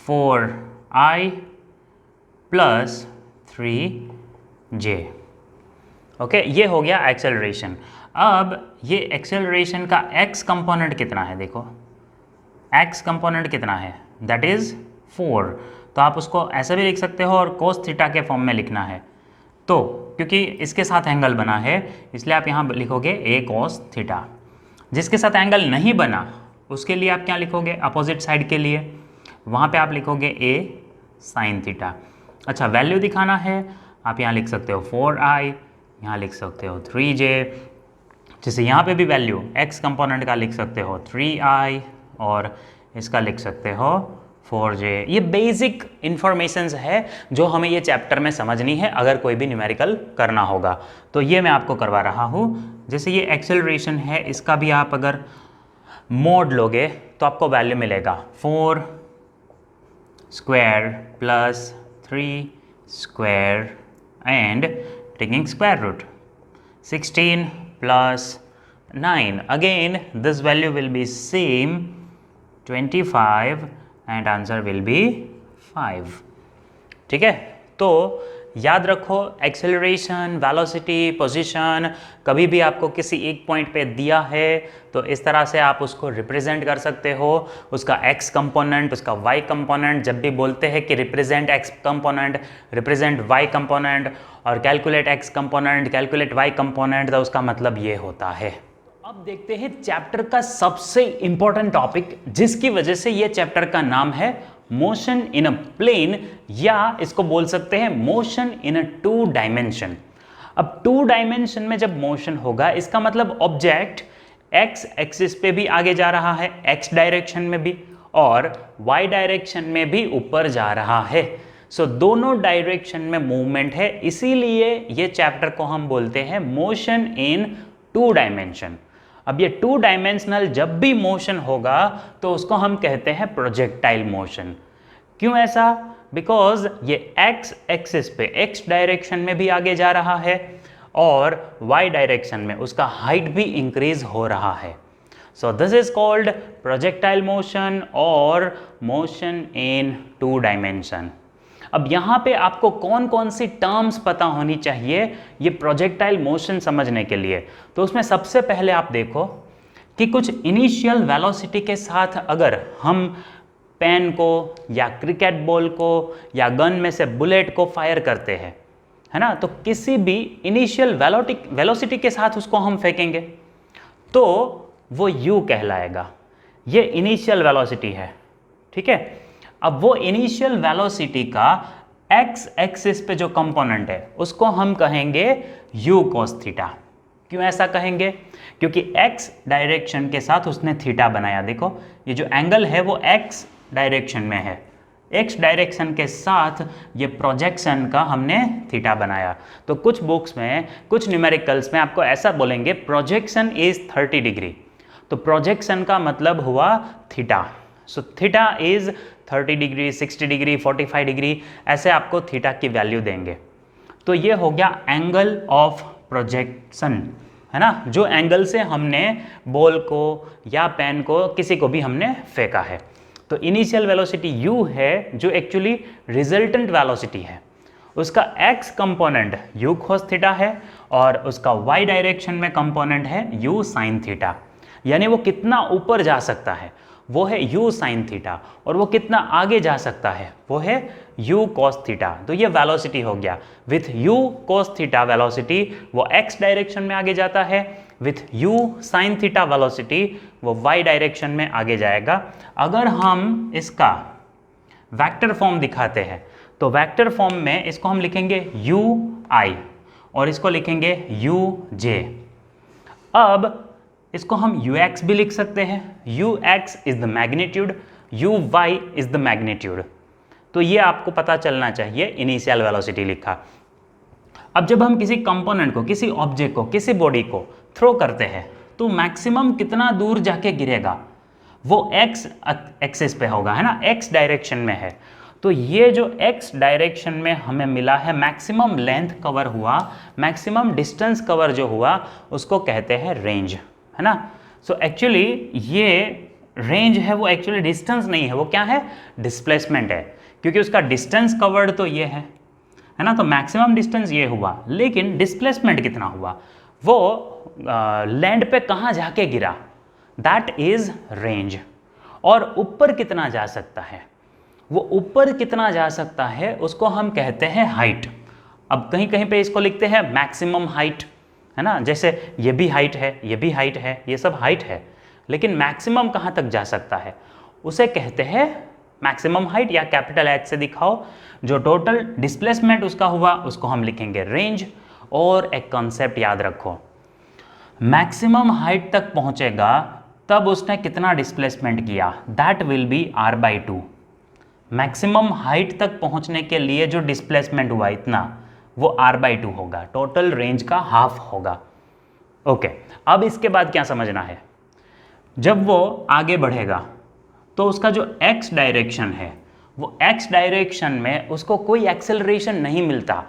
4i प्लस 3j। ओके, ये हो गया एक्सेलरेशन। अब ये एक्सेलरेशन का x कंपोनेंट कितना है, देखो x कंपोनेंट कितना है, दैट इज 4। तो आप उसको ऐसे भी लिख सकते हो और कोस थीटा के फॉर्म में लिखना है, तो क्योंकि इसके साथ एंगल बना है इसलिए आप यहाँ लिखोगे a कोस थीटा। जिसके साथ एंगल नहीं बना उसके लिए आप क्या लिखोगे, अपोजिट साइड के लिए वहाँ पे आप लिखोगे a sin थीटा। अच्छा, वैल्यू दिखाना है, आप यहाँ लिख सकते हो 4i, यहाँ लिख सकते हो 3j, जैसे यहाँ पे भी वैल्यू x कंपोनेंट का लिख सकते हो 3i और इसका लिख सकते हो 4j। ये बेसिक इंफॉर्मेशंस है जो हमें ये चैप्टर में समझनी है अगर कोई भी न्यूमेरिकल करना होगा, तो ये मैं आपको करवा रहा हूँ। जैसे ये एक्सेलरेशन है, इसका भी आप अगर मोड लोगे तो आपको वैल्यू मिलेगा 4 square plus 3 square and taking square root 16 plus 9. Again this value will be same 25 and answer will be 5. ठीक है, तो याद रखो एक्सेलरेशन, वेलोसिटी, पोजीशन कभी भी आपको किसी एक पॉइंट पे दिया है तो इस तरह से आप उसको रिप्रेजेंट कर सकते हो, उसका x कंपोनेंट, उसका y कंपोनेंट। जब भी बोलते हैं कि represent x component, represent y component और calculate x component, calculate y component, तो उसका मतलब ये होता है। अब देखते हैं चैप्टर का सबसे इंपॉर्टेंट टॉपिक, जिसकी वजह से ये चैप्टर का नाम है मोशन इन अ प्लेन, या इसको बोल सकते हैं मोशन इन अ 2 डायमेंशन। अब 2 डायमेंशन में जब मोशन होगा इसका मतलब ऑब्जेक्ट x एक्सिस पे भी आगे जा रहा है, x डायरेक्शन में भी, और y डायरेक्शन में भी ऊपर जा रहा है। सो दोनों डायरेक्शन में मूवमेंट है, इसीलिए ये चैप्टर को हम बोलते हैं मोशन इन 2 डायमेंशन। अब ये 2 डायमेंशनल जब भी मोशन होगा तो उसको हम कहते हैं प्रोजेक्टाइल मोशन। क्यों ऐसा? बिकॉज ये x एक्सिस पे x डायरेक्शन में भी आगे जा रहा है और y डायरेक्शन में उसका हाइट भी इंक्रीज हो रहा है। So this is called projectile motion और मोशन इन 2 डायमेंशन। अब यहाँ पे आपको कौन कौन सी टर्म्स पता होनी चाहिए ये प्रोजेक्टाइल मोशन समझने के लिए, तो उसमें सबसे पहले आप देखो कि कुछ इनिशियल वेलोसिटी के साथ अगर हम पेन को या क्रिकेट बॉल को या गन में से बुलेट को फायर करते हैं, है ना, तो किसी भी इनिशियल वेलोसिटी के साथ उसको हम फेंकेंगे तो वो u कहलाएगा। ये इनिशियल वेलोसिटी है, ठीक है। अब वो इनिशियल वेलोसिटी का x एक्सिस पे जो कंपोनेंट है उसको हम कहेंगे u cos थीटा। क्यों ऐसा कहेंगे? क्योंकि x डायरेक्शन के साथ उसने थीटा बनाया। देखो ये जो एंगल है वो x डायरेक्शन में है, x डायरेक्शन के साथ ये प्रोजेक्शन का हमने थीटा बनाया। तो कुछ बुक्स में, कुछ न्यूमेरिकल्स में आपको ऐसा बोलेंगे प्रोजेक्शन इज 30 डिग्री, तो प्रोजेक्शन का मतलब हुआ theta. So theta is 30 degree, 60 degree, 45 degree, ऐसे आपको थीटा की वैल्यू देंगे। तो ये हो गया एंगल ऑफ प्रोजेक्शन, है ना, जो एंगल से हमने बॉल को या पेन को, किसी को भी हमने फेंका है। तो इनिशियल वेलोसिटी u है जो एक्चुअली रिजल्टेंट वेलोसिटी है, उसका x component u cos theta है और उसका y डायरेक्शन में कंपोनेंट है u sin थीटा। यानी वो कितना ऊपर जा सकता है वो है u sin थीटा, और वो कितना आगे जा सकता है वो है u cos थीटा। तो ये वेलोसिटी हो गया। With u cos theta velocity वो x डायरेक्शन में आगे जाता है, with u sin theta velocity वो y डायरेक्शन में आगे जाएगा। अगर हम इसका वेक्टर फॉर्म दिखाते हैं तो वेक्टर फॉर्म में इसको हम लिखेंगे ui और इसको लिखेंगे uj। अब इसको हम ux भी लिख सकते हैं, ux is the magnitude, uy is the magnitude. तो ये आपको पता चलना चाहिए इनिशियल वेलोसिटी लिखा। अब जब हम किसी कंपोनेंट को, किसी ऑब्जेक्ट को, किसी बॉडी को थ्रो करते हैं तो मैक्सिमम कितना दूर जाके गिरेगा वो x एक्सिस पे होगा, है ना, x डायरेक्शन में है। तो ये जो x डायरेक्शन में हमें मिला है मैक्सिमम लेंथ कवर हुआ, मैक्सिमम डिस्टेंस कवर जो हुआ उसको कहते हैं रेंज, है ना। सो एक्चुअली ये रेंज है वो एक्चुअली डिस्टेंस नहीं है, वो क्या है, डिस्प्लेसमेंट है, क्योंकि उसका डिस्टेंस कवर्ड तो ये है ना। तो मैक्सिमम डिस्टेंस ये हुआ, लेकिन डिस्प्लेसमेंट कितना हुआ, वो लैंड पे कहाँ जाके गिरा, दैट इज रेंज। और ऊपर कितना जा सकता है, वो ऊपर कितना जा सकता है उसको हम कहते हैं हाइट। अब कहीं कहीं पे इसको लिखते हैं मैक्सिमम हाइट, है ना, जैसे ये भी हाइट है, ये भी हाइट है, ये सब हाइट है। लेकिन मैक्सिमम कहाँ तक जा सकता है उसे कहते हैं मैक्सिमम हाइट, या कैपिटल H से दिखाओ। जो टोटल डिस्प्लेसमेंट उसका हुआ उसको हम लिखेंगे रेंज। और एक कॉन्सेप्ट याद रखो, मैक्सिमम हाइट तक पहुंचेगा तब उसने कितना डिस्प्लेसमेंट किया, that will be r/2। Maximum height तक पहुंचने के लिए जो डिस्प्लेसमेंट हुआ इतना, वो r/2 होगा, टोटल रेंज का हाफ होगा। ओके, अब इसके बाद क्या समझना है, जब वो आगे बढ़ेगा तो उसका जो x डायरेक्शन है वो x डायरेक्शन में उसको कोई एक्सेलरेशन नहीं मिलता,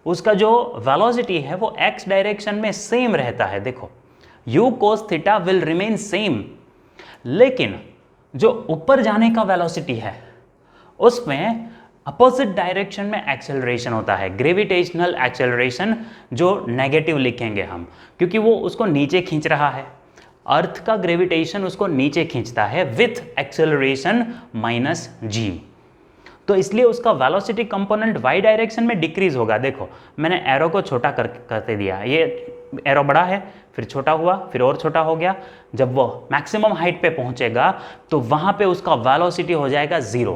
उसका जो वेलोसिटी है वो x डायरेक्शन में सेम रहता है। देखो u cos theta will remain same, लेकिन जो ऊपर जाने का वेलोसिटी है उसमें अपोजिट डायरेक्शन में एक्सेलरेशन होता है, ग्रेविटेशनल एक्सेलरेशन, जो नेगेटिव लिखेंगे हम, क्योंकि वो उसको नीचे खींच रहा है। अर्थ का ग्रेविटेशन उसको नीचे खींचता है विथ एक्सेलरेशन -g, तो इसलिए उसका वेलोसिटी कंपोनेंट y डायरेक्शन में डिक्रीज होगा। देखो मैंने एरो को छोटा करते दिया, ये एरो बड़ा है, फिर छोटा हुआ, फिर और छोटा हो गया। जब वो मैक्सिमम हाइट पे पहुंचेगा तो वहां पे उसका वेलोसिटी हो जाएगा 0,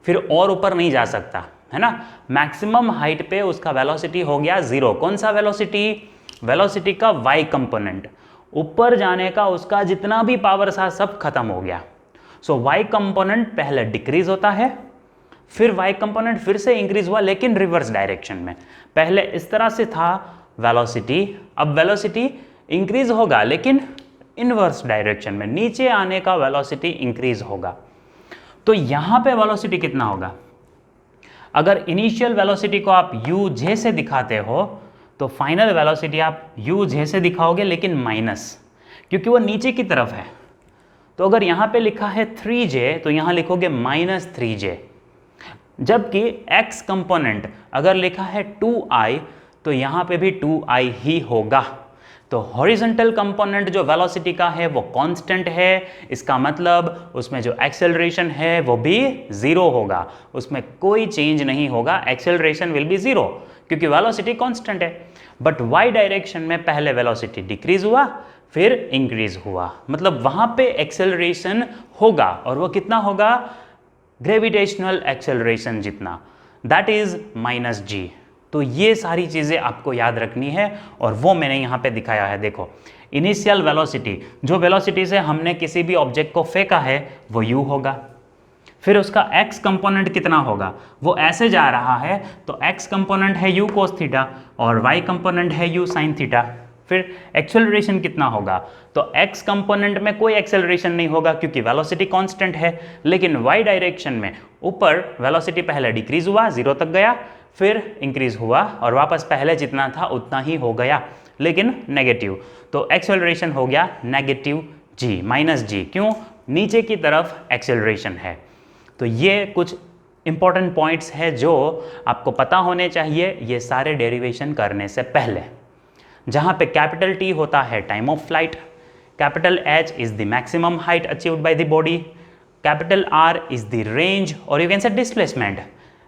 फिर और ऊपर नहीं जा सकता, है ना। मैक्सिमम हाइट पे उसका वेलोसिटी हो गया 0। कौन सा वेलोसिटी? वेलोसिटी का y कंपोनेंट। ऊपर जाने का उसका जितना भी पावर था सब खत्म हो गया। सो y कंपोनेंट पहले डिक्रीज होता है, फिर y कंपोनेंट फिर से इंक्रीज हुआ, लेकिन रिवर्स डायरेक्शन में। पहले इस तरह से था वेलोसिटी, अब वेलोसिटी इंक्रीज होगा लेकिन इनवर्स डायरेक्शन में, नीचे आने का वेलोसिटी इंक्रीज होगा। तो यहां पे वेलोसिटी कितना होगा? अगर इनिशियल वेलोसिटी को आप uj से दिखाते हो तो फाइनल वेलोसिटी आप uj से दिखाओगे, लेकिन माइनस, क्योंकि वो नीचे की तरफ है। तो अगर यहां पे लिखा है 3j तो यहां लिखोगे -3j, जबकि x कंपोनेंट अगर लिखा है 2i तो यहां पे भी 2i ही होगा। तो हॉरिजॉन्टल कंपोनेंट जो वेलोसिटी का है वो कांस्टेंट है, इसका मतलब उसमें जो एक्सेलरेशन है वो भी 0 होगा, उसमें कोई चेंज नहीं होगा, एक्सेलरेशन विल बी 0 क्योंकि वेलोसिटी कांस्टेंट है। बट y डायरेक्शन में पहले वेलोसिटी डिक्रीज हुआ फिर इंक्रीज हुआ, मतलब वहां पे एक्सेलरेशन होगा, और वो कितना होगा? ग्रेविटेशनल एक्सेलरेशन जितना, दैट इज -g। तो ये सारी चीज़ें आपको याद रखनी है और वो मैंने यहाँ पे दिखाया है। देखो इनिशियल वेलोसिटी, जो वेलोसिटी से हमने किसी भी ऑब्जेक्ट को फेंका है वो u होगा, फिर उसका x कंपोनेंट कितना होगा? वो ऐसे जा रहा है तो x कंपोनेंट है u cos थीटा और y कंपोनेंट है u sin थीटा। फिर एक्सेलरेशन कितना होगा? तो x कंपोनेंट में कोई एक्सेलरेशन नहीं होगा क्योंकि वेलोसिटी कांस्टेंट है, लेकिन y डायरेक्शन में ऊपर वेलोसिटी पहले डिक्रीज हुआ, 0 तक गया, फिर इंक्रीज हुआ और वापस पहले जितना था उतना ही हो गया, लेकिन नेगेटिव। तो एक्सेलरेशन हो गया -g, -g। क्यों? नीचे की तरफ एक्सेलरेशन है। तो ये कुछ इंपॉर्टेंट पॉइंट्स है जो आपको पता होने चाहिए ये सारे डेरिवेशन करने से पहले। जहां पे कैपिटल T होता है time of flight, capital H is the maximum height achieved by the body, capital R is the range और you can say displacement,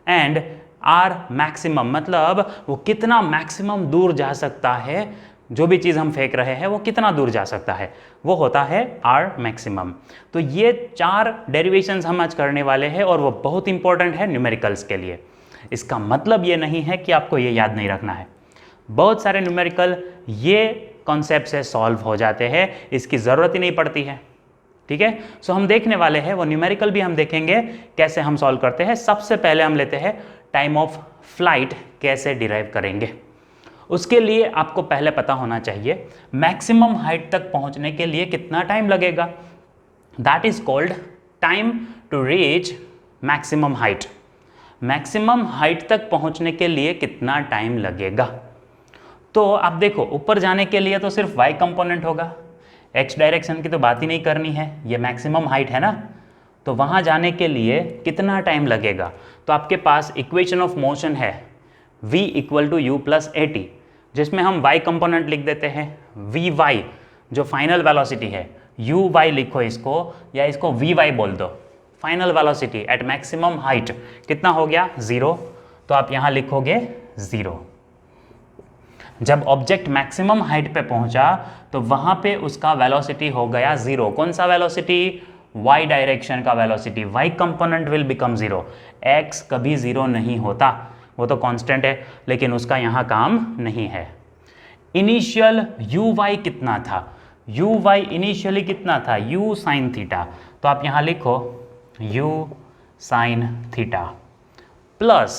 and R maximum मतलब वो कितना मैक्सिमम दूर जा सकता है, जो भी चीज़ हम फेंक रहे हैं वो कितना दूर जा सकता है, वो होता है R मैक्सिमम। तो ये 4 डेरिवेशंस हम आज करने वाले हैं और वो बहुत इंपॉर्टेंट है न्यूमेरिकल्स के लिए। इसका मतलब ये नहीं है कि आपको ये याद नहीं रखना है, बहुत सारे न्यूमेरिकल ये कॉन्सेप्ट से सॉल्व हो जाते हैं, इसकी ज़रूरत ही नहीं पड़ती है। ठीक है, सो हम देखने वाले हैं वो न्यूमेरिकल भी हम देखेंगे कैसे हम सॉल्व करते हैं। सबसे पहले हम लेते हैं टाइम ऑफ फ्लाइट कैसे डिराइव करेंगे। उसके लिए आपको पहले पता होना चाहिए मैक्सिमम हाइट तक पहुंचने के लिए कितना टाइम लगेगा, that is called time to reach maximum height. Maximum height तक पहुंचने के लिए कितना टाइम लगेगा? तो आप देखो ऊपर जाने के लिए तो सिर्फ y कंपोनेंट होगा, x डायरेक्शन की तो बात ही नहीं करनी है, ये मैक्सिमम हाइट है ना, तो वहाँ जाने के लिए कितना टाइम लगेगा? तो आपके पास इक्वेशन ऑफ मोशन है v = u + at, जिसमें हम y कंपोनेंट लिख देते हैं, vy जो फाइनल वेलोसिटी है, uy लिखो इसको या इसको vy बोल दो। Final velocity at maximum height कितना हो गया? 0, तो आप यहाँ लिखोगे 0। जब ऑब्जेक्ट मैक्सिमम हाइट पे पहुंचा तो वहां पे उसका वेलोसिटी हो गया 0। कौन सा वेलोसिटी? y डायरेक्शन का velocity. y component will become 0। x कभी 0 नहीं होता, वो तो कांस्टेंट है, लेकिन उसका यहां काम नहीं है। इनिशियल uy कितना था? uy इनिशियली कितना था? u sine theta. तो आप यहां लिखो u sine theta plus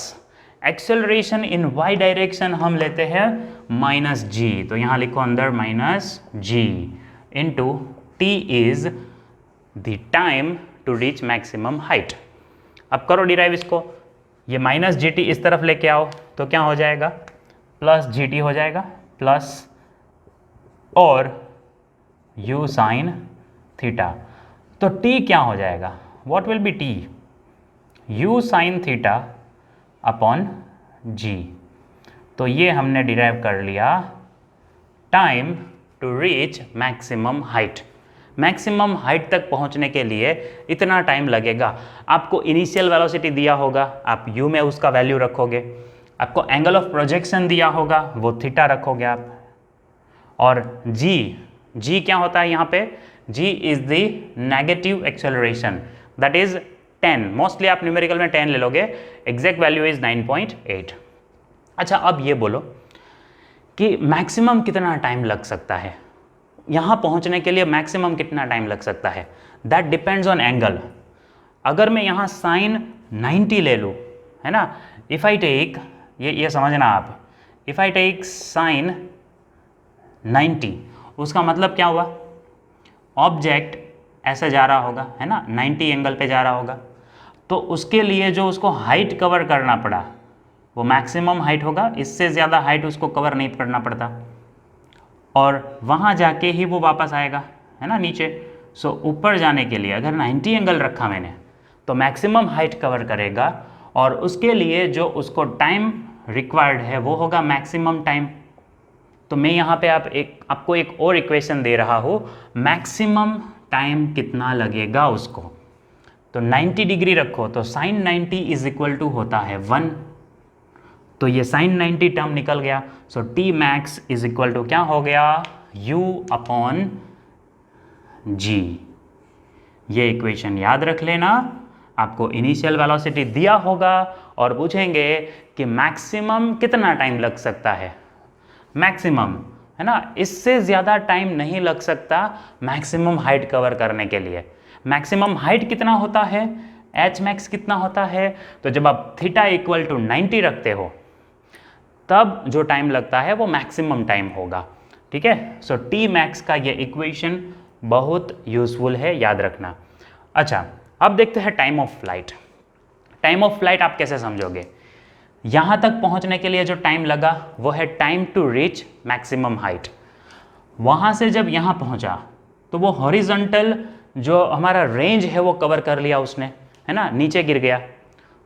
acceleration in y direction हम लेते हैं माइनस जी, तो यहां लिखो अंदर minus G into T is the time to reach maximum height. अब करो डिराइव इसको, ये माइनस जी टी इस तरफ लेके आओ तो क्या हो जाएगा? प्लस जी टी हो जाएगा, प्लस और u साइन थीटा। तो t क्या हो जाएगा? What will be t? u sine theta upon g। तो ये हमने डिराइव कर लिया time to reach maximum height. Maximum height तक पहुंचने के लिए इतना टाइम लगेगा। आपको इनिशियल वेलोसिटी दिया होगा, आप u में उसका वैल्यू रखोगे। आपको एंगल ऑफ प्रोजेक्शन दिया होगा, वो थीटा रखोगे आप। और g क्या होता है यहाँ पे? g is the negative acceleration, that is 10। Mostly आप न्यूमेरिकल में 10 ले लोगे, एग्जैक्ट वैल्यू इज 9.8। अच्छा, अब ये बोलो कि मैक्सिमम कितना टाइम लग सकता है यहाँ पहुँचने के लिए? मैक्सिमम कितना टाइम लग सकता है? That depends on angle. अगर मैं यहाँ साइन 90 ले लूँ, है ना, इफ़ आई टेक, ये समझना आप, इफ़ आई टेक साइन 90, उसका मतलब क्या हुआ? ऑब्जेक्ट ऐसे जा रहा होगा, है ना, 90 एंगल पे जा रहा होगा, तो उसके लिए जो उसको हाइट कवर करना पड़ा वो मैक्सिमम हाइट होगा। इससे ज़्यादा हाइट उसको कवर नहीं करना पड़ता, और वहाँ जाके ही वो वापस आएगा, है ना, नीचे। सो ऊपर जाने के लिए अगर 90 एंगल रखा मैंने तो मैक्सिमम हाइट कवर करेगा, और उसके लिए जो उसको टाइम रिक्वायर्ड है वो होगा मैक्सिमम टाइम। तो मैं यहाँ पे आपको एक और इक्वेशन दे रहा हूँ, मैक्सिमम टाइम कितना लगेगा उसको। तो 90 डिग्री रखो, तो साइन 90 इज इक्वल टू होता है 1। तो ये साइन 90 टर्म निकल गया। So T max is equal to क्या हो गया? u upon G. ये इक्वेशन याद रख लेना। आपको इनिशियल वेलोसिटी दिया होगा और पूछेंगे कि मैक्सिमम कितना टाइम लग सकता है। मैक्सिमम, है ना, इससे ज़्यादा टाइम नहीं लग सकता मैक्सिमम हाइट कवर करने के लिए। मैक्सिमम हाइट कितना होता है? एच मैक्स कितना होता है? तो जब आप थीटा इक्वल टू 90 रखते हो तब जो टाइम लगता है वो मैक्सिमम टाइम होगा। ठीक है, सो टी मैक्स का ये इक्वेशन बहुत यूजफुल है, याद रखना। अच्छा, अब देखते हैं time of flight. Time of flight आप कैसे समझोगे? यहाँ तक पहुँचने के लिए जो टाइम लगा वो है time to reach maximum height. वहाँ से जब यहाँ पहुँचा तो वो हॉरिजॉन्टल जो हमारा रेंज है वो कवर कर लिया उसने, है ना, नीचे गिर गया।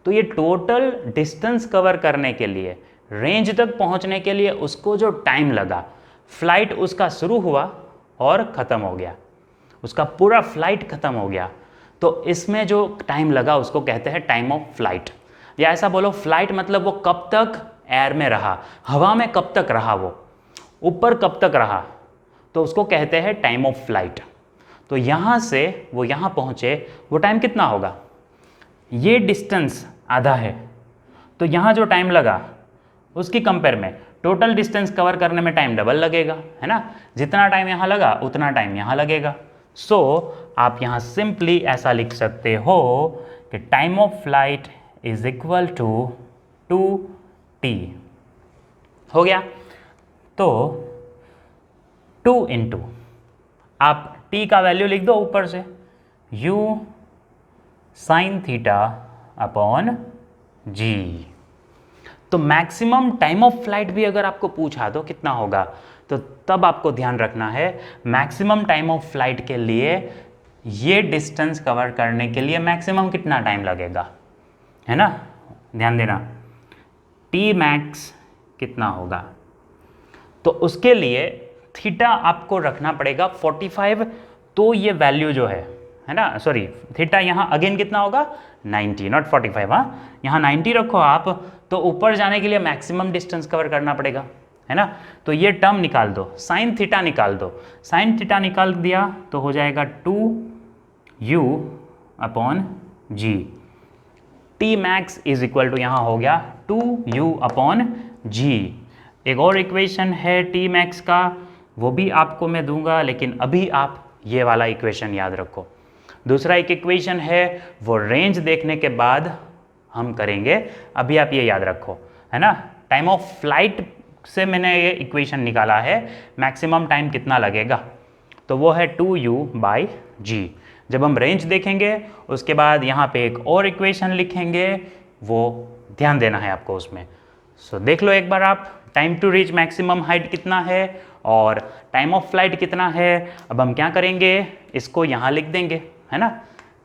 तो ये टोटल डिस्टेंस कवर करने के लिए, रेंज तक पहुँचने के लिए उसको जो टाइम लगा, फ्लाइट उसका शुरू हुआ और ख़त्म हो गया, उसका पूरा फ्लाइट ख़त्म हो गया। तो इसमें जो टाइम लगा उसको कहते हैं टाइम ऑफ फ्लाइट। या ऐसा बोलो, फ्लाइट मतलब वो कब तक एयर में रहा, हवा में कब तक रहा, वो ऊपर कब तक रहा, तो उसको कहते हैं टाइम ऑफ फ्लाइट। तो यहाँ से वो यहाँ पहुँचे, वो टाइम कितना होगा? ये डिस्टेंस आधा है, तो यहाँ जो टाइम लगा उसकी कंपेयर में टोटल डिस्टेंस कवर करने में टाइम डबल लगेगा, है ना। जितना टाइम यहाँ लगा उतना टाइम यहाँ लगेगा। सो आप यहाँ सिंपली ऐसा लिख सकते हो कि time of flight is equal to 2t। हो गया। तो 2 इंटू आप t का वैल्यू लिख दो ऊपर से, u sine theta upon g। तो मैक्सिमम टाइम ऑफ फ्लाइट भी अगर आपको पूछा तो कितना होगा, तो तब आपको ध्यान रखना है मैक्सिमम टाइम ऑफ फ्लाइट के लिए ये डिस्टेंस कवर करने के लिए मैक्सिमम कितना टाइम लगेगा, है ना, ध्यान देना। टी मैक्स कितना होगा, तो उसके लिए थीटा आपको रखना पड़ेगा 45। तो ये वैल्यू जो है ना, सॉरी, थीटा यहाँ अगेन कितना होगा 90, नॉट 45। हाँ, यहाँ 90 रखो आप, तो ऊपर जाने के लिए मैक्सिमम डिस्टेंस कवर करना पड़ेगा, है ना। तो ये टर्म निकाल दो, साइन थीटा निकाल दो, साइन थीटा निकाल दिया तो हो जाएगा 2u upon G. T max is equal to यहाँ हो गया 2u अपॉन जी। एक और इक्वेशन है टी मैक्स का, वो भी आपको मैं दूंगा, लेकिन अभी आप ये वाला इक्वेशन याद रखो। दूसरा एक इक्वेशन है वो रेंज देखने के बाद हम करेंगे, अभी आप ये याद रखो, है ना। टाइम ऑफ फ्लाइट से मैंने ये इक्वेशन निकाला है, मैक्सिमम टाइम कितना लगेगा, तो वो है 2u बाई जी। जब हम रेंज देखेंगे उसके बाद यहाँ पे एक और इक्वेशन लिखेंगे, वो ध्यान देना है आपको उसमें। सो देख लो एक बार आप, time to reach maximum height कितना है और टाइम ऑफ फ्लाइट कितना है। अब हम क्या करेंगे, इसको यहाँ लिख देंगे, है ना।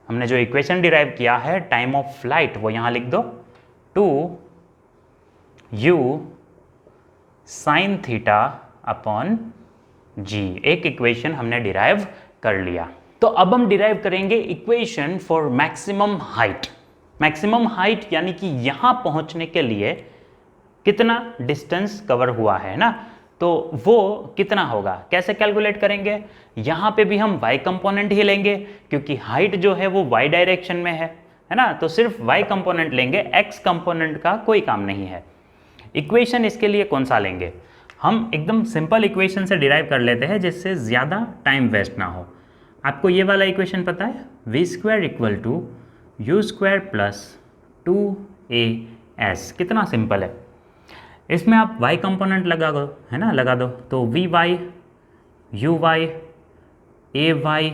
हमने जो इक्वेशन डिराइव किया है टाइम ऑफ फ्लाइट, वो यहाँ लिख दो 2u साइन थीटा अपॉन जी। एक इक्वेशन हमने डिराइव कर लिया। तो अब हम डिराइव करेंगे equation for maximum height. Maximum height यानी कि यहां पहुंचने के लिए कितना डिस्टेंस कवर हुआ है ना, तो वो कितना होगा, कैसे कैलकुलेट करेंगे। यहां पे भी हम y कंपोनेंट ही लेंगे क्योंकि हाइट जो है वो y डायरेक्शन में है ना, तो सिर्फ y कंपोनेंट लेंगे, x कंपोनेंट का कोई काम नहीं है। इक्वेशन इसके लिए कौन सा लेंगे, हम एकदम सिंपल इक्वेशन से डिराइव कर लेते हैं जिससे ज़्यादा टाइम वेस्ट ना हो। आपको ये वाला इक्वेशन पता है, V square equal to U square plus 2as। कितना सिंपल है, इसमें आप y कंपोनेंट लगा दो, है ना, लगा दो, तो V Y U Y A Y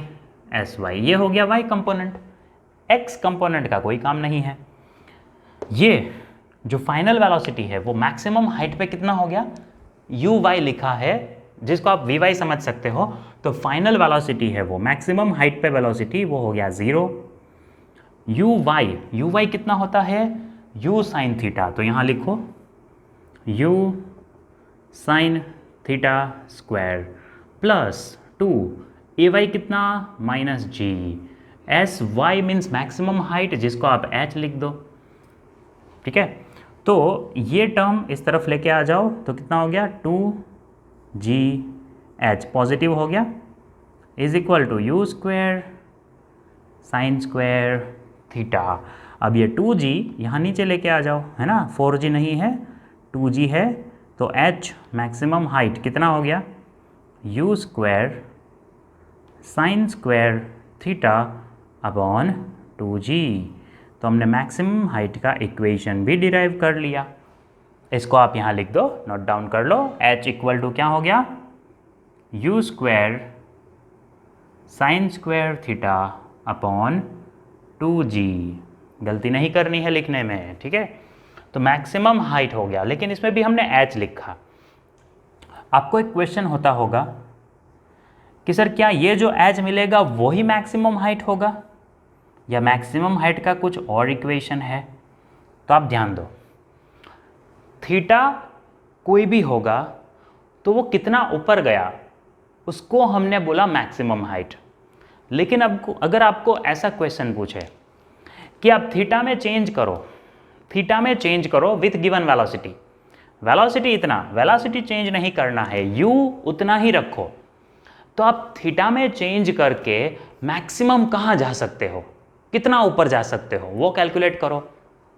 S Y, ये हो गया y कंपोनेंट। x कंपोनेंट का कोई काम नहीं है। ये जो फाइनल वेलोसिटी है वो मैक्सिमम हाइट पे कितना हो गया, यू वाई लिखा है जिसको आप वी वाई समझ सकते हो, तो फाइनल वेलोसिटी है वो मैक्सिमम हाइट पे वेलोसिटी, वो हो गया 0। यू वाई कितना होता है, u साइन थीटा, तो यहाँ लिखो u sine theta square plus 2 A Y कितना minus G, S Y means maximum height जिसको आप h लिख दो, ठीक है। तो ये टर्म इस तरफ लेके आ जाओ तो कितना हो गया 2gh पॉजिटिव हो गया is equal to U square sine square theta. अब ये 2g यहाँ नीचे लेके आ जाओ, है ना, 4g नहीं है 2g है, तो h मैक्सिमम हाइट कितना हो गया you square sine square theta upon 2g। तो हमने मैक्सिमम हाइट का इक्वेशन भी डिराइव कर लिया। इसको आप यहाँ लिख दो, नोट डाउन कर लो, h इक्वल टू क्या हो गया you square sine square theta upon 2g। गलती नहीं करनी है लिखने में, ठीक है। तो मैक्सिमम हाइट हो गया, लेकिन इसमें भी हमने h लिखा। आपको एक क्वेश्चन होता होगा कि सर क्या ये जो h मिलेगा वही मैक्सिमम हाइट होगा या मैक्सिमम हाइट का कुछ और इक्वेशन है। तो आप ध्यान दो, थीटा कोई भी होगा तो वो कितना ऊपर गया उसको हमने बोला मैक्सिमम हाइट। लेकिन अब अगर आपको ऐसा क्वेश्चन पूछे कि आप थीटा में चेंज करो विथ गिवन वेलोसिटी, वेलोसिटी इतना, वेलोसिटी चेंज नहीं करना है, u उतना ही रखो, तो आप थीटा में चेंज करके मैक्सिमम कहाँ जा सकते हो, कितना ऊपर जा सकते हो, वो कैलकुलेट करो,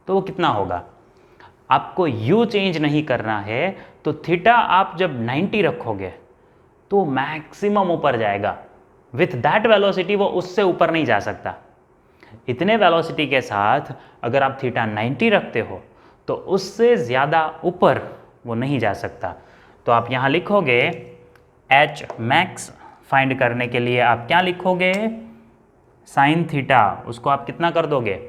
तो वो कितना होगा। आपको u चेंज नहीं करना है, तो थीटा आप जब 90 रखोगे तो मैक्सिमम ऊपर जाएगा, विथ दैट वेलोसिटी वो उससे ऊपर नहीं जा सकता। इतने वेलोसिटी के साथ अगर आप थीटा 90 रखते हो तो उससे ज़्यादा ऊपर वो नहीं जा सकता। तो आप यहाँ लिखोगे h मैक्स फाइंड करने के लिए आप क्या लिखोगे, साइन थीटा, उसको आप कितना कर दोगे,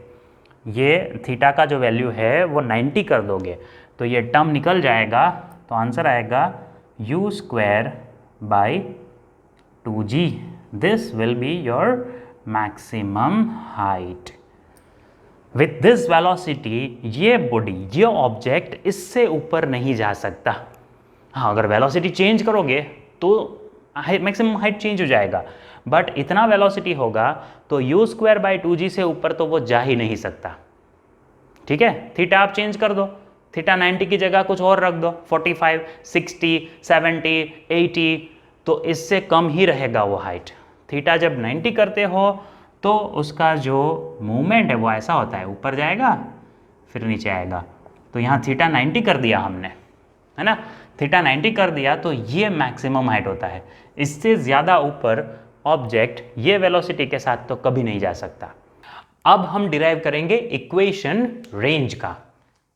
ये थीटा का जो वैल्यू है वो 90 कर दोगे, तो ये टर्म निकल जाएगा, तो आंसर आएगा you square by 2g। This will be your maximum height. With this velocity ये बॉडी, ये ऑब्जेक्ट इससे ऊपर नहीं जा सकता। हाँ, अगर वेलोसिटी चेंज करोगे तो मैक्सिमम हाइट चेंज हो जाएगा, बट इतना वेलोसिटी होगा तो यू स्क्वायर बाई 2g से ऊपर तो वो जा ही नहीं सकता, ठीक है। थीटा आप चेंज कर दो थीटा 90 की जगह कुछ और रख दो, 45, 60, 70, 80, तो इससे कम ही रहेगा वो हाइट। थीटा जब 90 करते हो तो उसका जो मूवमेंट है वो ऐसा होता है, ऊपर जाएगा फिर नीचे आएगा। तो यहाँ थीटा 90 कर दिया हमने, है ना, थीटा 90 कर दिया तो ये मैक्सिमम हाइट होता है। इससे ज़्यादा ऊपर ऑब्जेक्ट ये वेलोसिटी के साथ तो कभी नहीं जा सकता। अब हम डिराइव करेंगे इक्वेशन रेंज का।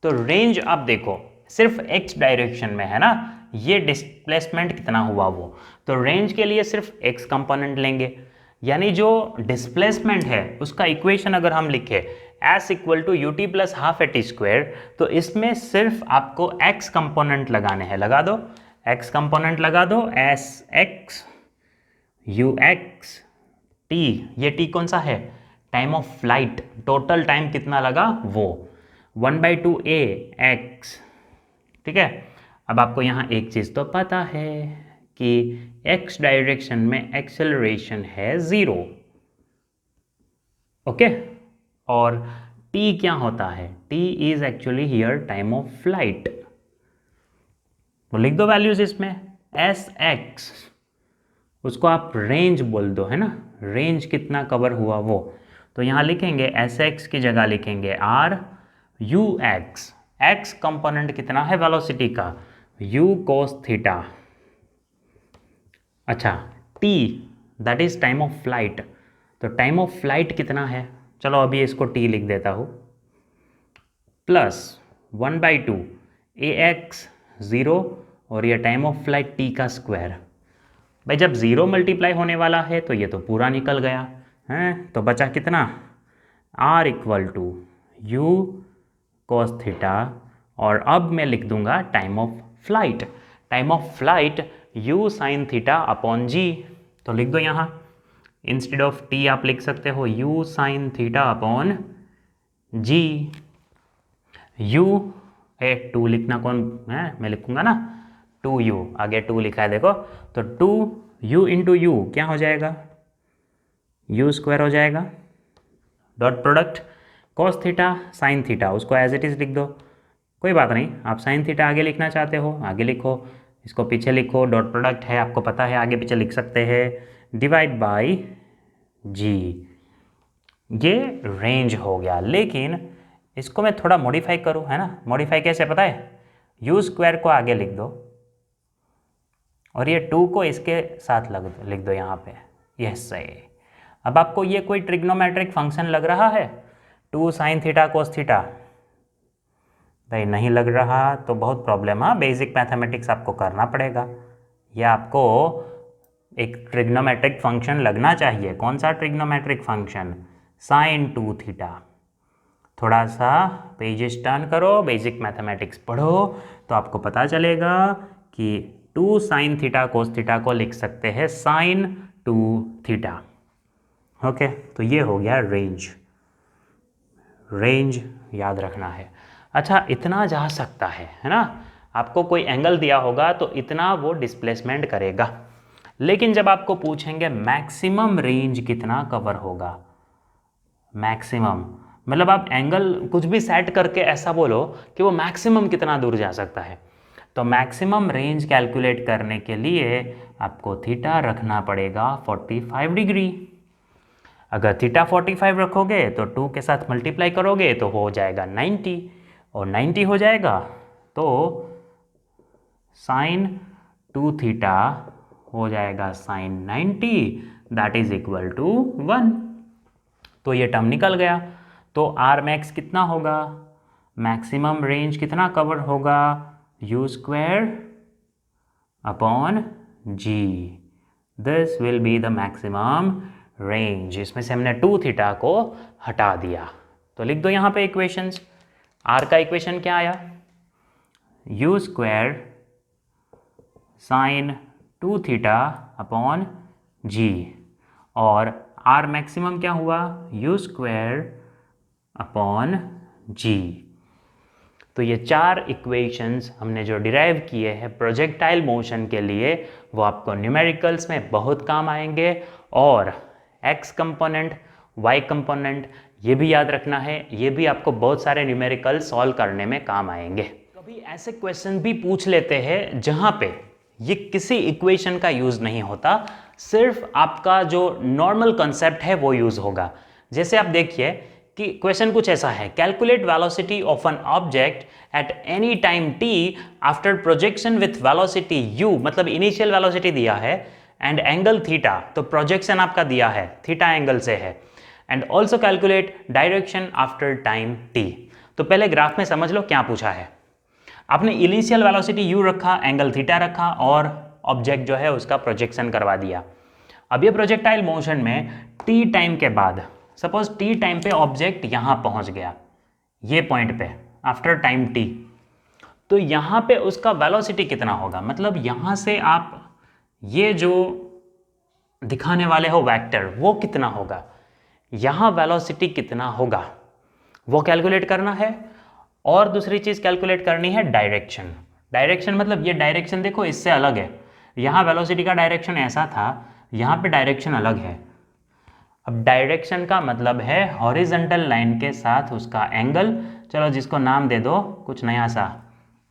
तो रेंज आप देखो सिर्फ x डायरेक्शन में है ना, ये डिस्प्लेसमेंट कितना हुआ वो, तो रेंज के लिए सिर्फ x कंपोनेंट लेंगे, यानी जो डिस्प्लेसमेंट है उसका इक्वेशन अगर हम लिखें s equal to U T plus half A T square, तो इसमें सिर्फ आपको x कंपोनेंट लगाने हैं, लगा दो x कंपोनेंट लगा दो, S x you x T, ये t कौन सा है, time of flight, total time कितना लगा वो 1/2 a x, ठीक है। अब आपको यहाँ एक चीज़ तो पता है कि x डायरेक्शन में एक्सेलरेशन है 0, ओके, और t क्या होता है, t is actually here time of flight, तो लिख दो वैल्यूज इसमें, एस एक्स उसको आप रेंज बोल दो, है ना, रेंज कितना कवर हुआ वो, तो यहाँ लिखेंगे एस एक्स की जगह लिखेंगे R U X, X component कितना है वेलोसिटी का, यू कोस थीटा, अच्छा T that is time of flight, तो टाइम ऑफ फ्लाइट कितना है, चलो अभी इसको टी लिख देता हूँ, प्लस 1/2 ए एक्स 0 और ये टाइम ऑफ फ्लाइट टी का स्क्वायर। भाई जब 0 मल्टीप्लाई होने वाला है तो ये तो पूरा निकल गया है, तो बचा कितना, R equal to U cos theta, और अब मैं लिख दूंगा time of flight, time of flight U sine theta upon G, तो लिख दो यहाँ इंस्टेड ऑफ टी आप लिख सकते हो U sine theta upon G, U A 2 लिखना कौन है, मैं लिखूंगा ना 2u, आगे 2 लिखा है देखो, तो 2u इंटू यू क्या हो जाएगा, u स्क्वायर हो जाएगा, dot product cos theta sine theta, उसको एज इट इज़ लिख दो, कोई बात नहीं, आप साइन थीटा आगे लिखना चाहते हो आगे लिखो, इसको पीछे लिखो, डॉट प्रोडक्ट है आपको पता है आगे पीछे लिख सकते हैं, डिवाइड बाई जी, ये रेंज हो गया। लेकिन इसको मैं थोड़ा मॉडिफाई करूँ, है ना, मॉडिफाई कैसे पता है, यू स्क्वायर को आगे लिख दो और ये 2 को इसके साथ लिख दो यहाँ पे, यस सही। अब आपको ये कोई ट्रिग्नोमेट्रिक फंक्शन लग रहा है, 2 साइन थीटा कोस थीटा, भाई नहीं लग रहा तो बहुत प्रॉब्लम है, बेसिक मैथमेटिक्स आपको करना पड़ेगा, या आपको एक ट्रिग्नोमेट्रिक फंक्शन लगना चाहिए, कौन सा ट्रिग्नोमेट्रिक फंक्शन, साइन 2 थीटा, थोड़ा सा पेजेस टर्न करो, बेसिक मैथमेटिक्स पढ़ो तो आपको पता चलेगा कि 2 साइन थीटा कोस थीटा को लिख सकते हैं साइन 2 थीटा, ओके। तो ये हो गया रेंज, रेंज याद रखना है। अच्छा इतना जा सकता है ना, आपको कोई एंगल दिया होगा तो इतना वो डिस्प्लेसमेंट करेगा, लेकिन जब आपको पूछेंगे मैक्सिमम रेंज कितना कवर होगा, मैक्सिमम मतलब आप एंगल कुछ भी सेट करके ऐसा बोलो कि वो मैक्सिमम कितना दूर जा सकता है, तो मैक्सिमम रेंज कैलकुलेट करने के लिए आपको थीटा रखना पड़ेगा 45 डिग्री। अगर थीटा 45 रखोगे तो 2 के साथ मल्टीप्लाई करोगे तो हो जाएगा 90, और 90 हो जाएगा तो साइन 2 थीटा हो जाएगा sine 90, that is equal to 1, तो ये टर्म निकल गया। तो आर मैक्स कितना होगा, मैक्सिमम रेंज कितना कवर होगा, U square upon G, this will be the maximum range. इसमें से हमने 2 थीटा को हटा दिया, तो लिख दो यहाँ पे इक्वेशंस, आर का इक्वेशन क्या आया, U square sine 2 theta upon G, और आर मैक्सिमम क्या हुआ, यू स्क्वायर अपॉन जी। तो ये 4 इक्वेशंस हमने जो डिराइव किए हैं प्रोजेक्टाइल मोशन के लिए, वो आपको न्यूमेरिकल्स में बहुत काम आएंगे, और एक्स कंपोनेंट वाई कंपोनेंट ये भी याद रखना है, ये भी आपको बहुत सारे न्यूमेरिकल सॉल्व करने में काम आएंगे। कभी ऐसे क्वेश्चन भी पूछ लेते हैं जहां पे ये किसी इक्वेशन का यूज नहीं होता, सिर्फ आपका जो नॉर्मल कंसेप्ट है वो यूज होगा। जैसे आप देखिए कि क्वेश्चन कुछ ऐसा है, calculate velocity of an object at any time t after projection with velocity u, मतलब इनिशियल वेलोसिटी दिया है एंड एंगल थीटा, तो प्रोजेक्शन आपका दिया है थीटा एंगल से है, and also calculate direction after time t। तो पहले ग्राफ में समझ लो क्या पूछा है। आपने इनिशियल वेलोसिटी u रखा, एंगल थीटा रखा और ऑब्जेक्ट जो है उसका प्रोजेक्शन करवा दिया। अब ये प्रोजेक्टाइल मोशन में t टाइम के बाद, सपोज t टाइम पे ऑब्जेक्ट यहां पहुंच गया, ये पॉइंट पे आफ्टर टाइम t, तो यहां पे उसका वेलोसिटी कितना होगा, मतलब यहां से आप ये जो दिखाने वाले हो वेक्टर वो कितना होगा, यहां वेलोसिटी कितना होगा वो कैलकुलेट करना है। और दूसरी चीज कैलकुलेट करनी है डायरेक्शन। डायरेक्शन मतलब ये डायरेक्शन देखो इससे अलग है, यहां वेलोसिटी का डायरेक्शन ऐसा था, यहां पे डायरेक्शन अलग है। अब डायरेक्शन का मतलब है हॉरिजॉन्टल लाइन के साथ उसका एंगल, चलो जिसको नाम दे दो कुछ नया सा,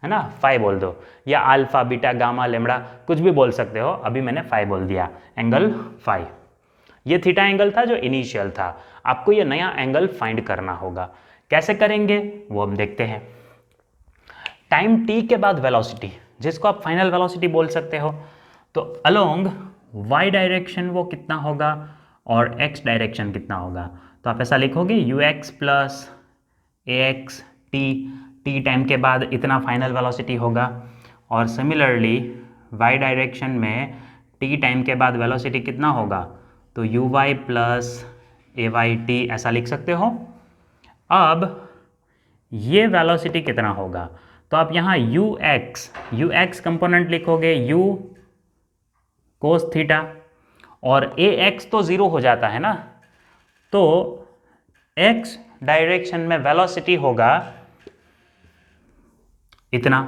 है ना, फाई बोल दो, या अल्फा बीटा गामा लेमड़ा कुछ भी बोल सकते हो, अभी मैंने फाई बोल दिया, एंगल फाई। ये थीटा एंगल था जो इनिशियल था, आपको ये नया एंगल फाइंड करना होगा। कैसे करेंगे वो हम देखते हैं। टाइम t के बाद वेलोसिटी, जिसको आप फाइनल वेलोसिटी बोल सकते हो, तो अलोंग y डायरेक्शन वो कितना होगा और x डायरेक्शन कितना होगा, तो आप ऐसा लिखोगे ux plus ax t time के बाद इतना फाइनल वेलोसिटी होगा, और सिमिलरली y डायरेक्शन में t टाइम के बाद वेलोसिटी कितना होगा, तो uy प्लस ayt ऐसा लिख सकते हो। अब ये वेलोसिटी कितना होगा, तो आप यहाँ ux कंपोनेंट लिखोगे u कोस थीटा, और ax तो जीरो हो जाता है ना, तो x डायरेक्शन में वेलोसिटी होगा इतना।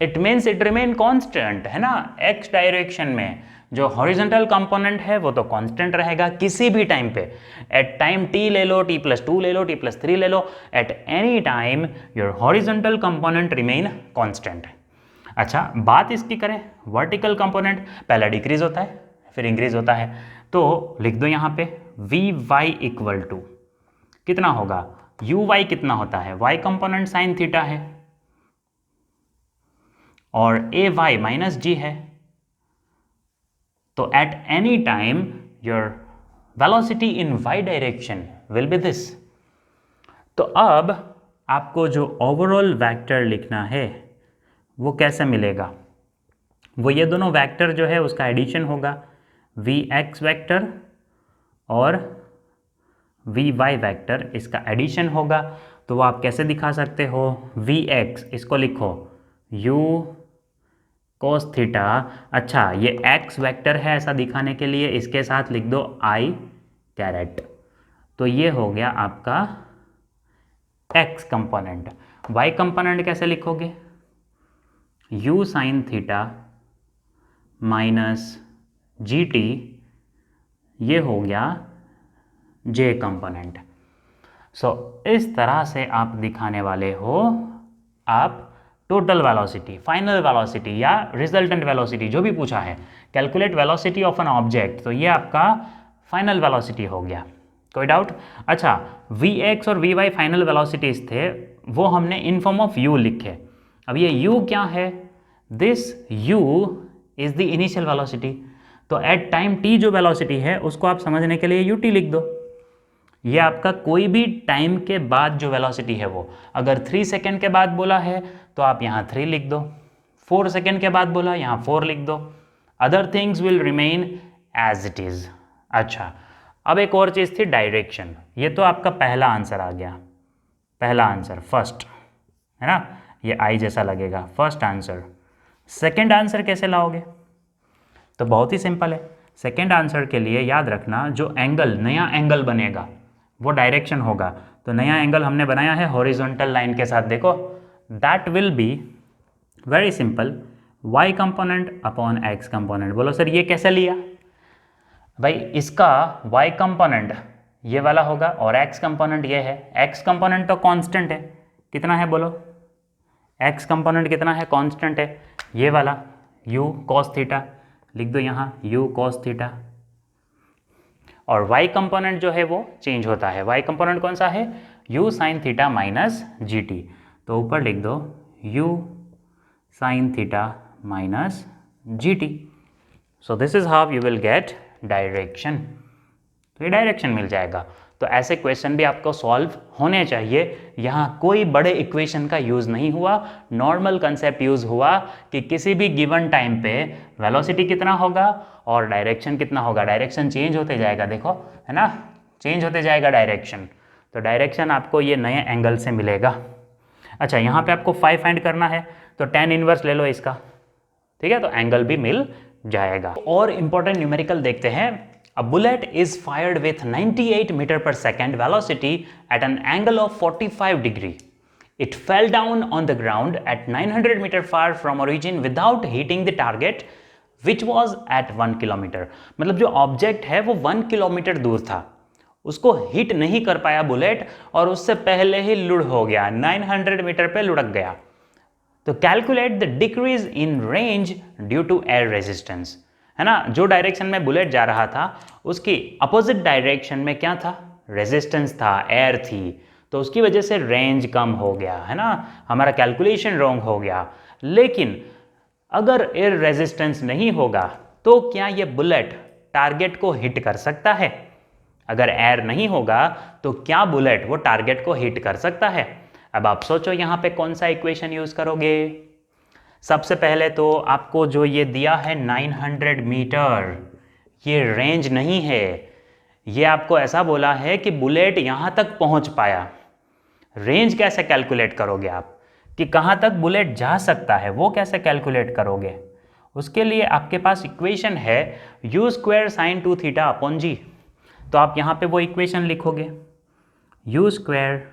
It means it remain constant, है ना, x डायरेक्शन में जो हॉरिजॉन्टल कंपोनेंट है वो तो कांस्टेंट रहेगा किसी भी टाइम पे। एट टाइम t ले लो, t+2 ले लो, t+3 ले लो, at any time your horizontal component remain constant. अच्छा, बात इसकी करें वर्टिकल कंपोनेंट, पहला डिक्रीज होता है फिर इंक्रीज होता है, तो लिख दो यहाँ पे vy इक्वल टू कितना होगा, uy कितना होता है, y कंपोनेंट साइन थीटा है और ay माइनस जी है, तो eight any time your velocity in y direction will be this. तो अब आपको जो ओवरऑल वेक्टर लिखना है वो कैसे मिलेगा, वो ये दोनों वेक्टर जो है उसका एडिशन होगा, vx वेक्टर और vy वेक्टर इसका एडिशन होगा। तो वो आप कैसे दिखा सकते हो, vx इसको लिखो u कोस थीटा, अच्छा ये x वेक्टर है ऐसा दिखाने के लिए इसके साथ लिख दो i कैरेट, तो ये हो गया आपका x कंपोनेंट। y कंपोनेंट कैसे लिखोगे, u sine theta minus G T, ये हो गया j कंपोनेंट। सो इस तरह से आप दिखाने वाले हो आप टोटल वेलोसिटी, फाइनल वेलोसिटी या रिजल्टेंट वेलोसिटी जो भी पूछा है, calculate velocity of an object, तो ये आपका फाइनल वेलोसिटी हो गया। कोई डाउट? अच्छा, vx और vy फाइनल वेलोसिटीज थे, वो हमने इन फॉर्म ऑफ u लिखे। अब ये u क्या है, this u is the initial velocity, तो एट टाइम t जो वेलोसिटी है उसको आप समझने के लिए ut लिख दो। ये आपका कोई भी टाइम के बाद जो वेलोसिटी है वो, अगर 3 सेकेंड के बाद बोला है तो आप यहाँ 3 लिख दो, 4 सेकेंड के बाद बोला यहाँ 4 लिख दो, other things will remain as it is. अच्छा, अब एक और चीज़ थी डायरेक्शन, ये तो आपका पहला आंसर आ गया, पहला आंसर फर्स्ट, है ना, ये आई जैसा लगेगा फर्स्ट आंसर। सेकेंड आंसर कैसे लाओगे, तो बहुत ही सिंपल है। सेकेंड आंसर के लिए याद रखना जो एंगल, नया एंगल बनेगा वो डायरेक्शन होगा, तो नया एंगल हमने बनाया है हॉरिजॉन्टल लाइन के साथ, देखो that will be very simple y component upon x component. बोलो सर ये कैसे लिया, भाई इसका y कंपोनेंट ये वाला होगा और x कंपोनेंट ये है, x कंपोनेंट तो कांस्टेंट है, कितना है बोलो एक्स कंपोनेंट कितना है, कांस्टेंट है, ये वाला u cos थीटा लिख दो यहाँ, u cos थीटा। और y कंपोनेंट जो है वो चेंज होता है, y कंपोनेंट कौन सा है, u sin theta minus G T, तो ऊपर लिख दो u sin theta minus G T. So this is how you will get direction, तो ये डायरेक्शन मिल जाएगा। तो ऐसे क्वेश्चन भी आपको सॉल्व होने चाहिए। यहाँ कोई बड़े इक्वेशन का यूज़ नहीं हुआ, नॉर्मल कंसेप्ट यूज़ हुआ कि किसी भी गिवन टाइम पे वेलोसिटी कितना होगा और डायरेक्शन कितना होगा। डायरेक्शन चेंज होते जाएगा, देखो है ना, चेंज होते जाएगा डायरेक्शन। तो डायरेक्शन आपको ये नए एंगल से मिलेगा। अच्छा, यहाँ पे आपको 5 फाइंड करना है, तो tan इनवर्स ले लो इसका, ठीक है, तो एंगल भी मिल जाएगा। और इंपॉर्टेंट न्यूमेरिकल देखते हैं। A bullet is fired with 98 meter per second velocity at an angle of 45 degree. It fell down on the ground at 900 meter far from origin without hitting the target, which was at 1 kilometer. मतलब जो ऑब्जेक्ट है वो 1 किलोमीटर दूर था, उसको हिट नहीं कर पाया बुलेट और उससे पहले ही लुढ़ हो गया, 900 मीटर पे लुढ़क गया। तो calculate the decrease in range due to air resistance, है ना। जो डायरेक्शन में बुलेट जा रहा था उसकी अपोजिट डायरेक्शन में क्या था, रेजिस्टेंस था, एयर थी, तो उसकी वजह से रेंज कम हो गया, है ना, हमारा कैलकुलेशन रॉन्ग हो गया। लेकिन अगर एयर रेजिस्टेंस नहीं होगा तो क्या ये बुलेट टारगेट को हिट कर सकता है? अगर एयर नहीं होगा तो क्या बुलेट वो टारगेट को हिट कर सकता है? अब आप सोचो यहाँ पे कौन सा इक्वेशन यूज करोगे। सबसे पहले तो आपको जो ये दिया है 900 मीटर, ये रेंज नहीं है, ये आपको ऐसा बोला है कि बुलेट यहाँ तक पहुँच पाया। रेंज कैसे कैलकुलेट करोगे आप, कि कहाँ तक बुलेट जा सकता है, वो कैसे कैलकुलेट करोगे? उसके लिए आपके पास इक्वेशन है u square sine 2 theta upon G. तो आप यहाँ पे वो इक्वेशन लिखोगे u square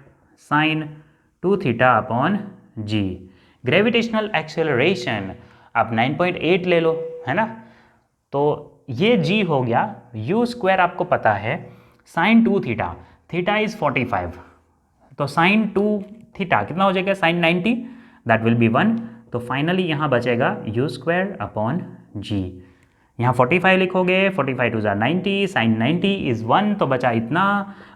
sine 2 theta upon G. Gravitational acceleration आप 9.8 ले लो, है ना, तो ये g हो गया, u स्क्वायर आपको पता है साइन 2 थीटा, थीटा इज 45, तो साइन 2 थीटा कितना हो जाएगा, साइन 90, दैट विल बी 1। तो फाइनली यहाँ बचेगा u स्क्वायर अपॉन जी। यहाँ 45 लिखोगे, 45 टू ज़ार 90, साइन 90 इज़ 1, तो बचा इतना।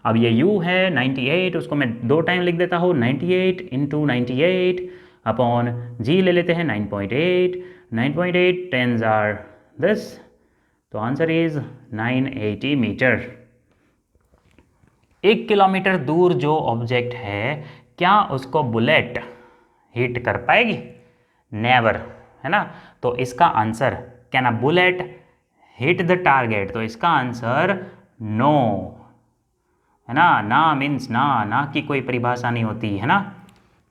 अब ये u है 98, उसको मैं 2 टाइम लिख देता हूँ, 98 इंटू 98 अपॉन जी ले लेते हैं 9.8, 9.8 10 ज़ार दिस, तो आंसर इज 980 मीटर। 1 किलोमीटर दूर जो ऑब्जेक्ट है क्या उसको बुलेट हिट कर पाएगी? नेवर, है ना। तो इसका answer, can a bullet hit the target, तो इसका आंसर नो, है ना। ना मीन्स ना, ना की कोई परिभाषा नहीं होती, है ना।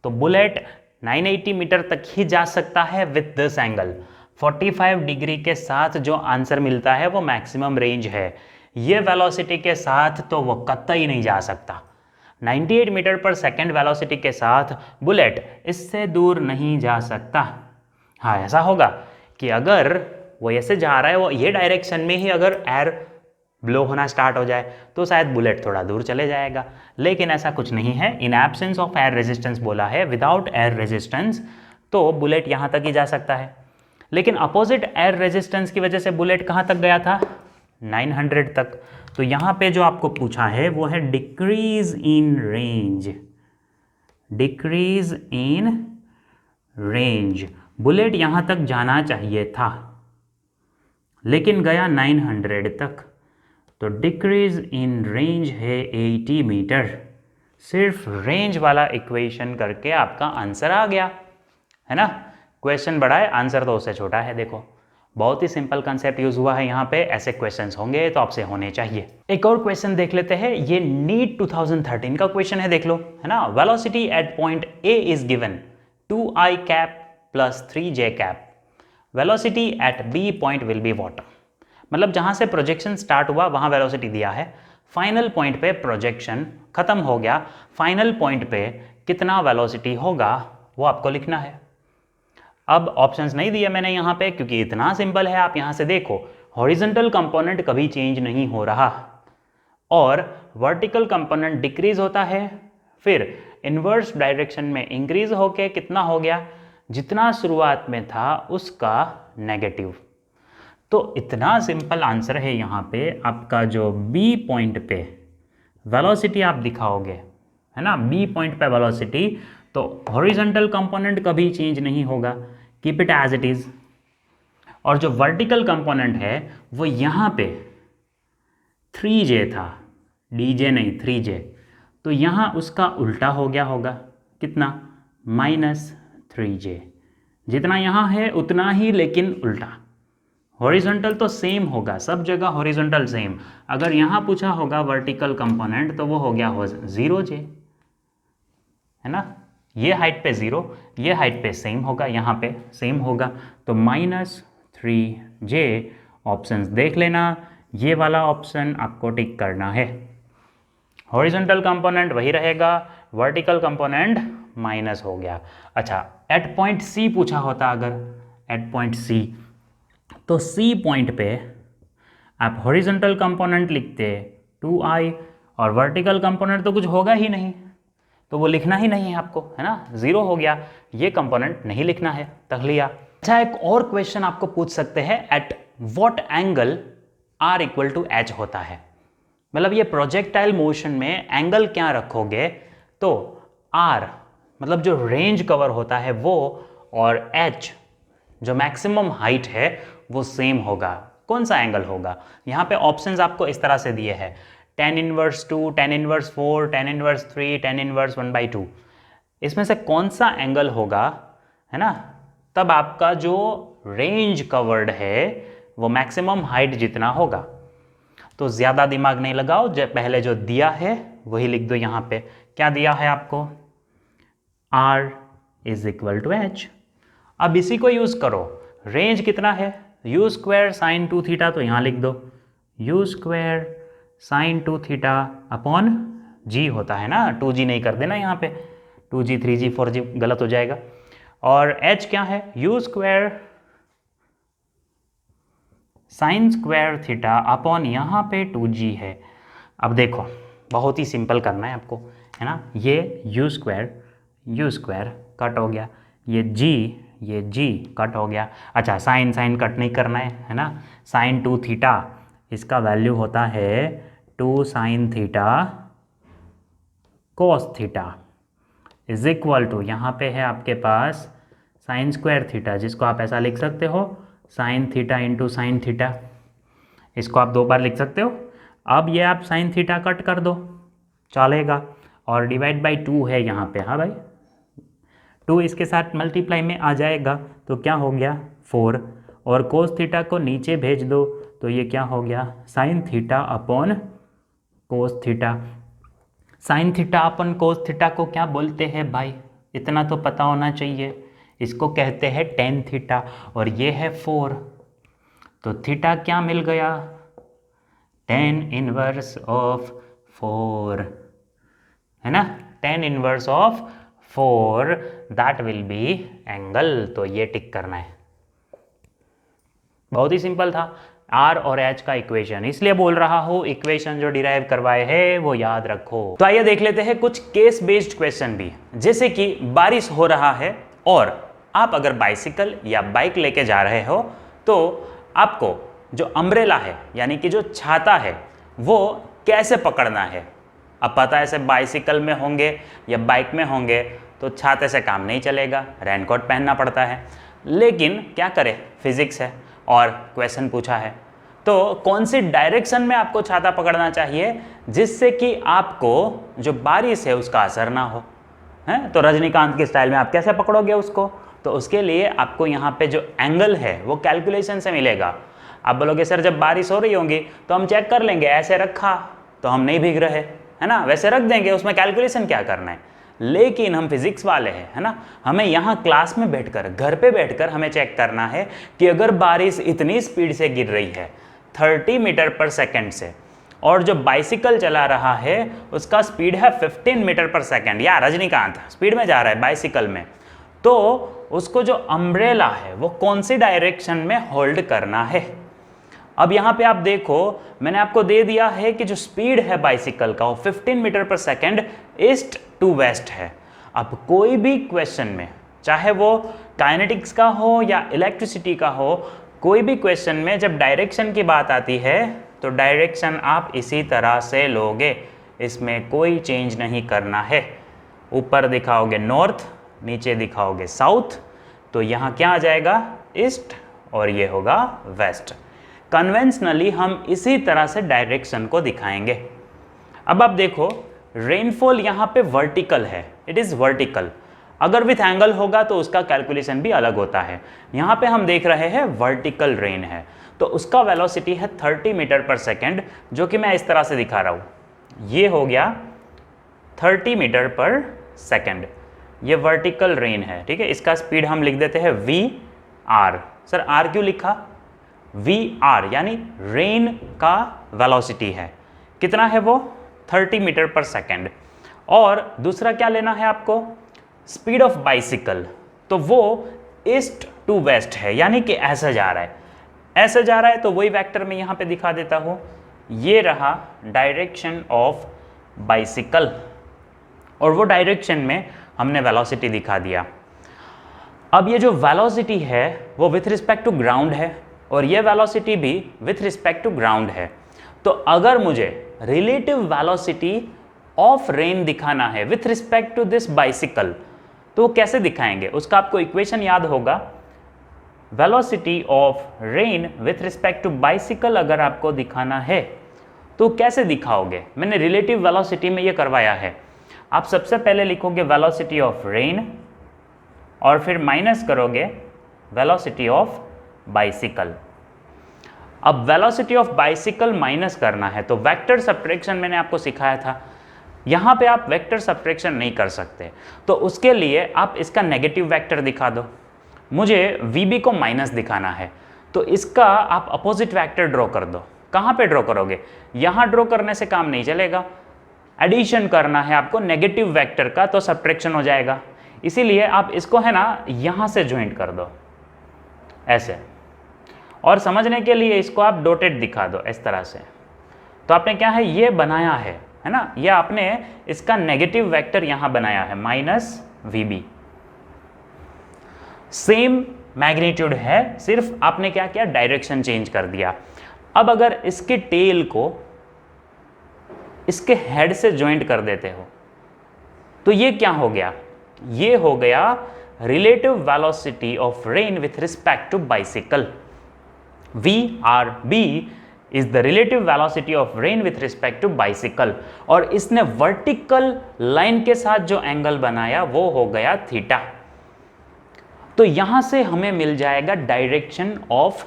तो बुलेट 980 मीटर तक ही जा सकता है विथ दिस एंगल। 45 डिग्री के साथ जो आंसर मिलता है वो मैक्सिमम रेंज है। ये वेलोसिटी के साथ तो वो कतई नहीं जा सकता। 98 मीटर पर सेकेंड वेलोसिटी के साथ बुलेट इससे दूर नहीं जा सकता। हाँ, ऐसा होगा कि अगर वो ऐसे जा रहा है, वो ये डायरेक्शन में ही अगर एयर ब्लो होना स्टार्ट हो जाए तो शायद बुलेट थोड़ा दूर चले जाएगा, लेकिन ऐसा कुछ नहीं है। In absence of air resistance बोला है, विदाउट एयर रेजिस्टेंस तो बुलेट यहाँ तक ही जा सकता है। लेकिन अपोजिट एयर रेजिस्टेंस की वजह से बुलेट कहाँ तक गया था, 900 तक। तो यहाँ पे जो आपको पूछा है वो है decrease in range, decrease in range. Bullet यहाँ तक जाना चाहिए था लेकिन गया 900 तक, तो डिक्रीज इन रेंज है 80 मीटर। सिर्फ रेंज वाला इक्वेशन करके आपका आंसर आ गया, है ना। क्वेश्चन बड़ा है, आंसर तो उससे छोटा है। देखो बहुत ही सिंपल कंसेप्ट यूज हुआ है यहाँ पे। ऐसे क्वेश्चंस होंगे तो आपसे होने चाहिए। एक और क्वेश्चन देख लेते हैं, ये नीट 2013 का क्वेश्चन है, देख लो, है ना। Velocity at point A is given 2i cap plus 3j cap, velocity at B point will be what. मतलब जहां से प्रोजेक्शन स्टार्ट हुआ वहां वेलोसिटी दिया है, फाइनल पॉइंट पे प्रोजेक्शन खत्म हो गया, फाइनल पॉइंट पे कितना वेलोसिटी होगा वो आपको लिखना है। अब ऑप्शंस नहीं दिए मैंने यहाँ पे क्योंकि इतना सिंपल है। आप यहाँ से देखो, हॉरिजॉन्टल कंपोनेंट कभी चेंज नहीं हो रहा और वर्टिकल कंपोनेंट डिक्रीज होता है, फिर इन्वर्स डायरेक्शन में इंक्रीज होके कितना हो गया, जितना शुरुआत में था उसका नेगेटिव। तो इतना सिंपल आंसर है यहाँ पे। आपका जो बी पॉइंट पे वेलोसिटी आप दिखाओगे, है ना, बी पॉइंट पे वेलोसिटी, तो हॉरिजॉन्टल कंपोनेंट कभी चेंज नहीं होगा, keep it as it is. और जो वर्टिकल कंपोनेंट है वो यहाँ पे 3J था, DJ नहीं 3J, तो यहाँ उसका उल्टा हो गया होगा, कितना, -3J। जितना यहाँ है उतना ही लेकिन उल्टा। हॉरिजॉन्टल तो सेम होगा, सब जगह हॉरिजॉन्टल सेम। अगर यहाँ पूछा होगा वर्टिकल कंपोनेंट तो वो हो गया 0J, है ना। ये हाइट पे 0, ये हाइट पे सेम होगा, यहाँ पे सेम होगा, तो -3J। ऑप्शंस देख लेना, ये वाला ऑप्शन आपको टिक करना है। हॉरिजॉन्टल कंपोनेंट वही रहेगा, वर्टिकल कंपोनेंट माइनस हो गया। अच्छा, एट पॉइंट C पूछा होता अगर, एट पॉइंट C, तो C पॉइंट पे आप हॉरिजॉन्टल कंपोनेंट लिखते 2I, और वर्टिकल कंपोनेंट तो कुछ होगा ही नहीं, तो वो लिखना ही नहीं है आपको, है ना, 0 हो गया, ये कंपोनेंट नहीं लिखना है, तक लिया। अच्छा, एक और क्वेश्चन आपको पूछ सकते हैं, at what angle R = H होता है। मतलब ये प्रोजेक्टाइल मोशन में एंगल क्या रखोगे, तो R मतलब जो रेंज कवर होता है वो, और H जो मैक्सिमम हाइट है वो सेम होगा। कौन सा एंगल होगा, यहाँ पे ऑप्शंस आपको इस तरह से दिए हैं, tan 1/2, tan 1/4, tan 1/3, tan 1/1/2। इसमें से कौन सा एंगल होगा, है ना, तब आपका जो रेंज कवर्ड है वो मैक्सिमम हाइट जितना होगा। तो ज़्यादा दिमाग नहीं लगाओ, पहले जो दिया है वही लिख दो। यहाँ पे क्या दिया है आपको, R = H। अब इसी को यूज़ करो, रेंज कितना है, U² sin 2θ, तो यहाँ लिख दो U² sin 2θ अपॉन G होता है ना, 2G नहीं कर देना यहाँ पे, 2G 3G 4G गलत हो जाएगा। और H क्या है, U² sin² θ अपॉन यहाँ पे 2G है। अब देखो बहुत ही सिंपल करना है आपको, है ना, ये U² कट हो गया, ये G कट हो गया। अच्छा, साइन कट नहीं करना है ना, sin 2θ इसका वैल्यू होता है 2 sin θ cos θ is equal to, यहाँ पे है आपके पास sin² θ, जिसको आप ऐसा लिख सकते हो sin θ × sin θ, इसको आप 2 बार लिख सकते हो। अब ये आप sin θ कट कर दो, चलेगा, और डिवाइड बाई 2 है यहाँ पे, हाँ भाई, 2 इसके साथ मल्टीप्लाई में आ जाएगा, तो क्या हो गया 4, और cos θ को नीचे भेज दो, तो ये क्या हो गया sin θ अपॉन cos θ। sin θ अपन cos θ को क्या बोलते हैं भाई, इतना तो पता होना चाहिए, इसको कहते हैं tan θ, और ये है 4, तो थीटा क्या मिल गया, tan 1/4, है ना, tan 1/4, that will be angle. तो ये टिक करना है, बहुत ही सिंपल था। R और H का इक्वेशन, इसलिए बोल रहा हूं इक्वेशन जो डिराइव करवाए हैं वो याद रखो। तो आइए देख लेते हैं कुछ केस बेस्ड क्वेश्चन भी, जैसे कि बारिश हो रहा है और आप अगर बाइसिकल या बाइक लेके जा रहे हो, तो आपको जो अम्ब्रेला है यानी कि जो छाता है वो कैसे पकड़ना है। अब पता है ऐसे बाइसिकल में होंगे या बाइक में होंगे तो छाते से काम नहीं चलेगा, रेनकोट पहनना पड़ता है, लेकिन क्या करें, फिजिक्स है और क्वेश्चन पूछा है, तो कौन सी डायरेक्शन में आपको छाता पकड़ना चाहिए जिससे कि आपको जो बारिश है उसका असर ना हो, है। तो रजनीकांत के स्टाइल में आप कैसे पकड़ोगे उसको, तो उसके लिए आपको यहाँ पे जो एंगल है वो कैलकुलेशन से मिलेगा। आप बोलोगे सर जब बारिश हो रही होंगी तो हम चेक कर लेंगे, ऐसे रखा तो हम नहीं भीग रहे, है ना, वैसे रख देंगे, उसमें कैलकुलेशन क्या करना है। लेकिन हम फिजिक्स वाले हैं, है ना, हमें यहाँ क्लास में बैठकर, घर पे बैठकर हमें चेक करना है कि अगर बारिश इतनी स्पीड से गिर रही है 30 मीटर पर सेकेंड से, और जो बाइसिकल चला रहा है उसका स्पीड है 15 मीटर पर सेकेंड, या रजनीकांत स्पीड में जा रहा है बाइसिकल में, तो उसको जो अम्ब्रेला है वो कौन सी डायरेक्शन में होल्ड करना है। अब यहाँ पे आप देखो, मैंने आपको दे दिया है कि जो स्पीड है बाइसिकल का वो 15 मीटर पर सेकेंड ईस्ट टू वेस्ट है। अब कोई भी क्वेश्चन में, चाहे वो काइनेटिक्स का हो या इलेक्ट्रिसिटी का हो, कोई भी क्वेश्चन में जब डायरेक्शन की बात आती है तो डायरेक्शन आप इसी तरह से लोगे, इसमें कोई चेंज नहीं करना है। ऊपर दिखाओगे नॉर्थ, नीचे दिखाओगे साउथ, तो यहाँ क्या आ जाएगा, ईस्ट, और ये होगा वेस्ट। कन्वेंशनली हम इसी तरह से डायरेक्शन को दिखाएंगे। अब आप देखो, रेनफॉल यहाँ पे वर्टिकल है, इट इज़ वर्टिकल। अगर विथ एंगल होगा तो उसका कैलकुलेशन भी अलग होता है। यहाँ पे हम देख रहे हैं वर्टिकल रेन है, तो उसका वेलोसिटी है 30 मीटर पर सेकेंड, जो कि मैं इस तरह से दिखा रहा हूँ। ये हो गया 30 मीटर पर सेकेंड, ये वर्टिकल रेन है, ठीक है। इसका स्पीड हम लिख देते हैं VR। सर R क्यों लिखा? VR यानी रेन का वेलोसिटी है, कितना है वो, 30 मीटर पर सेकेंड। और दूसरा क्या लेना है आपको, स्पीड ऑफ बाइसिकल, तो वो ईस्ट टू वेस्ट है, यानी कि ऐसा जा रहा है, ऐसा जा रहा है, तो वही वेक्टर में यहाँ पे दिखा देता हूँ। ये रहा डायरेक्शन ऑफ बाइसिकल, और वो डायरेक्शन में हमने वेलोसिटी दिखा दिया। अब ये जो वेलोसिटी है वो विथ रिस्पेक्ट टू ग्राउंड है, और ये वेलोसिटी भी विथ रिस्पेक्ट टू ग्राउंड है। तो अगर मुझे रिलेटिव वेलोसिटी ऑफ रेन दिखाना है with respect to this bicycle, तो वो कैसे दिखाएंगे, उसका आपको इक्वेशन याद होगा। Velocity of rain with respect to bicycle अगर आपको दिखाना है तो कैसे दिखाओगे? मैंने रिलेटिव वेलोसिटी में ये करवाया है। आप सबसे पहले लिखोगे वेलोसिटी ऑफ रेन और फिर माइनस करोगे वेलोसिटी ऑफ बाइसिकल। अब वेलोसिटी ऑफ बाइसिकल माइनस करना है तो वेक्टर सब्ट्रैक्शन मैंने आपको सिखाया था, यहाँ पे आप वेक्टर सब्ट्रैक्शन नहीं कर सकते, तो उसके लिए आप इसका नेगेटिव वेक्टर दिखा दो। मुझे VB को माइनस दिखाना है, तो इसका आप अपोजिट वेक्टर ड्रॉ कर दो। कहाँ पे ड्रॉ करोगे? यहाँ ड्रॉ करने से काम नहीं चलेगा, एडिशन करना है आपको नेगेटिव वेक्टर का, तो सब्ट्रैक्शन हो जाएगा। इसीलिए आप इसको है ना यहाँ से ज्वाइंट कर दो ऐसे, और समझने के लिए इसको आप डॉटेड दिखा दो इस तरह से। तो आपने क्या है ये बनाया है ना, ये आपने इसका नेगेटिव वेक्टर यहाँ बनाया है -VB। सेम मैग्नीट्यूड है, सिर्फ आपने क्या किया, डायरेक्शन चेंज कर दिया। अब अगर इसके टेल को इसके हेड से ज्वाइंट कर देते हो तो ये क्या हो गया, ये हो गया relative velocity of rain with respect to bicycle. VRB is the relative velocity of rain with respect to bicycle, और इसने वर्टिकल लाइन के साथ जो एंगल बनाया वो हो गया थीटा। तो यहां से हमें मिल जाएगा डायरेक्शन ऑफ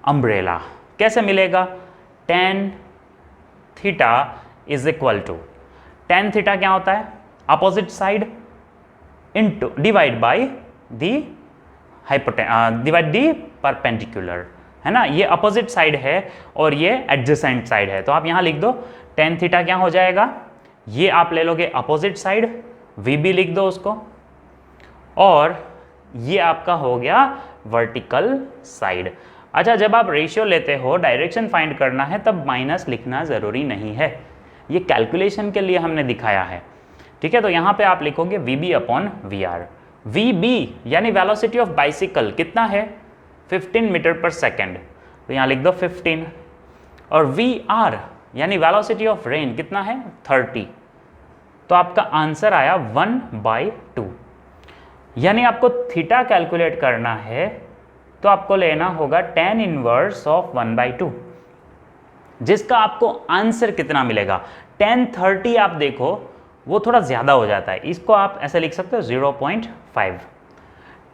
अम्ब्रेला। कैसे मिलेगा? tan theta is equal to, tan theta क्या होता है, opposite side into divide by the perpendicular, है ना। ये अपोजिट साइड है और ये एडजेसेंट साइड है, तो आप यहां लिख दो tan थीटा क्या हो जाएगा, ये आप ले लोगे अपोजिट साइड, VB लिख दो उसको, और ये आपका हो गया वर्टिकल साइड। अच्छा, जब आप रेशियो लेते हो, डायरेक्शन फाइंड करना है, तब माइनस लिखना ज़रूरी नहीं है, ये कैलकुलेशन के लिए हमने दिखाया है, ठीक है। तो यहाँ पे आप लिखोगे VB अपॉन VR। VB यानी वेलोसिटी ऑफ बाइसिकल कितना है, 15 मीटर पर सेकेंड, तो यहाँ लिख दो 15, और VR यानी वेलोसिटी ऑफ रेन कितना है, 30, तो आपका आंसर आया 1/2। यानी आपको थीटा कैलकुलेट करना है तो आपको लेना होगा tan इनवर्स ऑफ 1/2, जिसका आपको आंसर कितना मिलेगा, tan 30। आप देखो वो थोड़ा ज़्यादा हो जाता है, इसको आप ऐसे लिख सकते हो 0.5।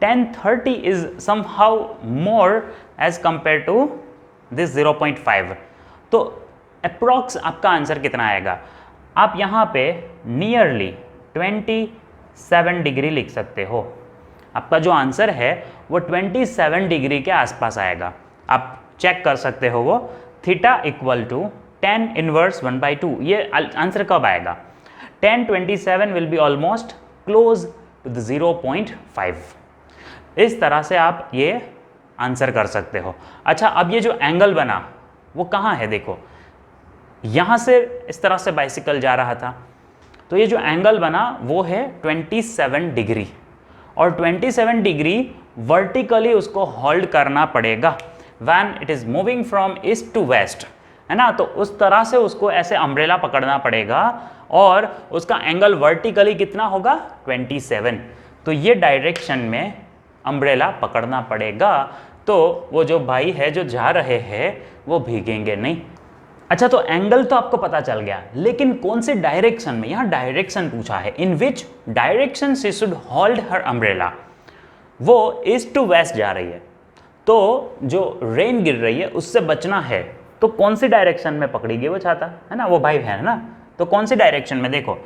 tan 30 इज somehow more as compare to this 0.5, तो अप्रॉक्स आपका आंसर कितना आएगा, आप यहाँ पे नियरली 27 डिग्री लिख सकते हो। आपका जो आंसर है वो 27 डिग्री के आसपास आएगा, आप चेक कर सकते हो वो। Theta equal to tan inverse 1/2, ये आंसर कब आएगा, tan 27 will be almost close to the 0.5। इस तरह से आप ये आंसर कर सकते हो। अच्छा, अब ये जो एंगल बना वो कहाँ है, देखो यहाँ से इस तरह से बाइसिकल जा रहा था, तो ये जो एंगल बना वो है 27 डिग्री, और 27 डिग्री वर्टिकली उसको होल्ड करना पड़ेगा when it is moving from east to west, है ना। तो उस तरह से उसको ऐसे अम्ब्रेला पकड़ना पड़ेगा और उसका एंगल वर्टिकली कितना होगा 27। तो ये डायरेक्शन में अम्ब्रेला पकड़ना पड़ेगा, तो वो जो भाई है जो जा रहे हैं वो भीगेंगे नहीं। अच्छा, तो एंगल तो आपको पता चल गया, लेकिन कौन से डायरेक्शन में, यहाँ डायरेक्शन पूछा है, in which direction she should hold her umbrella. वो ईस्ट टू वेस्ट जा रही है, तो जो रेन गिर रही है उससे बचना है, तो कौन सी डायरेक्शन में पकड़ेगी वो छाता, है ना, वो भाई है ना, तो कौन सी डायरेक्शन में, देखो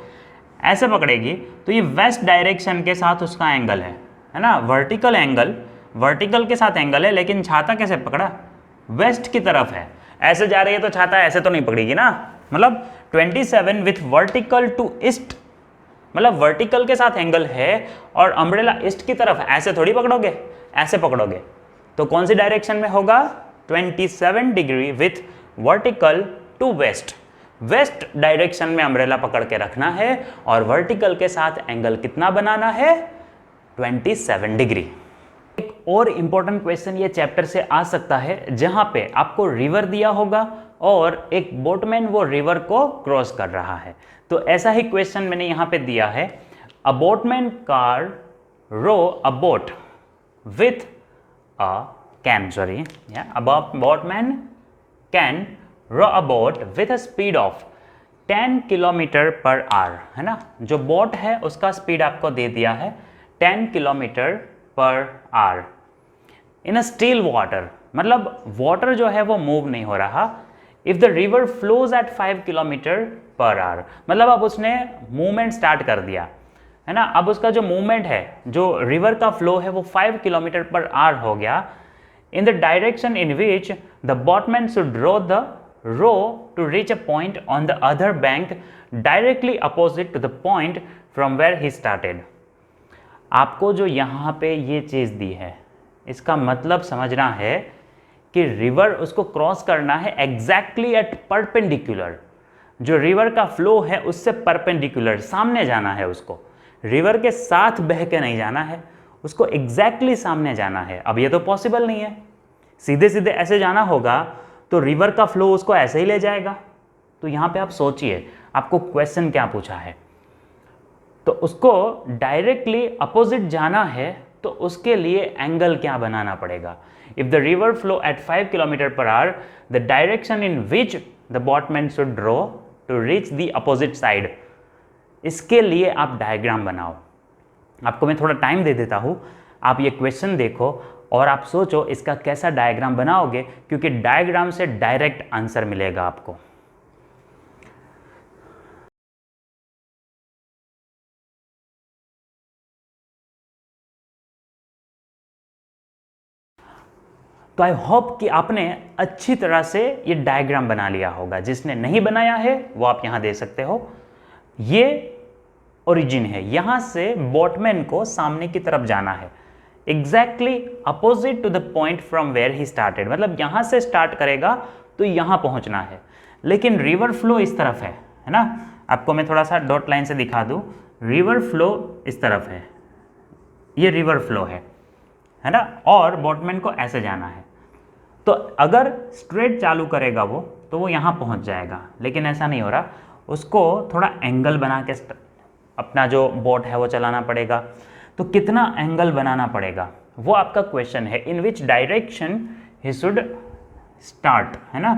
ऐसे पकड़ेगी तो ये वेस्ट डायरेक्शन के साथ उसका एंगल है ना, वर्टिकल एंगल, वर्टिकल के साथ एंगल है, लेकिन छाता कैसे पकड़ा, वेस्ट की तरफ है, ऐसे जा रही है तो छाता ऐसे तो नहीं पकड़ेगी ना, मतलब 27 विथ वर्टिकल टू ईस्ट, मतलब वर्टिकल के साथ एंगल है और अम्ब्रेला ईस्ट की तरफ, ऐसे थोड़ी पकड़ोगे, ऐसे पकड़ोगे, तो कौन सी डायरेक्शन में होगा 27 degree with vertical to west, west direction में अम्ब्रेला पकड़ के रखना है और वर्टिकल के साथ एंगल कितना बनाना है 27 डिग्री। एक और इंपॉर्टेंट क्वेश्चन ये चैप्टर से आ सकता है, जहां पे आपको रिवर दिया होगा और एक बोटमैन वो रिवर को क्रॉस कर रहा है, तो ऐसा ही क्वेश्चन मैंने यहां पे दिया है, a boatman car row a boat with a can, sorry, a boatman can row a boat with a speed of 10 kilometre per hour, है ना, जो बोट है उसका स्पीड आपको दे दिया है 10 kilometre per hour in a still water, मतलब वाटर जो है वो मूव नहीं हो रहा, if the river flows at 5 kilometre per hour, मतलब अब उसने मूवमेंट स्टार्ट कर दिया, है ना, अब उसका जो मूवमेंट है, जो रिवर का फ्लो है वो 5 किलोमीटर पर आवर हो गया, in the direction in which the boatman should row the row to reach a point on the other bank directly opposite to the point from where he started। आपको जो यहाँ पे ये चीज़ दी है, इसका मतलब समझना है कि रिवर उसको क्रॉस करना है एग्जैक्टली एट परपेंडिकुलर, जो रिवर का फ्लो है उससे परपेंडिकुलर सामने जाना है, उसको रिवर के साथ बह के नहीं जाना है, उसको एग्जैक्टली सामने जाना है। अब ये तो पॉसिबल नहीं है, सीधे सीधे ऐसे जाना होगा तो रिवर का फ्लो उसको ऐसे ही ले जाएगा, तो यहाँ पे आप सोचिए आपको क्वेश्चन क्या पूछा है, तो उसको डायरेक्टली अपोजिट जाना है, तो उसके लिए एंगल क्या बनाना पड़ेगा, if the river flow at 5 kilometre per hour the direction in which the boatman should row to reach the opposite side, इसके लिए आप डायग्राम बनाओ। आपको मैं थोड़ा टाइम दे देता हूँ, आप ये क्वेश्चन देखो और आप सोचो इसका कैसा डायग्राम बनाओगे, क्योंकि डायग्राम से डायरेक्ट आंसर मिलेगा आपको। तो आई होप कि आपने अच्छी तरह से ये डायग्राम बना लिया होगा, जिसने नहीं बनाया है वो आप यहां दे सकते हो। ये ओरिजिन है, यहां से बोटमैन को सामने की तरफ जाना है, exactly opposite to the point from where he started, मतलब यहां से स्टार्ट करेगा तो यहां पहुंचना है, लेकिन रिवर फ्लो इस तरफ है ना, आपको मैं थोड़ा सा डॉट लाइन से दिखा दूं, रिवर फ्लो इस तरफ है, ये रिवर फ्लो है ना, और बोटमैन को ऐसे जाना है, तो अगर स्ट्रेट चालू करेगा वो तो वो यहाँ पहुँच जाएगा, लेकिन ऐसा नहीं हो रहा, उसको थोड़ा एंगल बना के अपना जो बोट है वो चलाना पड़ेगा। तो कितना एंगल बनाना पड़ेगा वो आपका क्वेश्चन है, in which direction he should start, है ना,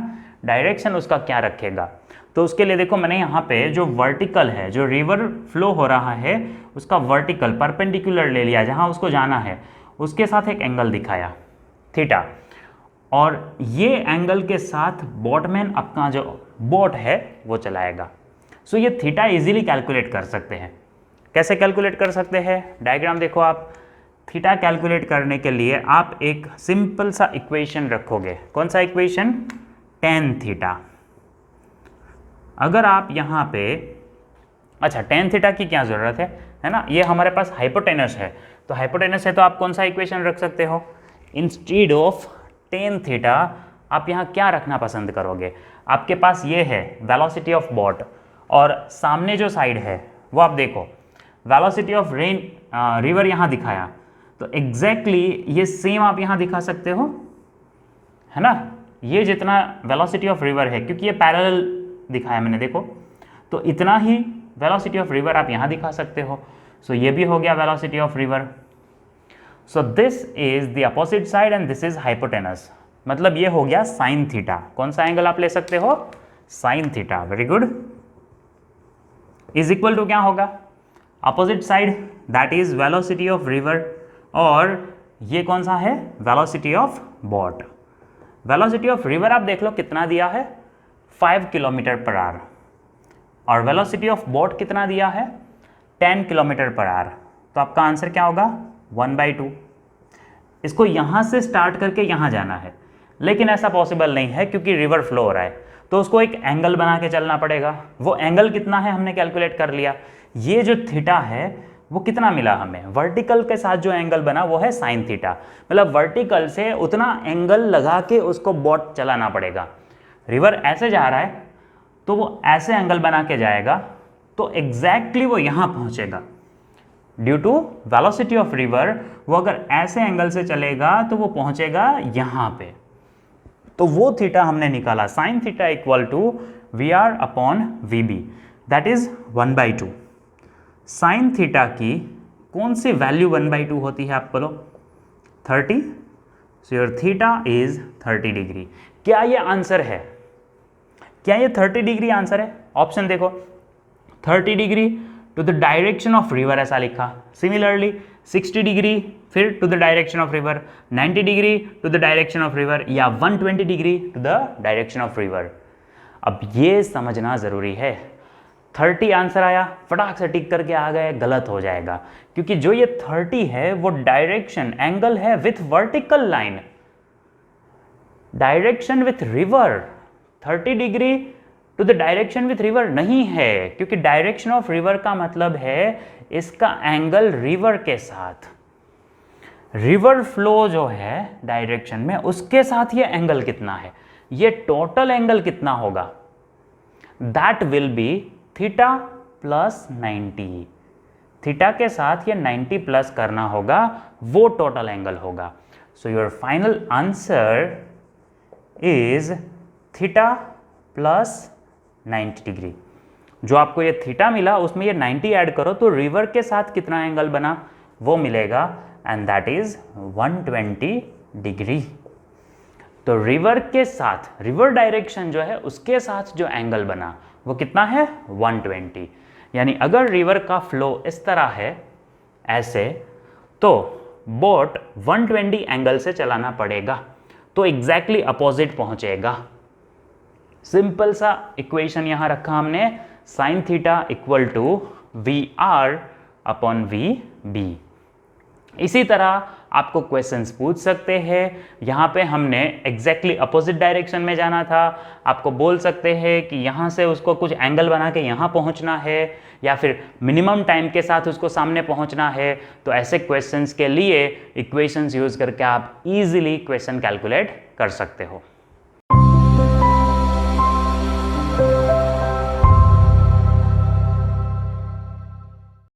डायरेक्शन उसका क्या रखेगा। तो उसके लिए देखो मैंने यहाँ पे जो वर्टिकल है, जो रिवर फ्लो हो रहा है उसका वर्टिकल परपेंडिकुलर ले लिया, जहाँ उसको जाना है उसके साथ एक एंगल दिखाया थीटा, और ये एंगल के साथ बोटमैन अपना जो बोट है वो चलाएगा। सो ये थीटा इजीली कैलकुलेट कर सकते हैं। कैसे कैलकुलेट कर सकते हैं, डायग्राम देखो आप, थीटा कैलकुलेट करने के लिए आप एक सिंपल सा इक्वेशन रखोगे, कौन सा इक्वेशन, टेन थीटा। अगर आप यहाँ पे, अच्छा टेन थीटा की क्या ज़रूरत है ना, ये हमारे पास हाइपोटेनस है, तो हाइपोटेनस है तो आप कौन सा इक्वेशन रख सकते हो, इंस्टेड ऑफ टेन थीटा आप यहाँ क्या रखना पसंद करोगे? आपके पास ये है वेलोसिटी ऑफ बोट, और सामने जो साइड है वो आप देखो वेलोसिटी ऑफ रिवर यहाँ दिखाया, तो एग्जैक्टली ये सेम आप यहाँ दिखा सकते हो, है ना? ये जितना वेलोसिटी ऑफ रिवर है, क्योंकि ये पैरेलल दिखाया मैंने, देखो, तो इतना ही वेलोसिटी ऑफ रिवर आप यहाँ दिखा सकते हो। सो ये भी हो गया velocity of river. So this is the opposite side and this is hypotenuse, मतलब ये हो गया साइन थीटा। कौन सा एंगल आप ले सकते हो? Sine theta. Very good. Is equal to क्या होगा? Opposite side, that is velocity of river, और ये कौन सा है? Velocity of boat. Velocity of river आप देख लो कितना दिया है, 5 किलोमीटर पर आवर, और वेलोसिटी ऑफ बोट कितना दिया है? 10 किलोमीटर पर आवर। तो आपका आंसर क्या होगा? 1/2। इसको यहाँ से स्टार्ट करके यहाँ जाना है, लेकिन ऐसा पॉसिबल नहीं है क्योंकि रिवर फ्लो हो रहा है, तो उसको एक एंगल बना के चलना पड़ेगा। वो एंगल कितना है हमने कैलकुलेट कर लिया। ये जो थीटा है वो कितना मिला हमें? वर्टिकल के साथ जो एंगल बना वो है साइन थीटा, मतलब वर्टिकल से उतना एंगल लगा के उसको बोट चलाना पड़ेगा। रिवर ऐसे जा रहा है तो वो ऐसे एंगल बना के जाएगा, तो एग्जैक्टली वो यहाँ पहुँचेगा। Due to velocity of river वो अगर ऐसे एंगल से चलेगा तो वो पहुँचेगा यहाँ पे। तो वो थीटा हमने निकाला, sine theta equal to VR upon VB, that is 1/2। Sine theta की कौन सी वैल्यू 1/2 होती है आप बोलो? 30। So your theta is 30 degree. क्या ये आंसर है? क्या ये 30 डिग्री आंसर है? ऑप्शन देखो, 30 degree to the direction of river ऐसा लिखा, सिमिलरली 60 डिग्री फिर to the direction of river, 90 degree to the direction of river, या 120 degree to the direction of river. अब ये समझना ज़रूरी है। 30 आंसर आया, फटाक से टिक करके आ गए, गलत हो जाएगा, क्योंकि जो ये 30 है वो डायरेक्शन एंगल है with vertical line, direction with river. 30 degree to the direction with river नहीं है, क्योंकि डायरेक्शन ऑफ रिवर का मतलब है इसका एंगल रिवर के साथ, रिवर फ्लो जो है डायरेक्शन में उसके साथ ये एंगल कितना है, ये टोटल एंगल कितना होगा, that will be theta plus 90। Theta के साथ ये 90 प्लस करना होगा, वो टोटल एंगल होगा। So your final answer is theta plus 90 degree. जो आपको ये थीटा मिला उसमें ये 90 ऐड करो तो रिवर के साथ कितना एंगल बना वो मिलेगा, एंड दैट इज 120 डिग्री। तो रिवर के साथ, रिवर डायरेक्शन जो है उसके साथ जो एंगल बना वो कितना है? 120। यानी अगर रिवर का फ्लो इस तरह है ऐसे, तो बोट 120 एंगल से चलाना पड़ेगा, तो एग्जैक्टली अपोजिट पहुंचेगा। सिंपल सा इक्वेशन यहां रखा हमने, sine theta equal to VR upon VB। इसी तरह आपको क्वेश्चंस पूछ सकते हैं। यहाँ पे हमने एग्जैक्टली अपोजिट डायरेक्शन में जाना था, आपको बोल सकते हैं कि यहाँ से उसको कुछ एंगल बना के यहाँ पहुँचना है, या फिर मिनिमम टाइम के साथ उसको सामने पहुँचना है। तो ऐसे क्वेश्चंस के लिए इक्वेशंस यूज़ करके आप इजीली क्वेश्चन कैलकुलेट कर सकते हो।